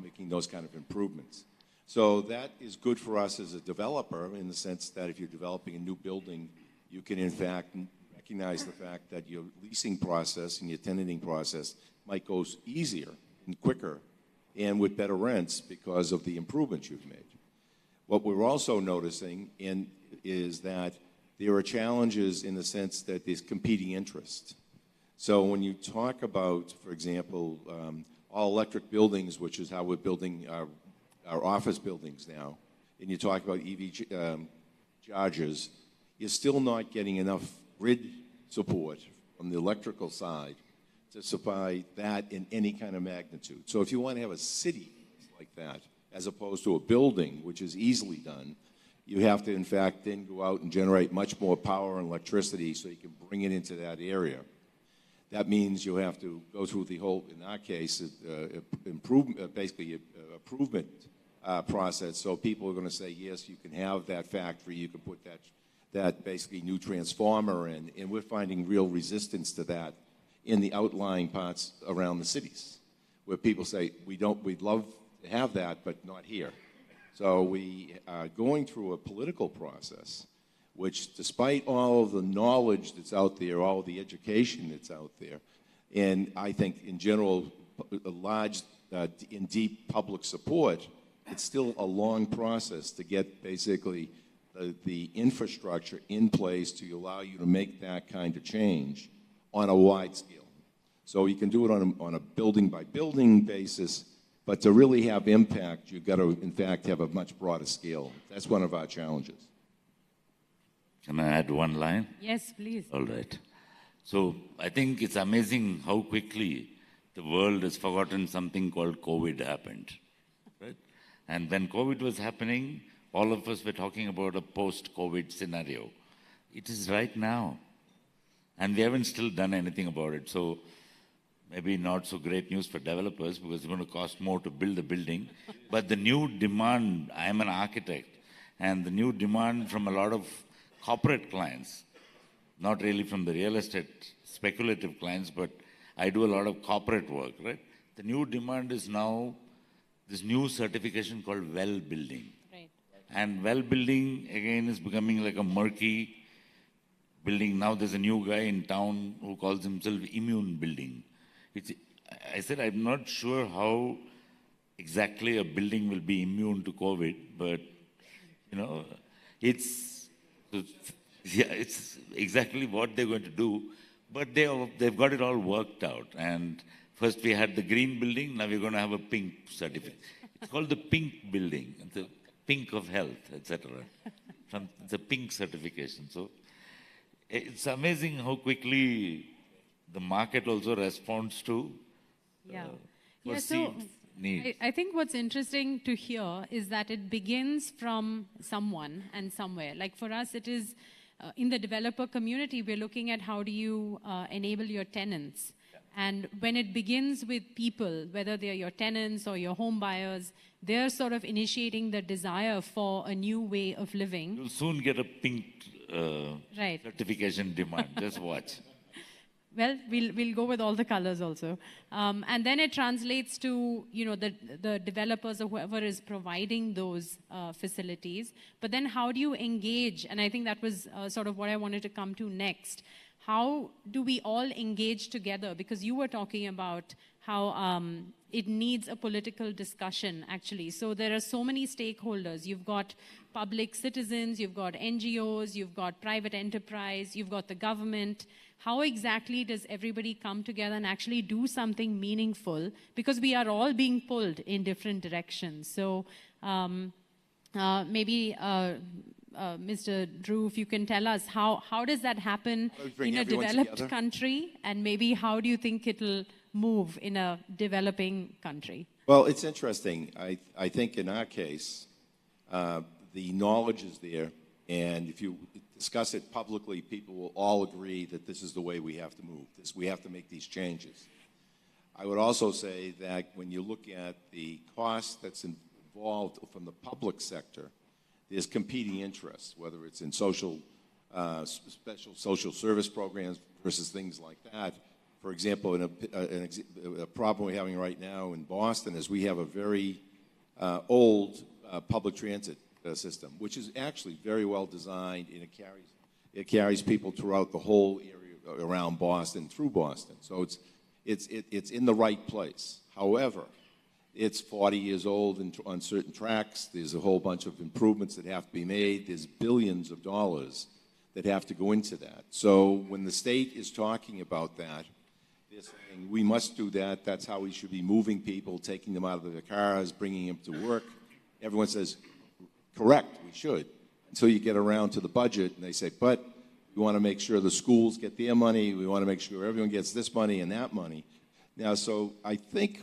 making those kind of improvements. So that is good for us as a developer in the sense that if you're developing a new building, you can in fact recognize the fact that your leasing process and your tenanting process might go easier and quicker and with better rents because of the improvements you've made. What we're also noticing is that there are challenges in the sense that there's competing interest. So when you talk about, for example, all-electric buildings, which is how we're building our office buildings now, and you talk about EV chargers, you're still not getting enough grid support from the electrical side to supply that in any kind of magnitude. So if you want to have a city like that, as opposed to a building, which is easily done, you have to, in fact, then go out and generate much more power and electricity so you can bring it into that area. That means you have to go through the whole, in our case, improvement process. So people are going to say, yes, you can have that factory, you can put that basically new transformer in, and we're finding real resistance to that in the outlying parts around the cities, where people say, we'd love to have that, but not here. So we are going through a political process, which despite all of the knowledge that's out there, all of the education that's out there, and I think in general, a large and deep public support, it's still a long process to get basically the infrastructure in place to allow you to make that kind of change on a wide scale. So you can do it on a building-by-building basis, but to really have impact, you've got to, in fact, have a much broader scale. That's one of our challenges. Can I add one line? Yes, please. All right. So I think it's amazing how quickly the world has forgotten something called COVID happened, right? And when COVID was happening, all of us were talking about a post-COVID scenario. It is right now. And we haven't still done anything about it. So maybe not so great news for developers because it's going to cost more to build a building. But the new demand, I am an architect, and the new demand from a lot of corporate clients, not really from the real estate speculative clients, but I do a lot of corporate work, right? The new demand is now this new certification called well building. Right. And well building, again, is becoming like a murky building. Now there's a new guy in town who calls himself immune building. I said, I'm not sure how exactly a building will be immune to COVID, but, you know, it's exactly what they're going to do. But they've got it all worked out. And first we had the green building, now we're going to have a pink certificate. It's called the pink building, the pink of health, etc. It's a pink certification. So it's amazing how quickly the market also responds to perceived needs. I think what's interesting to hear is that it begins from someone and somewhere. Like for us, it is in the developer community, we're looking at how do you enable your tenants. And when it begins with people, whether they're your tenants or your home buyers, they're sort of initiating the desire for a new way of living. You'll soon get a pink certification demand. Just watch. well, we'll go with all the colors also. And then it translates to, you know, the developers or whoever is providing those facilities. But then how do you engage? And I think that was sort of what I wanted to come to next. How do we all engage together? Because you were talking about how it needs a political discussion, actually. So there are so many stakeholders. You've got public citizens, you've got NGOs, you've got private enterprise, you've got the government. How exactly does everybody come together and actually do something meaningful? Because we are all being pulled in different directions. So maybe Mr. Drew, if you can tell us, how does that happen in a developed country? And maybe how do you think it'll move in a developing country? Well, it's interesting. I think in our case, the knowledge is there. And if you discuss it publicly, people will all agree that this is the way we have to move. We have to make these changes. I would also say that when you look at the cost that's involved from the public sector, there's competing interests, whether it's in special social service programs versus things like that. For example, a problem we're having right now in Boston is we have a very old public transit system, which is actually very well designed, and it carries people throughout the whole area around Boston, through Boston. So it's in the right place. However, it's 40 years old on certain tracks. There's a whole bunch of improvements that have to be made. There's billions of dollars that have to go into that. So when the state is talking about that, they're saying we must do that. That's how we should be moving people, taking them out of their cars, bringing them to work. Everyone says, correct, we should. Until you get around to the budget, and they say, but we want to make sure the schools get their money. We want to make sure everyone gets this money and that money. Now, so I think,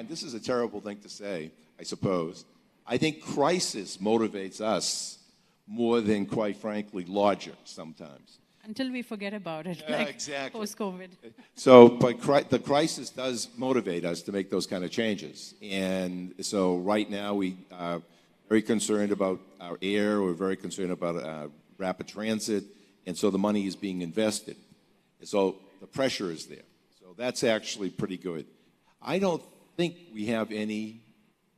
this is a terrible thing to say, I suppose. I think crisis motivates us more than, quite frankly, logic sometimes. Until we forget about it, like exactly. Post-COVID. So, but the crisis does motivate us to make those kind of changes. And so right now we are very concerned about our air, we're very concerned about rapid transit, and so the money is being invested. So the pressure is there. So that's actually pretty good. I don't think we have any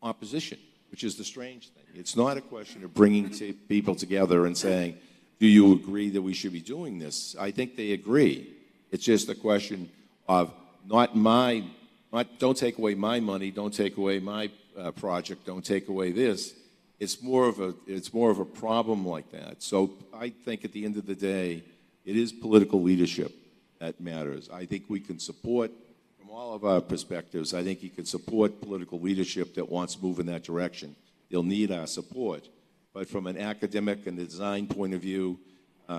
opposition, which is the strange thing. It's not a question of bringing people together and saying, do you agree that we should be doing this? I think they agree. It's just a question of don't take away my money, don't take away my project, don't take away this. It's more of a problem like that. So I think at the end of the day, it is political leadership that matters. I think we can support, from all of our perspectives, I think you can support political leadership that wants to move in that direction. They'll need our support. But from an academic and design point of view,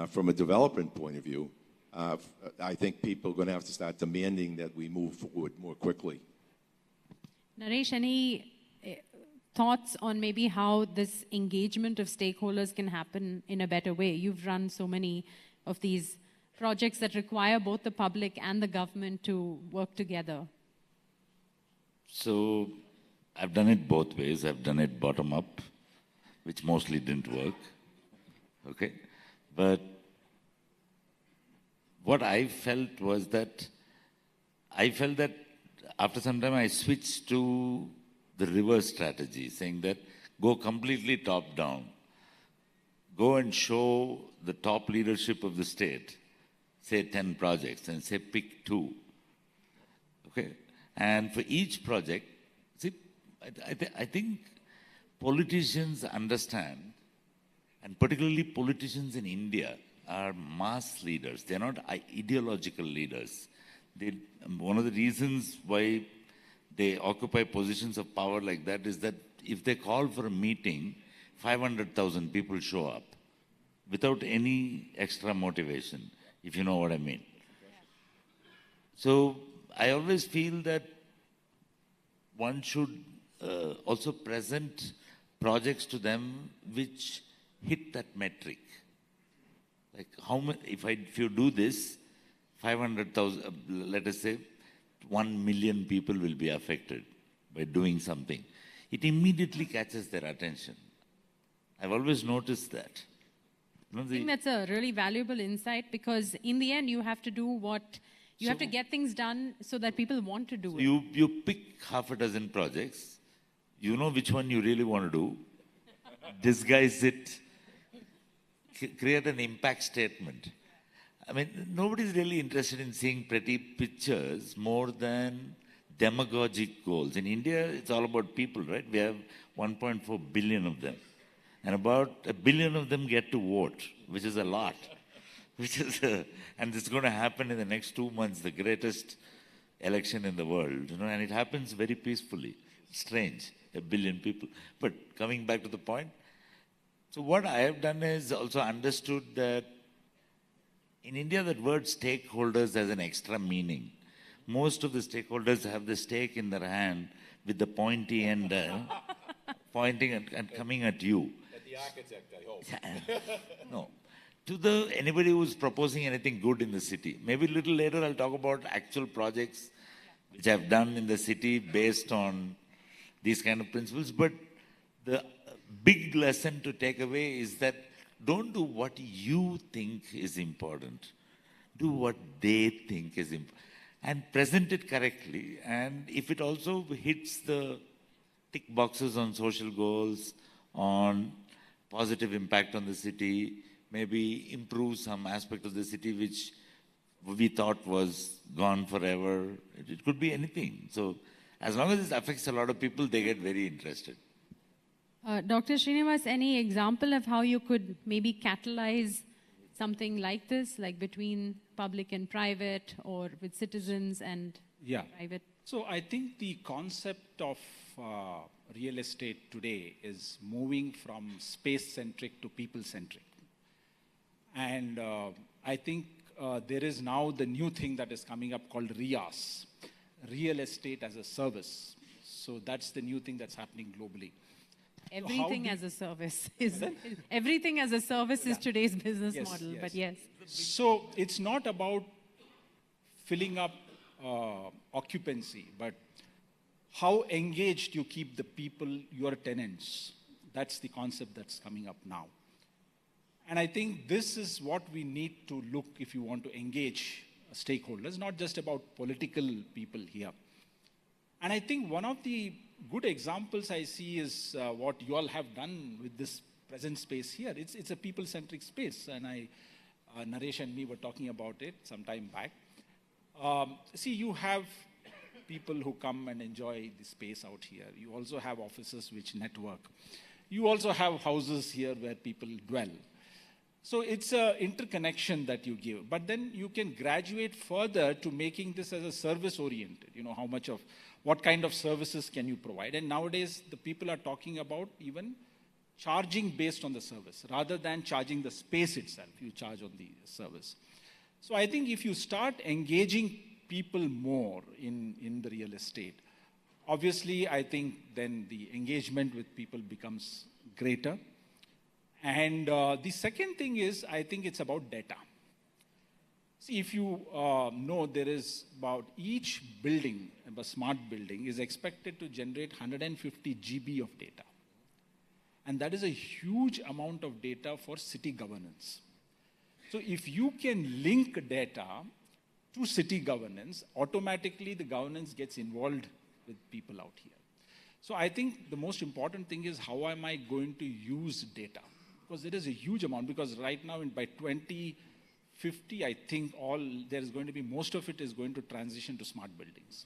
from a development point of view, I think people are going to have to start demanding that we move forward more quickly. Naresh, any thoughts on maybe how this engagement of stakeholders can happen in a better way? You've run so many of these projects that require both the public and the government to work together. So I've done it both ways. I've done it bottom up, which mostly didn't work, okay? But what I felt was that, after some time I switched to the reverse strategy, saying that go completely top down. Go and show the top leadership of the state, say 10 projects, and say pick 2, okay? And for each project, see, I think politicians understand, and particularly politicians in India are mass leaders. They're not ideological leaders. One of the reasons why they occupy positions of power like that is that if they call for a meeting, 500,000 people show up without any extra motivation, if you know what I mean. So I always feel that one should also present projects to them which hit that metric. Like if you do this, 500,000, let us say, 1 million people will be affected by doing something. It immediately catches their attention. I've always noticed that. I think that's a really valuable insight, because in the end you have to do what You have to get things done so that people want to do it. You pick half a dozen projects, you know which one you really want to do, disguise it, create an impact statement. I mean, nobody's really interested in seeing pretty pictures more than demagogic goals. In India, it's all about people, right? We have 1.4 billion of them. And about 1 billion of them get to vote, which is a lot. And it's going to happen in the next 2 months, the greatest election in the world, and it happens very peacefully. Strange, 1 billion people. But coming back to the point, so what I have done is also understood that in India, that word stakeholders has an extra meaning. Most of the stakeholders have the stake in their hand with the pointy end pointing and coming at you. At the architect, I hope. No. To anybody who's proposing anything good in the city. Maybe a little later I'll talk about actual projects which I've done in the city based on these kind of principles. But the big lesson to take away is that don't do what you think is important. Do what they think is important. And present it correctly. And if it also hits the tick boxes on social goals, on positive impact on the city, maybe improve some aspect of the city which we thought was gone forever. It could be anything. So as long as it affects a lot of people, they get very interested. Dr. Srinivas, any example of how you could maybe catalyze something like this, like between public and private or with citizens and private? So I think the concept of real estate today is moving from space-centric to people-centric. And I think there is now the new thing that is coming up called RIAS, Real Estate as a Service. So that's the new thing that's happening globally. Everything as a service is everything as a service is today's business model. But yes. So it's not about filling up occupancy, but how engaged you keep the people, your tenants. That's the concept that's coming up now. And I think this is what we need to look if you want to engage stakeholders, not just about political people here. And I think one of the good examples I see is what you all have done with this present space here. It's a people-centric space, and Naresh and me were talking about it some time back. See, you have people who come and enjoy the space out here. You also have offices which network. You also have houses here where people dwell. So it's an interconnection that you give. But then you can graduate further to making this as a service-oriented. What kind of services can you provide? And nowadays, the people are talking about even charging based on the service. Rather than charging the space itself, you charge on the service. So I think if you start engaging people more in the real estate, obviously, I think then the engagement with people becomes greater. And the second thing is, I think it's about data. See, if you know, there is about each building, a smart building, is expected to generate 150 GB of data. And that is a huge amount of data for city governance. So if you can link data to city governance, automatically the governance gets involved with people out here. So I think the most important thing is how am I going to use data? Because there is a huge amount, because right now by 2050, I think there's going to be, most of it is going to transition to smart buildings.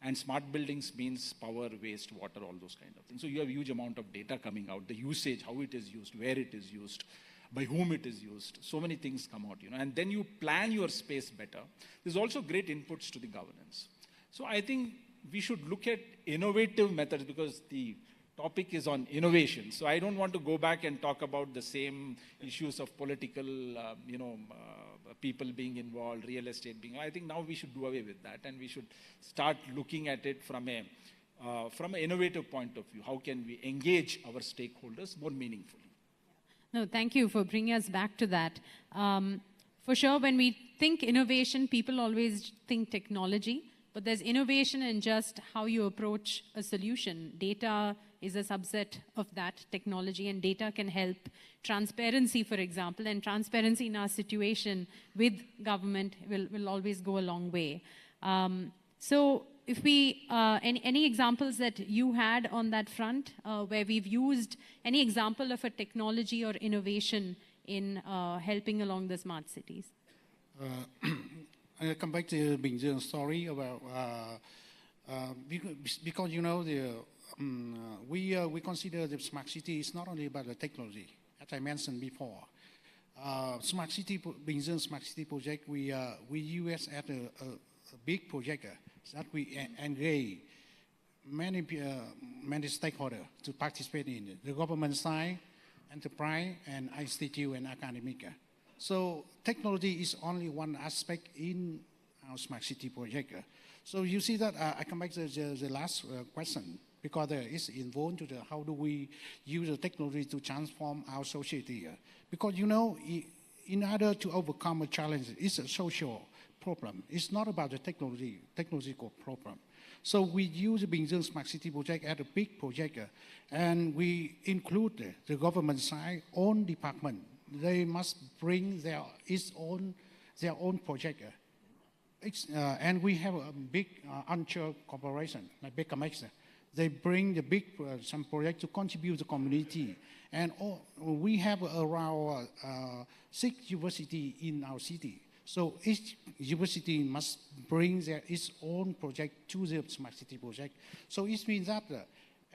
And smart buildings means power, waste, water, all those kind of things. So you have a huge amount of data coming out, the usage, how it is used, where it is used, by whom it is used. So many things come out, and then you plan your space better. There's also great inputs to the governance. So I think we should look at innovative methods, because the topic is on innovation. So I don't want to go back and talk about the same issues of political, people being involved, real estate being. I think now we should do away with that, and we should start looking at it from an innovative point of view. How can we engage our stakeholders more meaningfully? No, thank you for bringing us back to that. For sure, when we think innovation, people always think technology, but there's innovation in just how you approach a solution. Data is a subset of that technology, and data can help transparency, for example, and transparency in our situation with government will always go a long way. So if we, any examples that you had on that front, where we've used any example of a technology or innovation in helping along the smart cities? I come back to Bijou's story about, because you know, we consider the smart city is not only about the technology, as I mentioned before. Smart city, Bijou Smart City project, we use as a big project that we engage many stakeholders to participate in it. The government side, enterprise, and institute and academic. So technology is only one aspect in our smart city project. So you see that I come back to the last question, because it's involved to how do we use the technology to transform our society. Because you know, in order to overcome a challenge, it's a social problem. It's not about the technological problem. So we use the Bijou Smart City project as a big project, and we include the government side, own department. They must bring their own project. And we have a big onshore corporation, like Kamath. They bring the big some project to contribute to the community. And we have around 6 universities in our city. So each university must bring its own project to the Smart City project. So it means that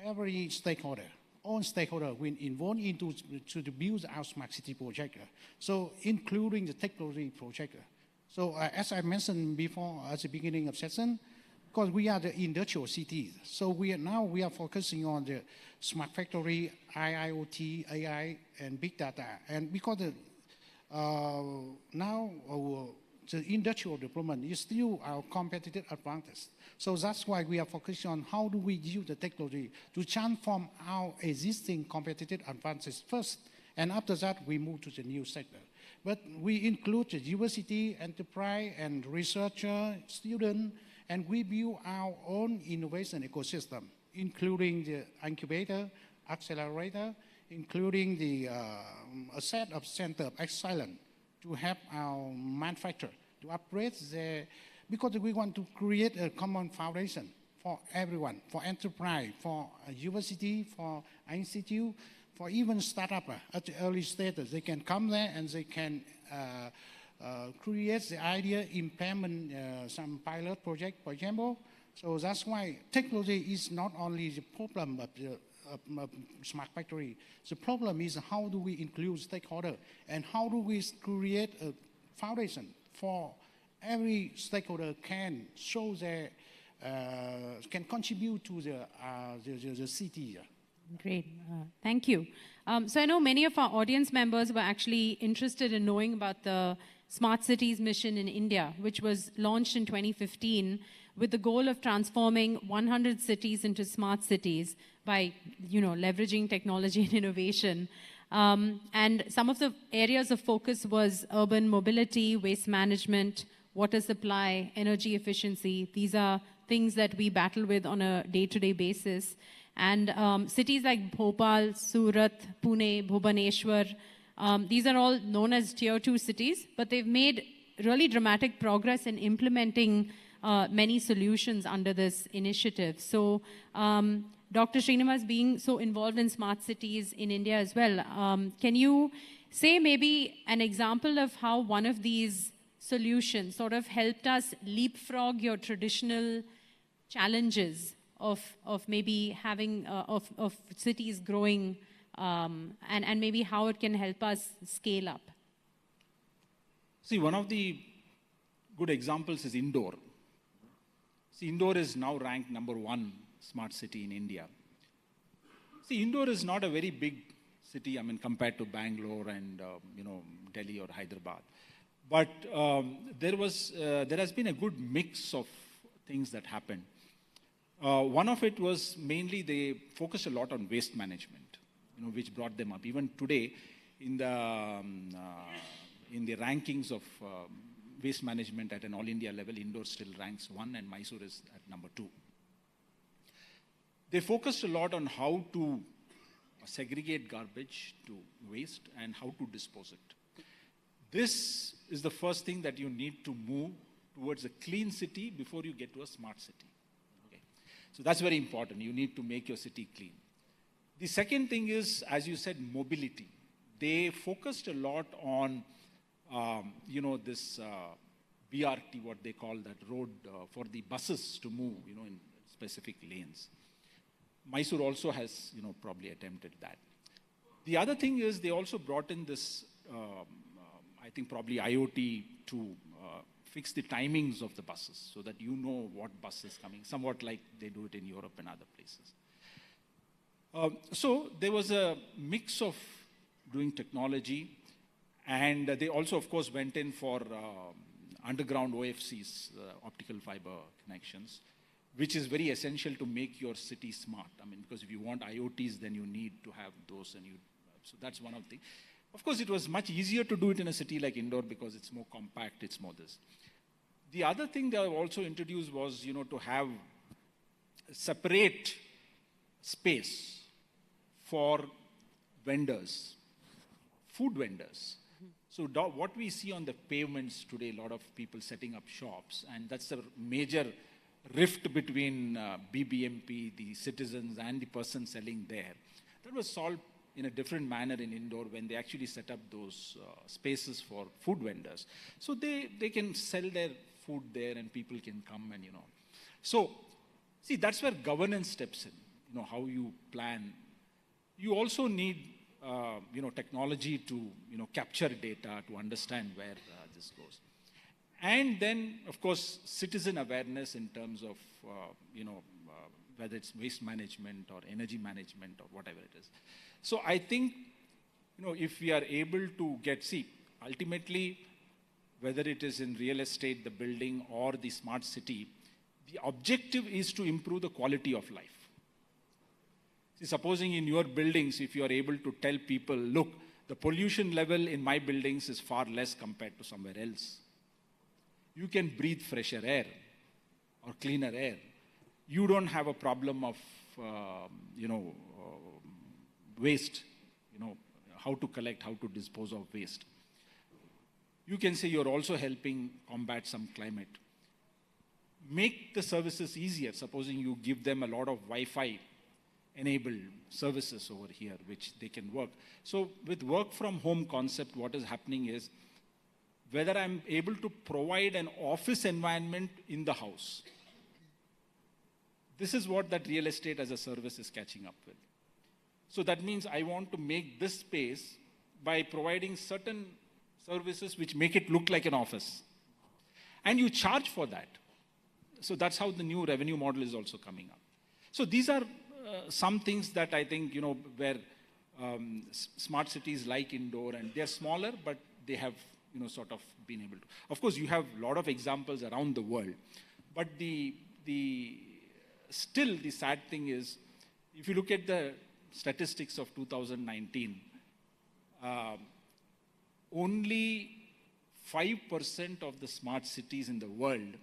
every stakeholder, all stakeholders will involve into to build our Smart City project. So including the technology project. So as I mentioned before at the beginning of session, because we are the industrial cities, so we are focusing on the smart factory, IIoT, AI, and big data. And because now the industrial development is still our competitive advantage. So that's why we are focusing on how do we use the technology to transform our existing competitive advantage first, and after that we move to the new sector. But we include the university, enterprise, and researcher, student, and we build our own innovation ecosystem, including the incubator, accelerator, including the a set of center of excellence to help our manufacturer to upgrade because we want to create a common foundation for everyone, for enterprise, for a university, for institute, for even startup at the early stages. They can come there and they can create the idea, implement some pilot project, for example. So that's why technology is not only the problem of the smart factory. The problem is how do we include stakeholder and how do we create a foundation for every stakeholder can show their, can contribute to the city. Great, thank you. So I know many of our audience members were actually interested in knowing about the Smart Cities mission in India, which was launched in 2015 with the goal of transforming 100 cities into smart cities by, leveraging technology and innovation. And some of the areas of focus was urban mobility, waste management, water supply, energy efficiency. These are things that we battle with on a day-to-day basis. And cities like Bhopal, Surat, Pune, Bhubaneswar, these are all known as Tier 2 cities, but they've made really dramatic progress in implementing many solutions under this initiative. So Dr. Srinivas being so involved in smart cities in India as well, can you say maybe an example of how one of these solutions sort of helped us leapfrog your traditional challenges of maybe having, of cities growing, and maybe how it can help us scale up? See, one of the good examples is Indore. See, Indore is now ranked #1 smart city in India. See, Indore is not a very big city, compared to Bangalore and, Delhi or Hyderabad. But there has been a good mix of things that happened. One of it was mainly they focused a lot on waste management, which brought them up. Even today, in the rankings of waste management at an all India level, Indore still ranks 1 and Mysore is at #2. They focused a lot on how to segregate garbage to waste and how to dispose it. This is the first thing that you need to move towards a clean city before you get to a smart city. Okay. So that's very important. You need to make your city clean. The second thing is, as you said, mobility. They focused a lot on, this BRT, what they call that road for the buses to move, in specific lanes. Mysore also has, probably attempted that. The other thing is they also brought in this, I think probably IoT to fix the timings of the buses so that you know what bus is coming, somewhat like they do it in Europe and other places. So there was a mix of doing technology, and they also, of course, went in for underground OFCs, optical fiber connections, which is very essential to make your city smart. I mean, because if you want IoTs, then you need to have those, and so that's one of the things. Of course, it was much easier to do it in a city like Indore because it's more compact, it's more this. The other thing they also introduced was, to have separate space for vendors, food vendors. So what we see on the pavements today, a lot of people setting up shops, and that's a major rift between BBMP, the citizens, and the person selling there. That was solved in a different manner in Indore when they actually set up those spaces for food vendors. So they can sell their food there and people can come and, So, see, that's where governance steps in, how you plan. You also need, technology to, capture data, to understand where this goes. And then, of course, citizen awareness in terms of, whether it's waste management or energy management or whatever it is. So I think, if we are able to ultimately, whether it is in real estate, the building, or the smart city, the objective is to improve the quality of life. See, supposing in your buildings, if you are able to tell people, look, the pollution level in my buildings is far less compared to somewhere else. You can breathe fresher air or cleaner air. You don't have a problem of, waste, how to collect, how to dispose of waste. You can say you're also helping combat some climate. Make the services easier. Supposing you give them a lot of Wi-Fi enabled services over here, which they can work. So with work from home concept, what is happening is, whether I'm able to provide an office environment in the house. This is what that real estate as a service is catching up with. So that means I want to make this space by providing certain services which make it look like an office. And you charge for that. So that's how the new revenue model is also coming up. So these are some things that I think, where smart cities like Indore, and they're smaller, but they have, sort of been able to. Of course, you have a lot of examples around the world. But still the sad thing is, if you look at the statistics of 2019, only 5% of the smart cities in the world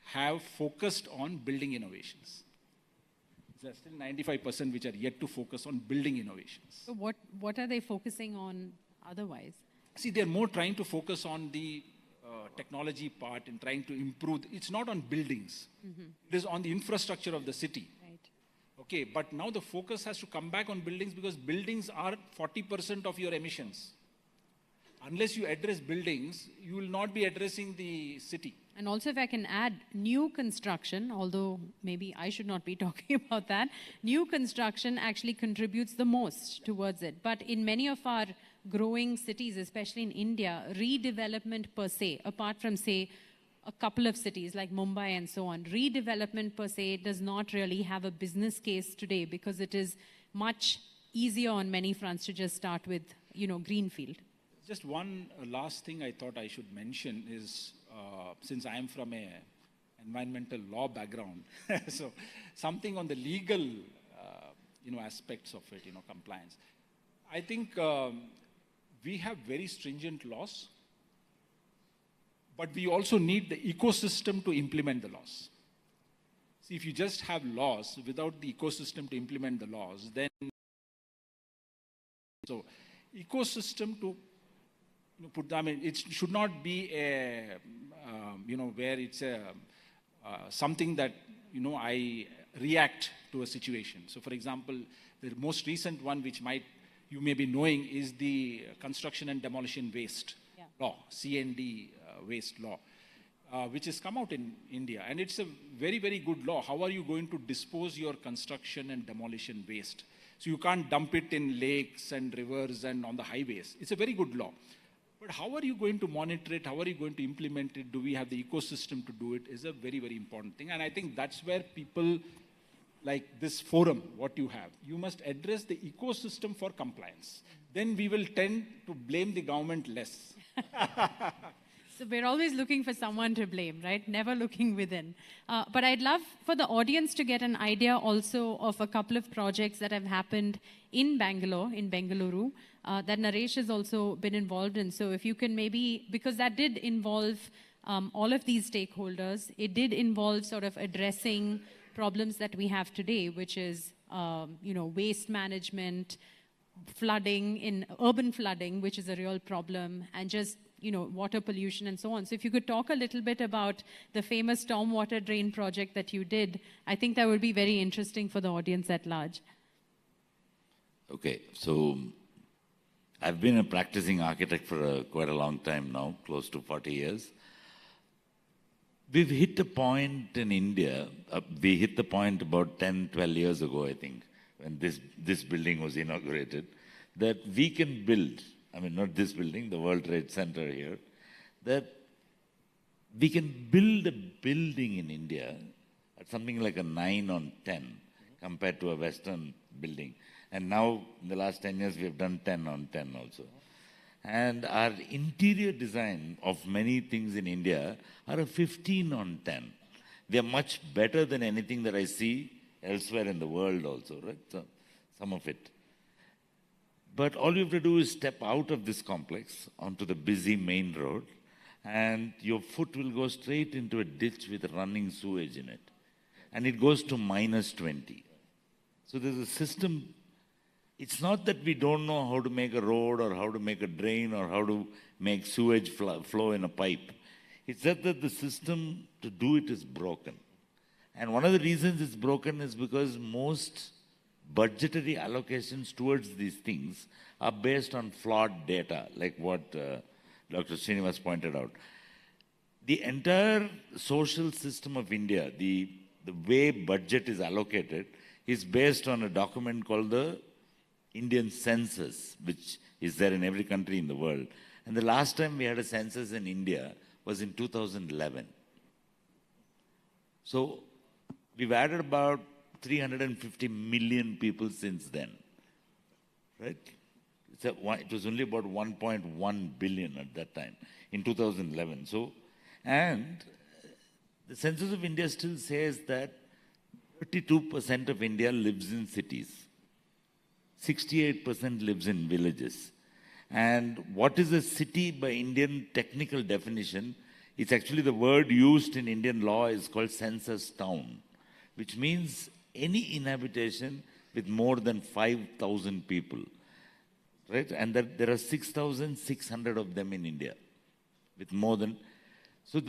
have focused on building innovations. There are still 95% which are yet to focus on building innovations. So what are they focusing on otherwise? See, they're more trying to focus on the technology part and trying to improve. It's not on buildings. Mm-hmm. It is on the infrastructure of the city. Right. Okay, but now the focus has to come back on buildings because buildings are 40% of your emissions. Unless you address buildings, you will not be addressing the city. And also, if I can add, new construction, although maybe I should not be talking about that, new construction actually contributes the most towards it. But in many of our growing cities, especially in India, redevelopment per se, apart from, say, a couple of cities like Mumbai and so on, redevelopment per se does not really have a business case today because it is much easier on many fronts to just start with, greenfield. Just one last thing I thought I should mention is, since I am from a environmental law background, so something on the legal, aspects of it, compliance. I think we have very stringent laws, but we also need the ecosystem to implement the laws. See, if you just have laws without the ecosystem to implement the laws, then so ecosystem to put, I mean, it should not be a, where it's a, something that, I react to a situation. So for example, the most recent one, which you may be knowing, is the construction and demolition waste law, CND waste law, which has come out in India. And it's a very, very good law. How are you going to dispose your construction and demolition waste? So you can't dump it in lakes and rivers and on the highways. It's a very good law. But how are you going to monitor it? How are you going to implement it? Do we have the ecosystem to do it? Is a very, very important thing. And I think that's where people like this forum, what you have, you must address the ecosystem for compliance. Then we will tend to blame the government less. So we're always looking for someone to blame, right? Never looking within. But I'd love for the audience to get an idea also of a couple of projects that have happened in Bangalore, in Bengaluru, that Naresh has also been involved in. So if you can maybe, because that did involve all of these stakeholders, it did involve sort of addressing problems that we have today, which is, waste management, flooding, urban flooding, which is a real problem, and just water pollution and so on. So if you could talk a little bit about the famous stormwater drain project that you did, I think that would be very interesting for the audience at large. Okay, so I've been a practicing architect for quite a long time now, close to 40 years. We've hit a point in India, we hit the point about 10, 12 years ago, I think, when this building was inaugurated, that we can build, I mean, not this building, the World Trade Center here, that we can build a building in India at something like a 9 on 10 compared to a Western building. And now, in the last 10 years, we have done 10 on 10 also. And our interior design of many things in India are a 15 on 10. They are much better than anything that I see elsewhere in the world also, right? So, some of it. But all you have to do is step out of this complex onto the busy main road, and your foot will go straight into a ditch with running sewage in it. And it goes to -20. So there's a system. It's not that we don't know how to make a road or how to make a drain or how to make sewage flow in a pipe. It's that the system to do it is broken. And one of the reasons it's broken is because most budgetary allocations towards these things are based on flawed data, like what Dr. Srinivas pointed out. The entire social system of India, the way budget is allocated, is based on a document called the Indian census, which is there in every country in the world. And the last time we had a census in India was in 2011. So we've added about 350 million people since then, right? It was only about 1.1 billion at that time, in 2011. So, and the census of India still says that 32% of India lives in cities. 68% lives in villages. And what is a city by Indian technical definition? It's actually the word used in Indian law is called census town, which means any inhabitation with more than 5,000 people, right? And there are 6,600 of them in India with more than. So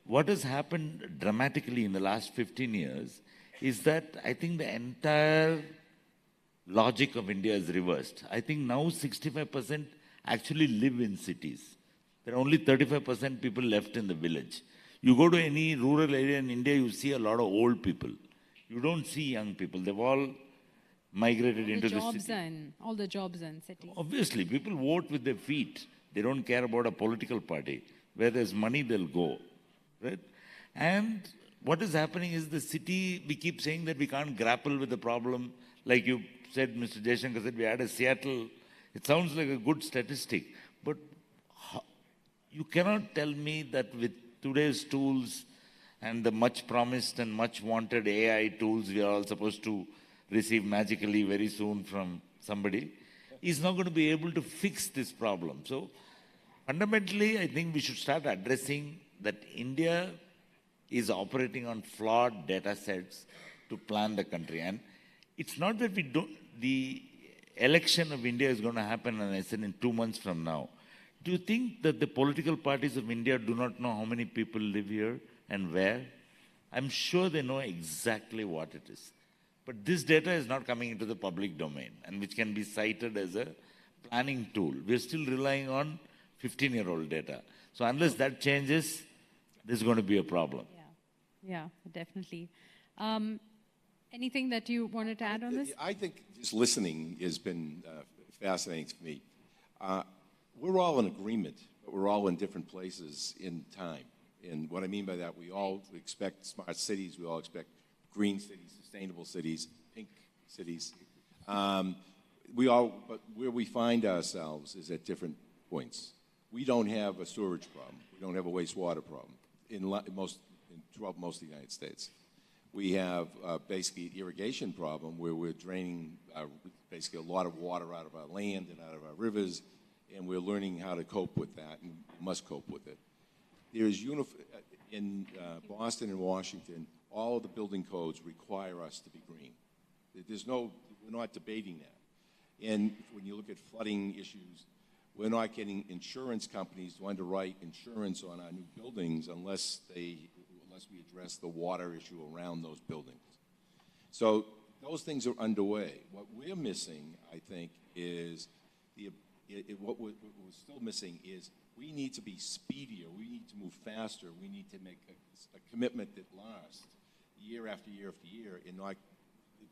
what has happened dramatically in the last 15 years is that I think the entire logic of India is reversed. I think now 65% actually live in cities. There are only 35% people left in the village. You go to any rural area in India, you see a lot of old people. You don't see young people. They've all migrated into the city. All the jobs and cities. Obviously, people vote with their feet. They don't care about a political party. Where there's money, they'll go, right? And what is happening is the city, we keep saying that we can't grapple with the problem. Like you said, Mr. Jaishankar said, we had a Seattle. It sounds like a good statistic. But you cannot tell me that with today's tools and the much promised and much wanted AI tools we are all supposed to receive magically very soon from somebody, is not going to be able to fix this problem. So fundamentally, I think we should start addressing that India is operating on flawed data sets to plan the country. And it's not that we don't, the election of India is going to happen, and I said in 2 months from now. Do you think that the political parties of India do not know how many people live here and where? I'm sure they know exactly what it is. But this data is not coming into the public domain, and which can be cited as a planning tool. We're still relying on 15-year-old data. So unless that changes, there's going to be a problem. Yeah, definitely. Anything that you wanted to add on this? I think just listening has been fascinating to me. We're all in agreement, but we're all in different places in time. And what I mean by that, we all expect smart cities, we all expect green cities, sustainable cities, pink cities. But where we find ourselves is at different points. We don't have a storage problem. We don't have a wastewater problem throughout most of the United States. We have basically an irrigation problem where we're draining basically a lot of water out of our land and out of our rivers, and we're learning how to cope with that and must cope with it. There's in Boston and Washington, all of the building codes require us to be green. We're not debating that. And when you look at flooding issues, we're not getting insurance companies to underwrite insurance on our new buildings unless we address the water issue around those buildings. So those things are underway. What we're missing, I think, is what we're still missing is we need to be speedier. We need to move faster. We need to make a commitment that lasts year after year after year and not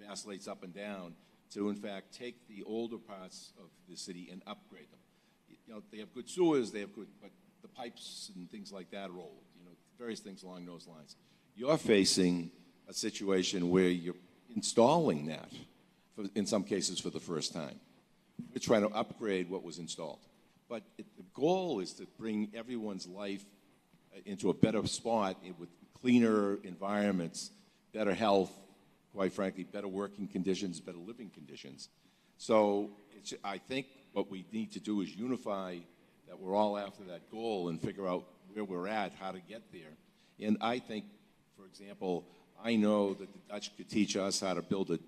vacillates up and down to, in fact, take the older parts of the city and upgrade them. You know, they have good sewers, but the pipes and things like that are old. You know, various things along those lines. You're facing a situation where you're installing that, in some cases for the first time. We're trying to upgrade what was installed. But the goal is to bring everyone's life into a better spot with cleaner environments, better health, quite frankly, better working conditions, better living conditions. So I think what we need to do is unify that we're all after that goal and figure out where we're at, how to get there. And I think, for example, I know that the Dutch could teach us how to build a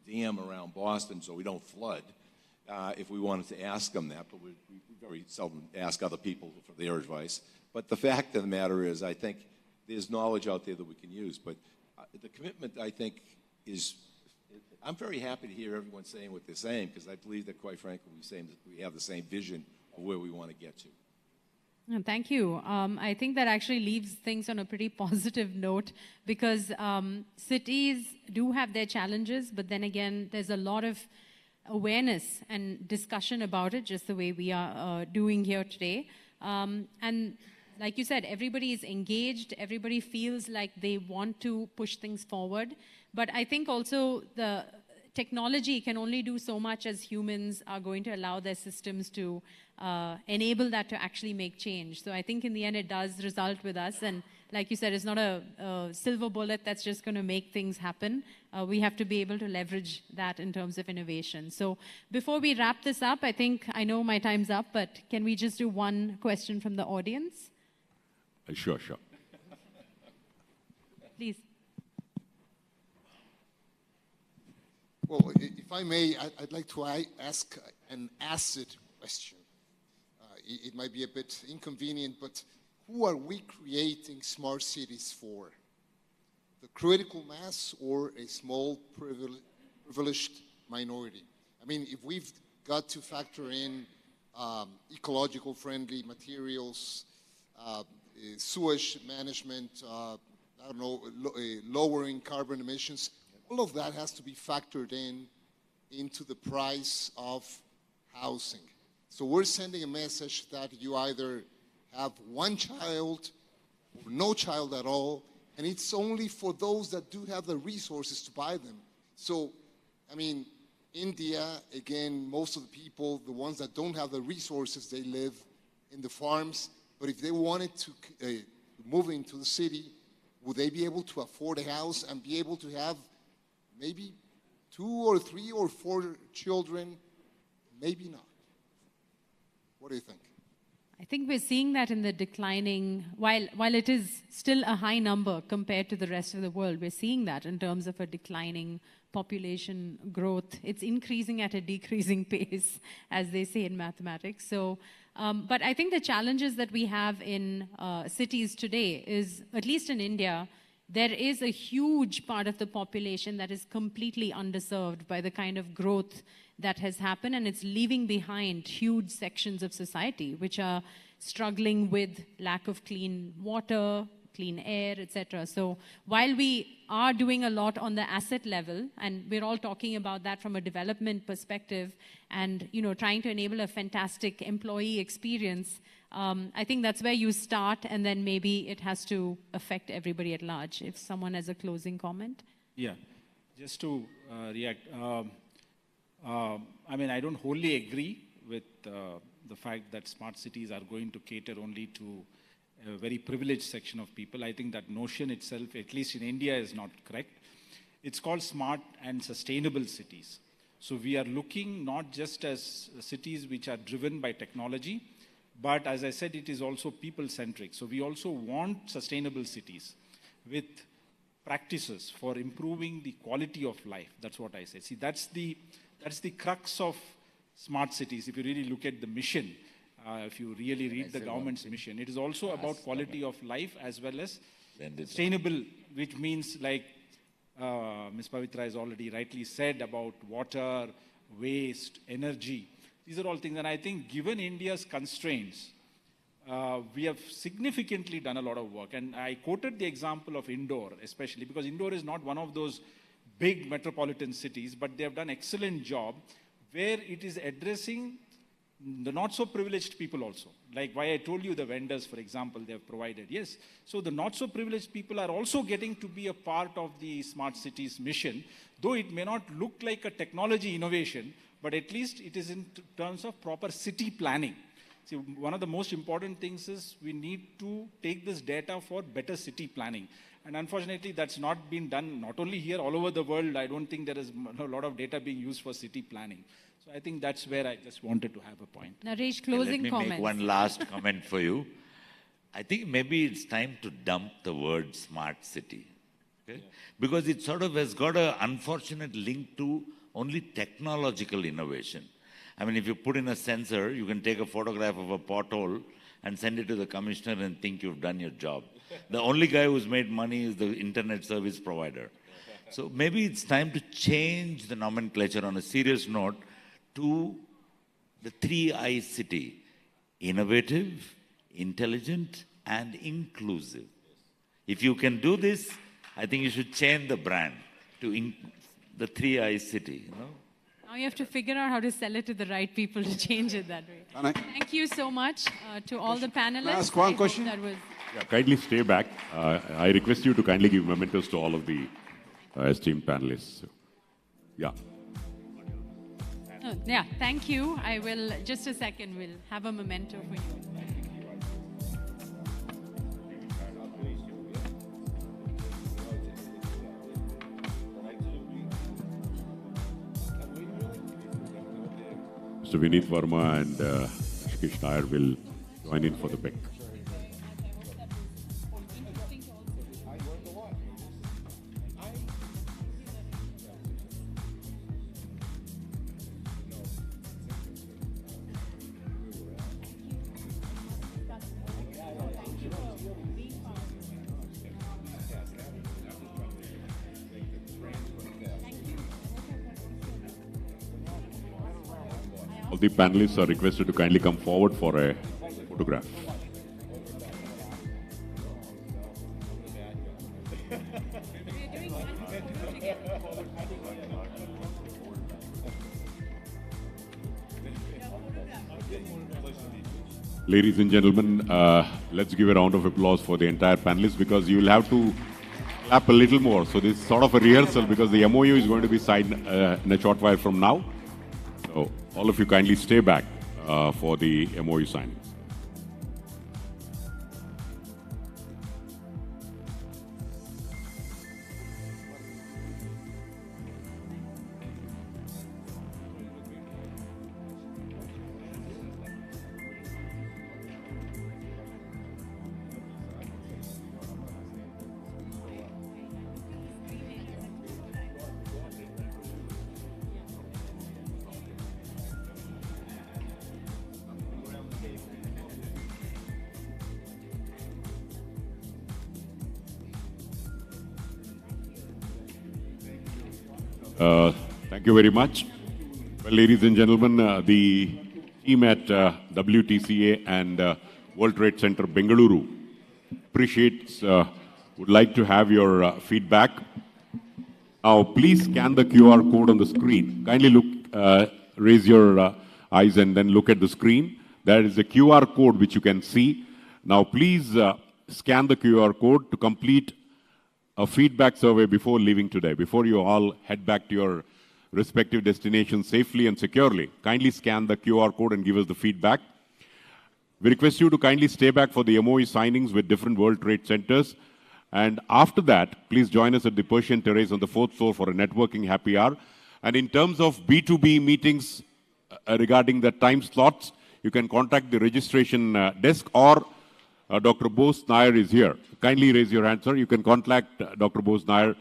dam around Boston so we don't flood. If we wanted to ask them that, but we very seldom ask other people for their advice. But the fact of the matter is, I think there's knowledge out there that we can use. But the commitment, I think, is, I'm very happy to hear everyone saying what they're saying, because I believe that, quite frankly, we have the same vision of where we want to get to. Thank you. I think that actually leaves things on a pretty positive note, because cities do have their challenges, but then again, there's a lot of awareness and discussion about it, just the way we are doing here today. And like you said, everybody is engaged, everybody feels like they want to push things forward. But I think also the technology can only do so much as humans are going to allow their systems to enable that to actually make change. So I think in the end it does result with us, and like you said, it's not a silver bullet that's just going to make things happen. We have to be able to leverage that in terms of innovation. So before we wrap this up, I know my time's up, but can we just do one question from the audience? Sure. Please. Well, if I may, I'd like to ask an acid question. It might be a bit inconvenient, but who are we creating smart cities for? The critical mass or a small privileged minority? I mean, if we've got to factor in ecological friendly materials, sewage management, lowering carbon emissions, all of that has to be factored into the price of housing. So we're sending a message that you either have one child or no child at all, and it's only for those that do have the resources to buy them. So, I mean, India, again, most of the people, the ones that don't have the resources, they live in the farms. But if they wanted to move into the city, would they be able to afford a house and be able to have maybe 2 or 3 or 4 children? Maybe not. What do you think? I think we're seeing that in the declining, while it is still a high number compared to the rest of the world, we're seeing that in terms of a declining population growth. It's increasing at a decreasing pace, as they say in mathematics. So, but I think the challenges that we have in cities today is, at least in India, there is a huge part of the population that is completely underserved by the kind of growth that has happened, and it's leaving behind huge sections of society which are struggling with lack of clean water, clean air, etc. So while we are doing a lot on the asset level, and we're all talking about that from a development perspective, and trying to enable a fantastic employee experience, I think that's where you start, and then maybe it has to affect everybody at large. If someone has a closing comment. Yeah, just to react. I mean, I don't wholly agree with the fact that smart cities are going to cater only to a very privileged section of people. I think that notion itself, at least in India, is not correct. It's called smart and sustainable cities. So we are looking not just as cities which are driven by technology, but as I said, it is also people-centric. So we also want sustainable cities with practices for improving the quality of life. That's what I say. See, that's the crux of smart cities. If you really look at the mission, if you really read the government's mission, it is also about quality of life as well as sustainable, which means like Ms. Pavitra has already rightly said about water, waste, energy. These are all things, and I think given India's constraints, we have significantly done a lot of work. And I quoted the example of Indore, especially because Indore is not one of those big metropolitan cities, but they have done an excellent job where it is addressing the not-so-privileged people also. Like why I told you the vendors, for example, they have provided. Yes, so the not-so-privileged people are also getting to be a part of the smart cities mission, though it may not look like a technology innovation, but at least it is in terms of proper city planning. See, one of the most important things is we need to take this data for better city planning. And unfortunately, that's not been done, not only here, all over the world. I don't think there is a lot of data being used for city planning. So I think that's where I just wanted to have a point. Naresh, closing comments. Let me make one last comment for you. I think maybe it's time to dump the word smart city. Okay? Yeah. Because it sort of has got an unfortunate link to only technological innovation. I mean, if you put in a sensor, you can take a photograph of a pothole and send it to the commissioner and think you've done your job. The only guy who's made money is the internet service provider. So maybe it's time to change the nomenclature on a serious note to the 3I city: innovative, intelligent, and inclusive. If you can do this, I think you should change the brand to the 3I city. Now you have to figure out how to sell it to the right people to change it that way. Thank you so much to all the panelists. Can I ask one question? Yeah, kindly stay back. I request you to kindly give mementos to all of the esteemed panelists. So, yeah. Yeah, thank you. I will, just a second, we'll have a memento for you. Mr. Vineet Verma and Shikesh Nair will join in for the pick. All the panelists are requested to kindly come forward for a photograph. Ladies and gentlemen, let's give a round of applause for the entire panelists, because you will have to clap a little more. So this is sort of a rehearsal, because the MOU is going to be signed in a short while from now. So all of you kindly stay back for the MOU signing. Thank you very much. Well, ladies and gentlemen, the team at WTCA and World Trade Center Bengaluru appreciates, would like to have your feedback. Now, please scan the QR code on the screen. Kindly look, raise your eyes and then look at the screen. There is a QR code which you can see. Now, please scan the QR code to complete a feedback survey before leaving today, before you all head back to your respective destinations safely and securely. Kindly scan the QR code and give us the feedback. We request you to kindly stay back for the MOE signings with different World Trade Centers. And after that, please join us at the Persian Terrace on the 4th floor for a networking happy hour. And in terms of B2B meetings regarding the time slots, you can contact the registration desk, or Dr. Bose Nair is here. Kindly raise your hand, sir. You can contact Dr. Bose Nair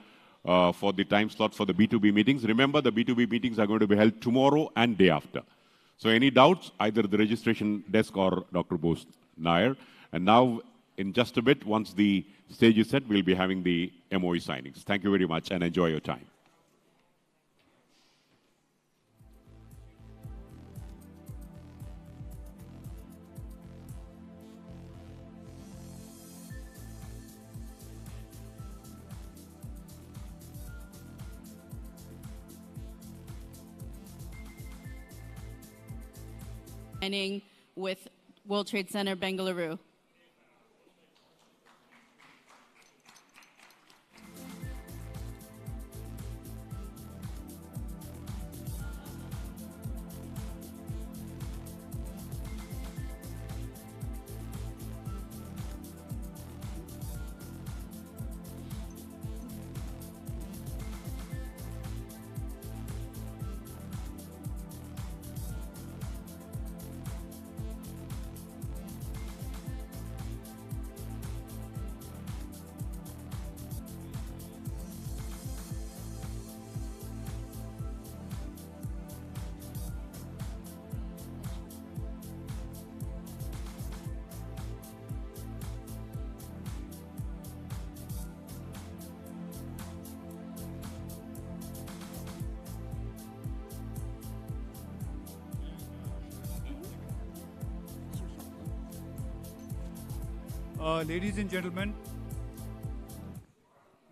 for the time slots for the B2B meetings. Remember, the B2B meetings are going to be held tomorrow and day after. So any doubts, either the registration desk or Dr. Bose Nair. And now, in just a bit, once the stage is set, we'll be having the MOE signings. Thank you very much and enjoy your time. With World Trade Center Bengaluru.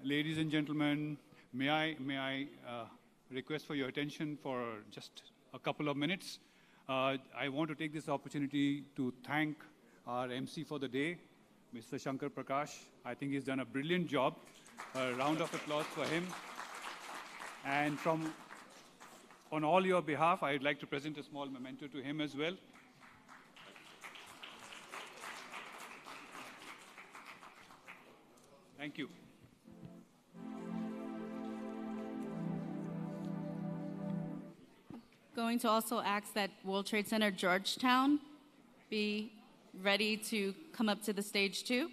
Ladies and gentlemen, may I request for your attention for just a couple of minutes. I want to take this opportunity to thank our MC for the day, Mr. Shankar Prakash. I think he's done a brilliant job. A round of applause for him. And on all your behalf, I'd like to present a small memento to him as well. Thank you. Going to also ask that World Trade Center Georgetown be ready to come up to the stage too.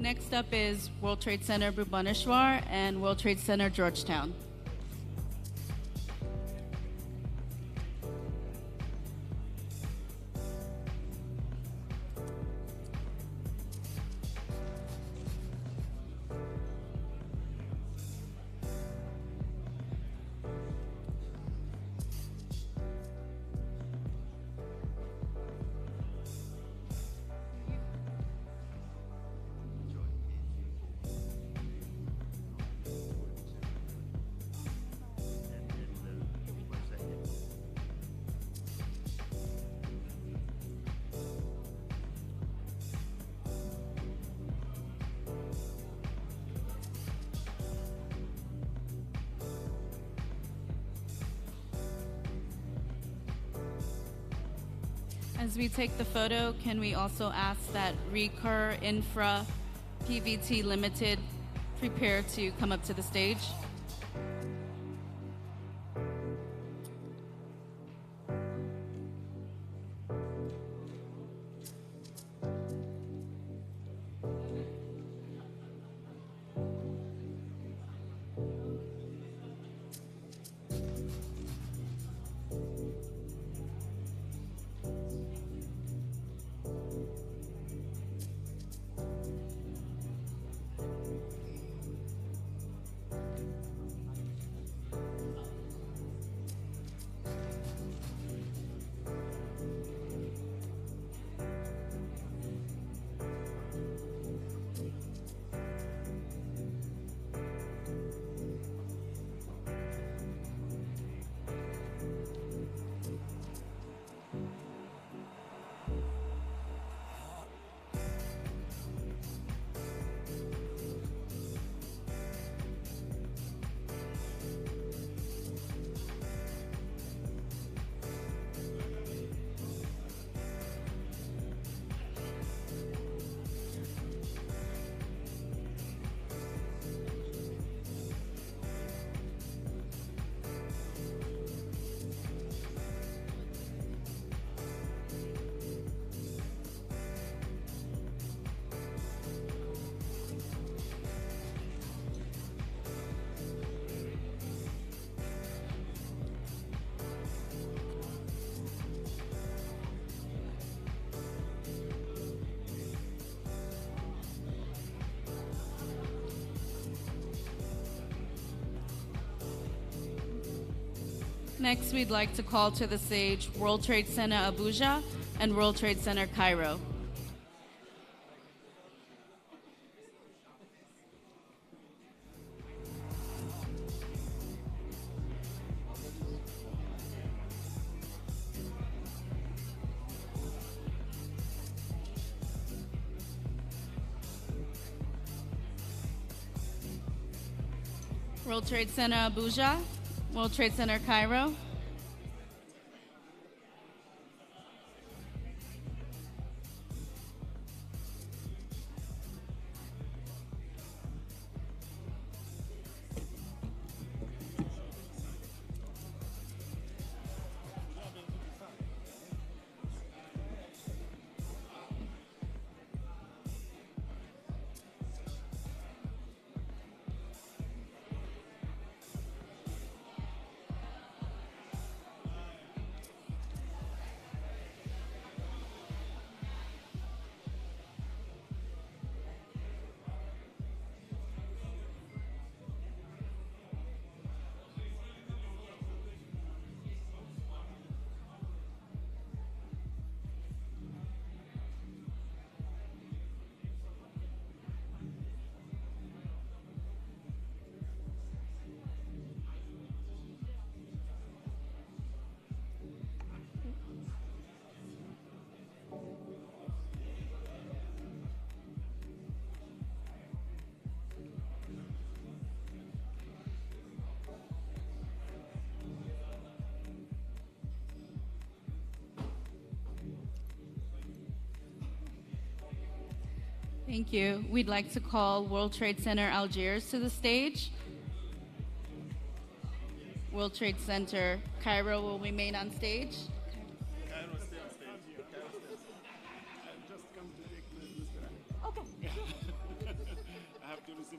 Next up is World Trade Center Bhubaneswar and World Trade Center Georgetown. As we take the photo, can we also ask that Recur Infra PVT Limited prepare to come up to the stage? Next, we'd like to call to the stage World Trade Center Abuja and World Trade Center Cairo. World Trade Center Abuja, World Trade Center Cairo. Thank you. We'd like to call World Trade Center Algiers to the stage. World Trade Center Cairo will remain on stage. Cairo, stay on stage. Cairo, stay on stage. I've just come to take Mr. Okay. I have to listen.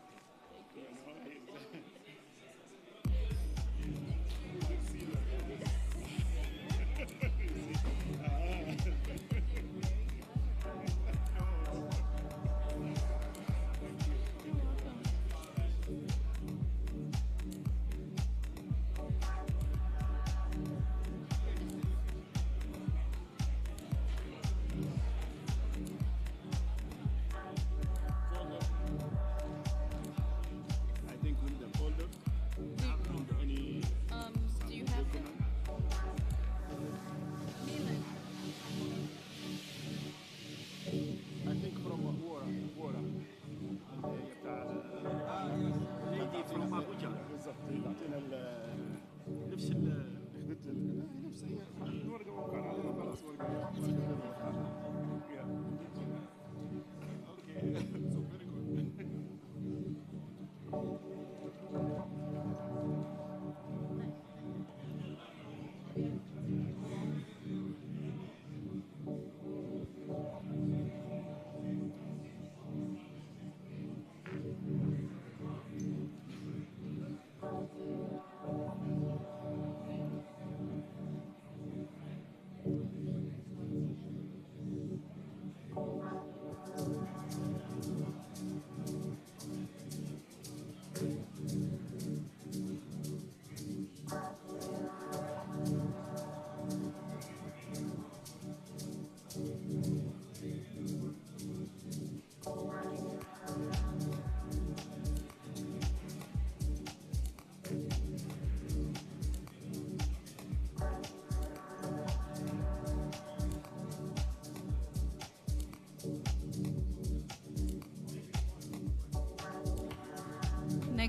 I think with the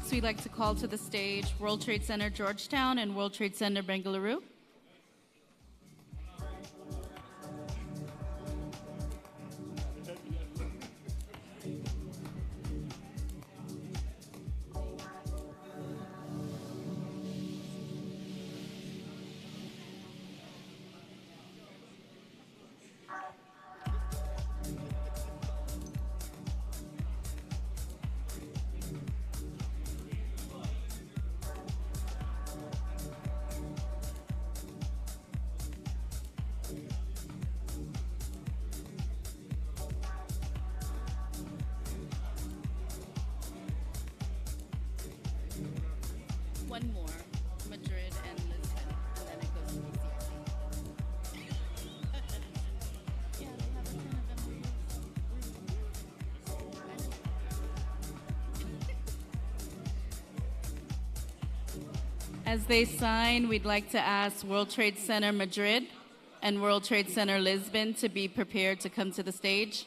Next, we'd like to call to the stage World Trade Center Georgetown and World Trade Center Bengaluru. One more, Madrid and Lisbon, and then it goes to BCIC. Yeah, they have a ton of MOUs. As they sign, we'd like to ask World Trade Center Madrid and World Trade Center Lisbon to be prepared to come to the stage.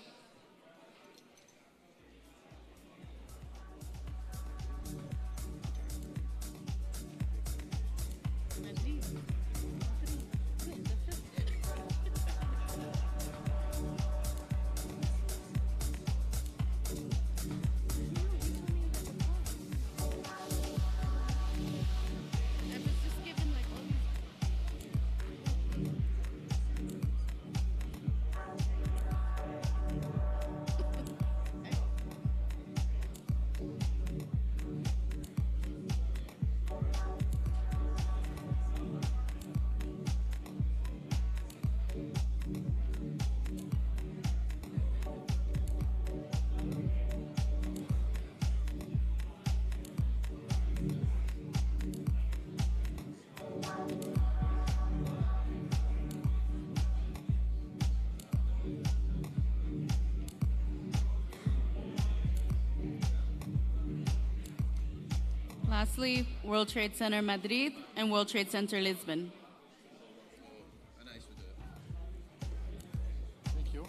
Lastly, World Trade Center Madrid and World Trade Center Lisbon. Thank you.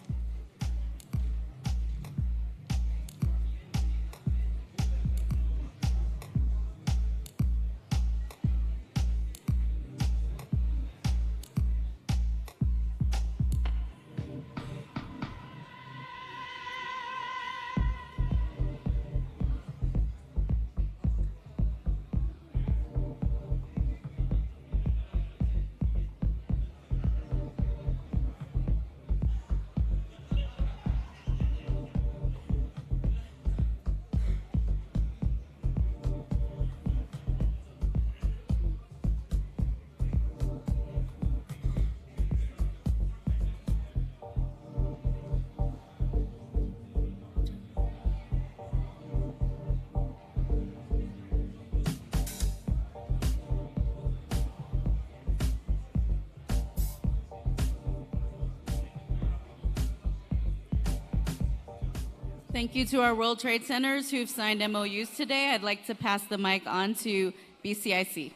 Thank you to our World Trade Centers who've signed MOUs today. I'd like to pass the mic on to BCIC.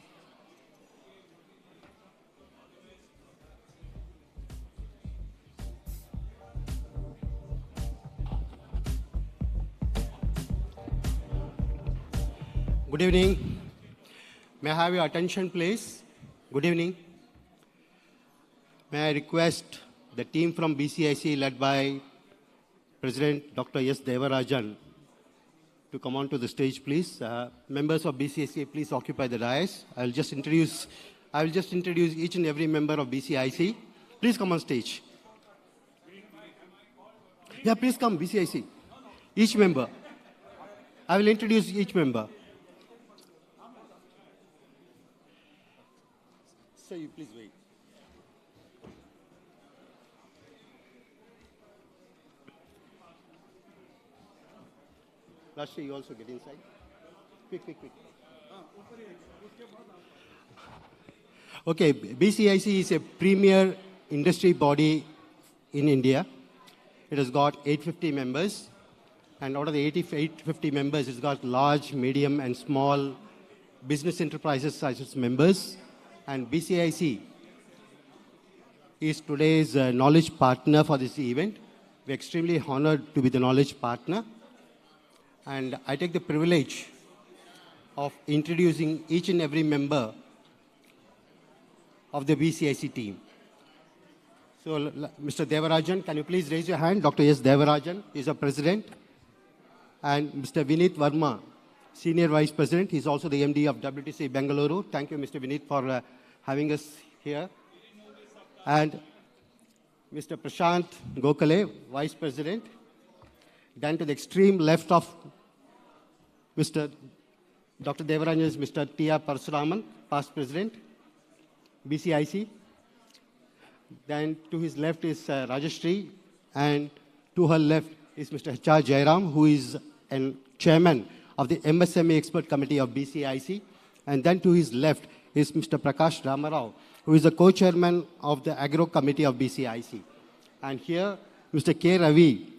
Good evening. May I have your attention, please? Good evening. May I request the team from BCIC led by President Dr. S. Devarajan to come onto the stage, please. Members of BCIC, please occupy the dais. I will just introduce each and every member of BCIC. Please come on stage. Yeah, please come, BCIC. Each member. I will introduce each member. So you please wait. Rashmi, you also get inside. Quick. Okay, BCIC is a premier industry body in India. It has got 850 members. And out of the 850 members, it's got large, medium, and small business enterprises as its members. And BCIC is today's knowledge partner for this event. We're extremely honored to be the knowledge partner. And I take the privilege of introducing each and every member of the BCIC team. So, Mr. Devarajan, can you please raise your hand? Dr. S. Devarajan is our president. And Mr. Vinit Verma, Senior Vice President. He's also the MD of WTCA Bengaluru. Thank you, Mr. Vinit, for having us here. And Mr. Prashanth Gokhale, Vice President. Then to the extreme left of Mr. Dr. Devarajan is Mr. T.R. Parasuraman, Past President, BCIC. Then to his left is Rajashri, and to her left is Mr. H.R. Jairam, who is a chairman of the MSME Expert Committee of BCIC. And then to his left is Mr. Prakash Ramarao, who is the co-chairman of the Agro Committee of BCIC. And here, Mr. K. Ravi,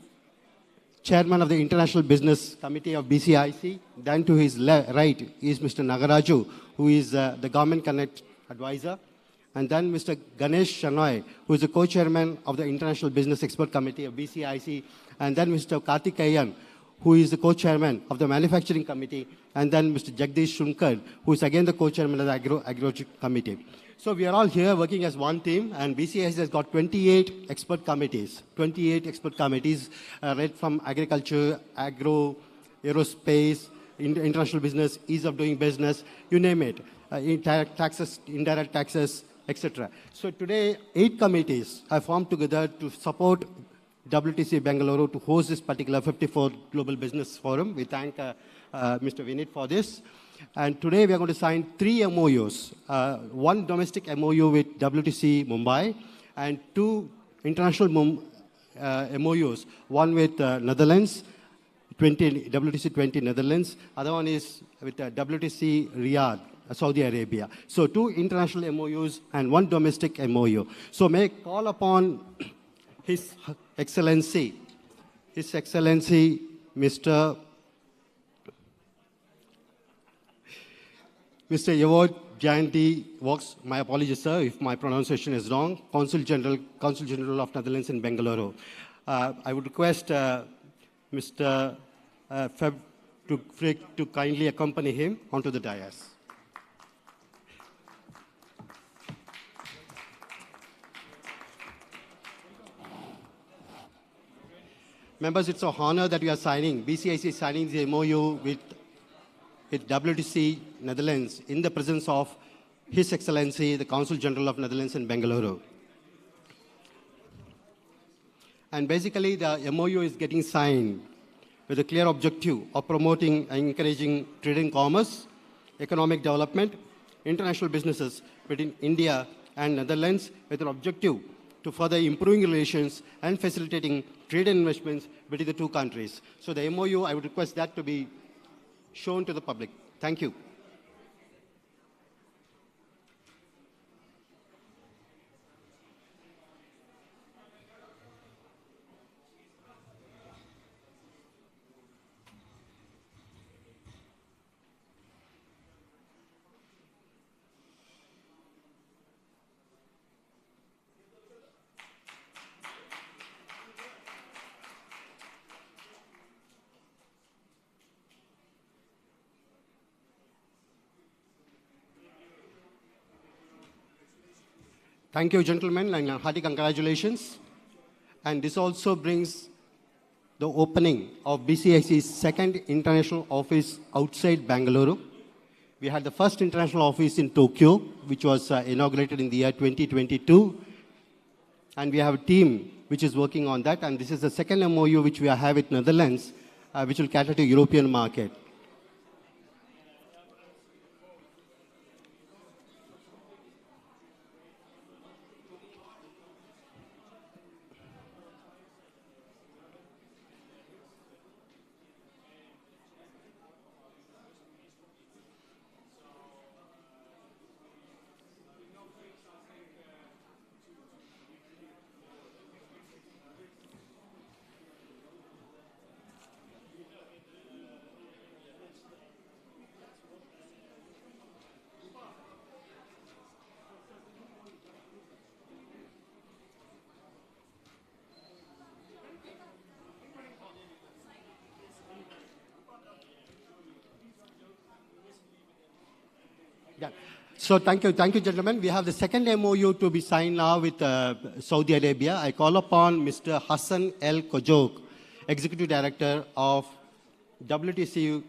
chairman of the International Business Committee of BCIC. Then to his right is Mr. Nagaraju, who is the Government Connect advisor. And then Mr. Ganesh Shanoy, who is the co-chairman of the International Business Expert Committee of BCIC. And then Mr. Karthikeyan, who is the co-chairman of the Manufacturing Committee. And then Mr. Jagdish Shunkar, who is again the co-chairman of the Agro Committee. So we are all here working as one team, and BCIC has got 28 expert committees. 28 expert committees, right from agriculture, agro, aerospace, international business, ease of doing business, you name it, taxes, indirect taxes, etc. So today, 8 committees have formed together to support WTC Bengaluru to host this particular 54th Global Business Forum. We thank Mr. Vinit for this. And today we are going to sign 3 MOUs, one domestic MOU with WTC Mumbai and 2 international MOUs, one with Netherlands, WTC 20 Netherlands, other one is with WTC Riyadh, Saudi Arabia. So 2 international MOUs and 1 domestic MOU. So may I call upon His Excellency, Mr. Yavod Jayanti Vox, my apologies, sir, if my pronunciation is wrong, Consul General of Netherlands in Bengaluru. I would request Mr. Feb to kindly accompany him onto the dais. Members, it's an honor that we are signing. BCIC is signing the MOU with WTC Netherlands in the presence of His Excellency, the Consul General of Netherlands in Bengaluru. And basically, the MOU is getting signed with a clear objective of promoting and encouraging trade and commerce, economic development, international businesses between India and Netherlands with an objective to further improving relations and facilitating trade and investments between the 2 countries. So the MOU, I would request that to be shown to the public. Thank you. Thank you, gentlemen, and hearty congratulations. And this also brings the opening of BCIC's 2nd international office outside Bengaluru. We had the first international office in Tokyo, which was inaugurated in the year 2022. And we have a team which is working on that. And this is the 2nd MOU which we have with Netherlands, which will cater to European market. Yeah. So thank you, gentlemen. We have the second MOU to be signed now with Saudi Arabia. I call upon Mr. Hassan El Kojok, Executive Director of WTC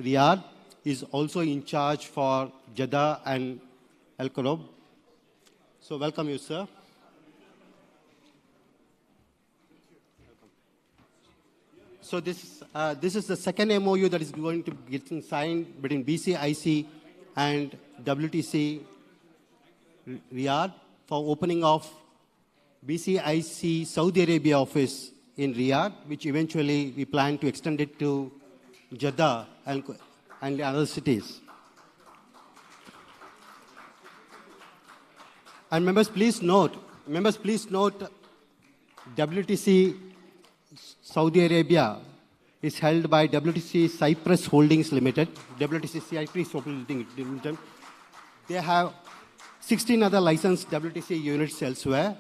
Riyadh, is also in charge for Jeddah and Al Khorob. So welcome you, sir. So this is the second MOU that is going to get signed between BCIC and WTC Riyadh for opening of BCIC Saudi Arabia office in Riyadh, which eventually we plan to extend it to Jeddah and other cities. And members, please note, WTC Saudi Arabia is held by WTC Cyprus Holdings Limited, WTC Cyprus Holdings Limited. They have 16 other licensed WTC units elsewhere,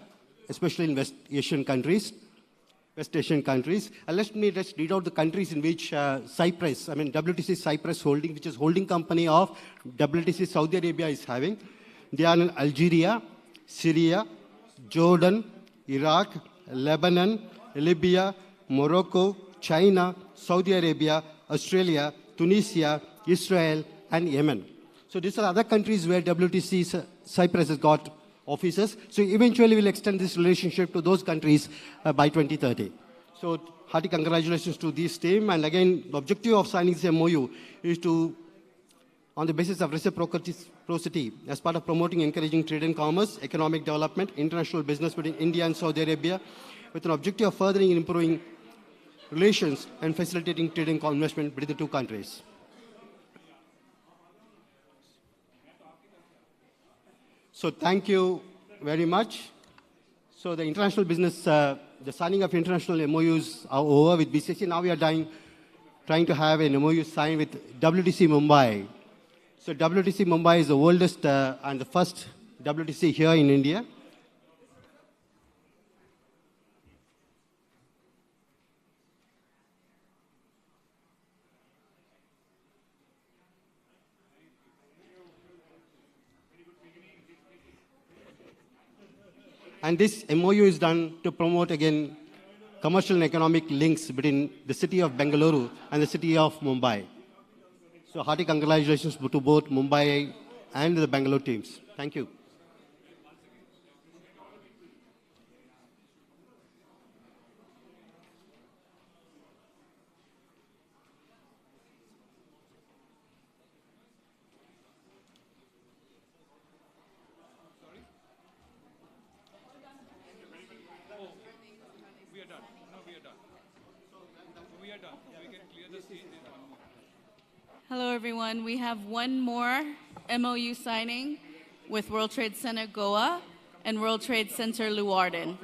especially in West Asian countries. And let me just read out the countries in which WTC Cyprus Holdings, which is holding company of WTC Saudi Arabia, is having. They are in Algeria, Syria, Jordan, Iraq, Lebanon, Libya, Morocco, China, Saudi Arabia, Australia, Tunisia, Israel, and Yemen. So these are other countries where WTC Cyprus has got offices. So eventually we'll extend this relationship to those countries by 2030. So hearty congratulations to this team. And again, the objective of signing this MOU is to, on the basis of reciprocity, as part of promoting and encouraging trade and commerce, economic development, international business between India and Saudi Arabia, with an objective of furthering and improving relations and facilitating trade and investment between the two countries. So thank you very much. So the international business, the signing of international MOUs are over with BCC. Now we are trying to have an MOU signed with WTC Mumbai. So WTC Mumbai is the oldest and the first WTC here in India. And this MOU is done to promote, again, commercial and economic links between the city of Bengaluru and the city of Mumbai. So hearty congratulations to both Mumbai and the Bangalore teams. Thank you. Hello, everyone. We have one more MOU signing with World Trade Center Goa and World Trade Center Leeuwarden.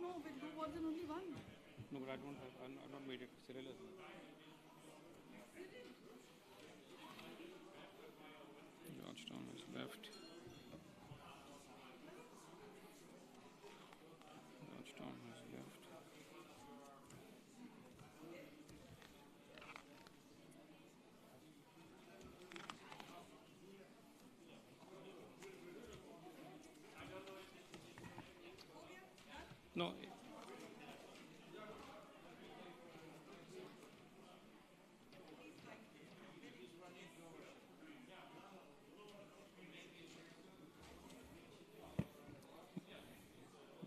we'll do more than only one. No, but I don't have, I've not made it. Cyril has made it. Georgetown is left. Georgetown has left. No.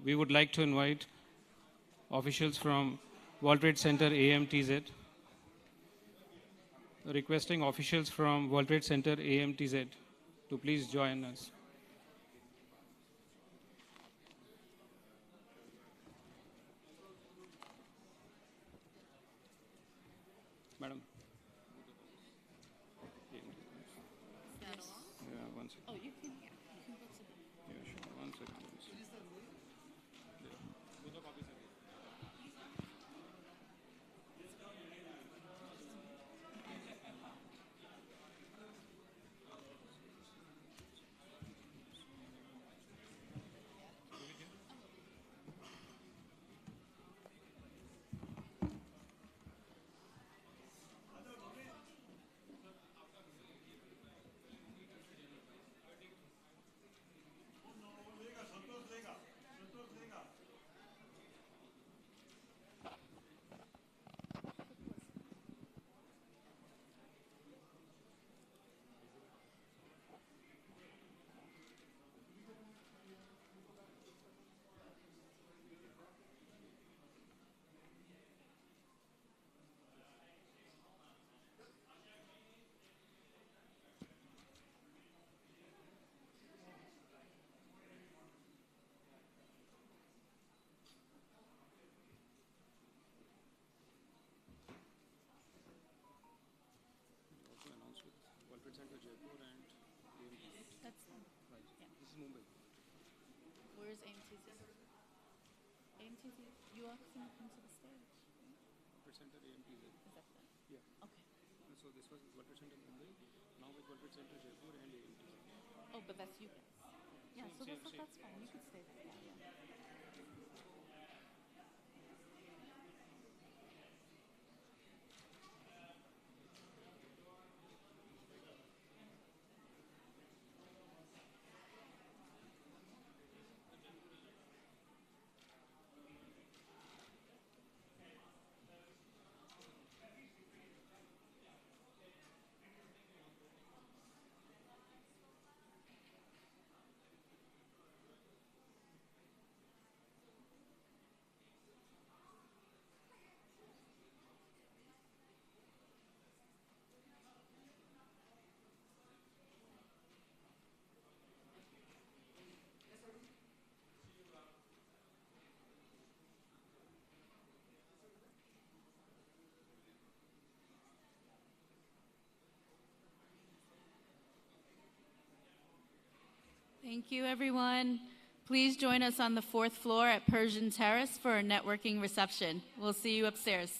We would like to invite officials from World Trade Center AMTZ. Requesting officials from World Trade Center AMTZ to please join us. Madam. Yeah, one second. Oh, you can go to the... Yeah, sure. One second. That's fine. Right. Yeah. This is Mumbai. Where's AMTZ? AMTZ, you are going to come to the stage. World Trade Center AMTZ. Is that done? Yeah. Okay. And so this was World Trade Center Mumbai. Now with World Trade Center Jaipur and AMTZ. Oh, but that's you guys. Yeah, so Same. that's fine. You could stay there. Yeah, yeah. Thank you, everyone. Please join us on the 4th floor at Persian Terrace for a networking reception. We'll see you upstairs.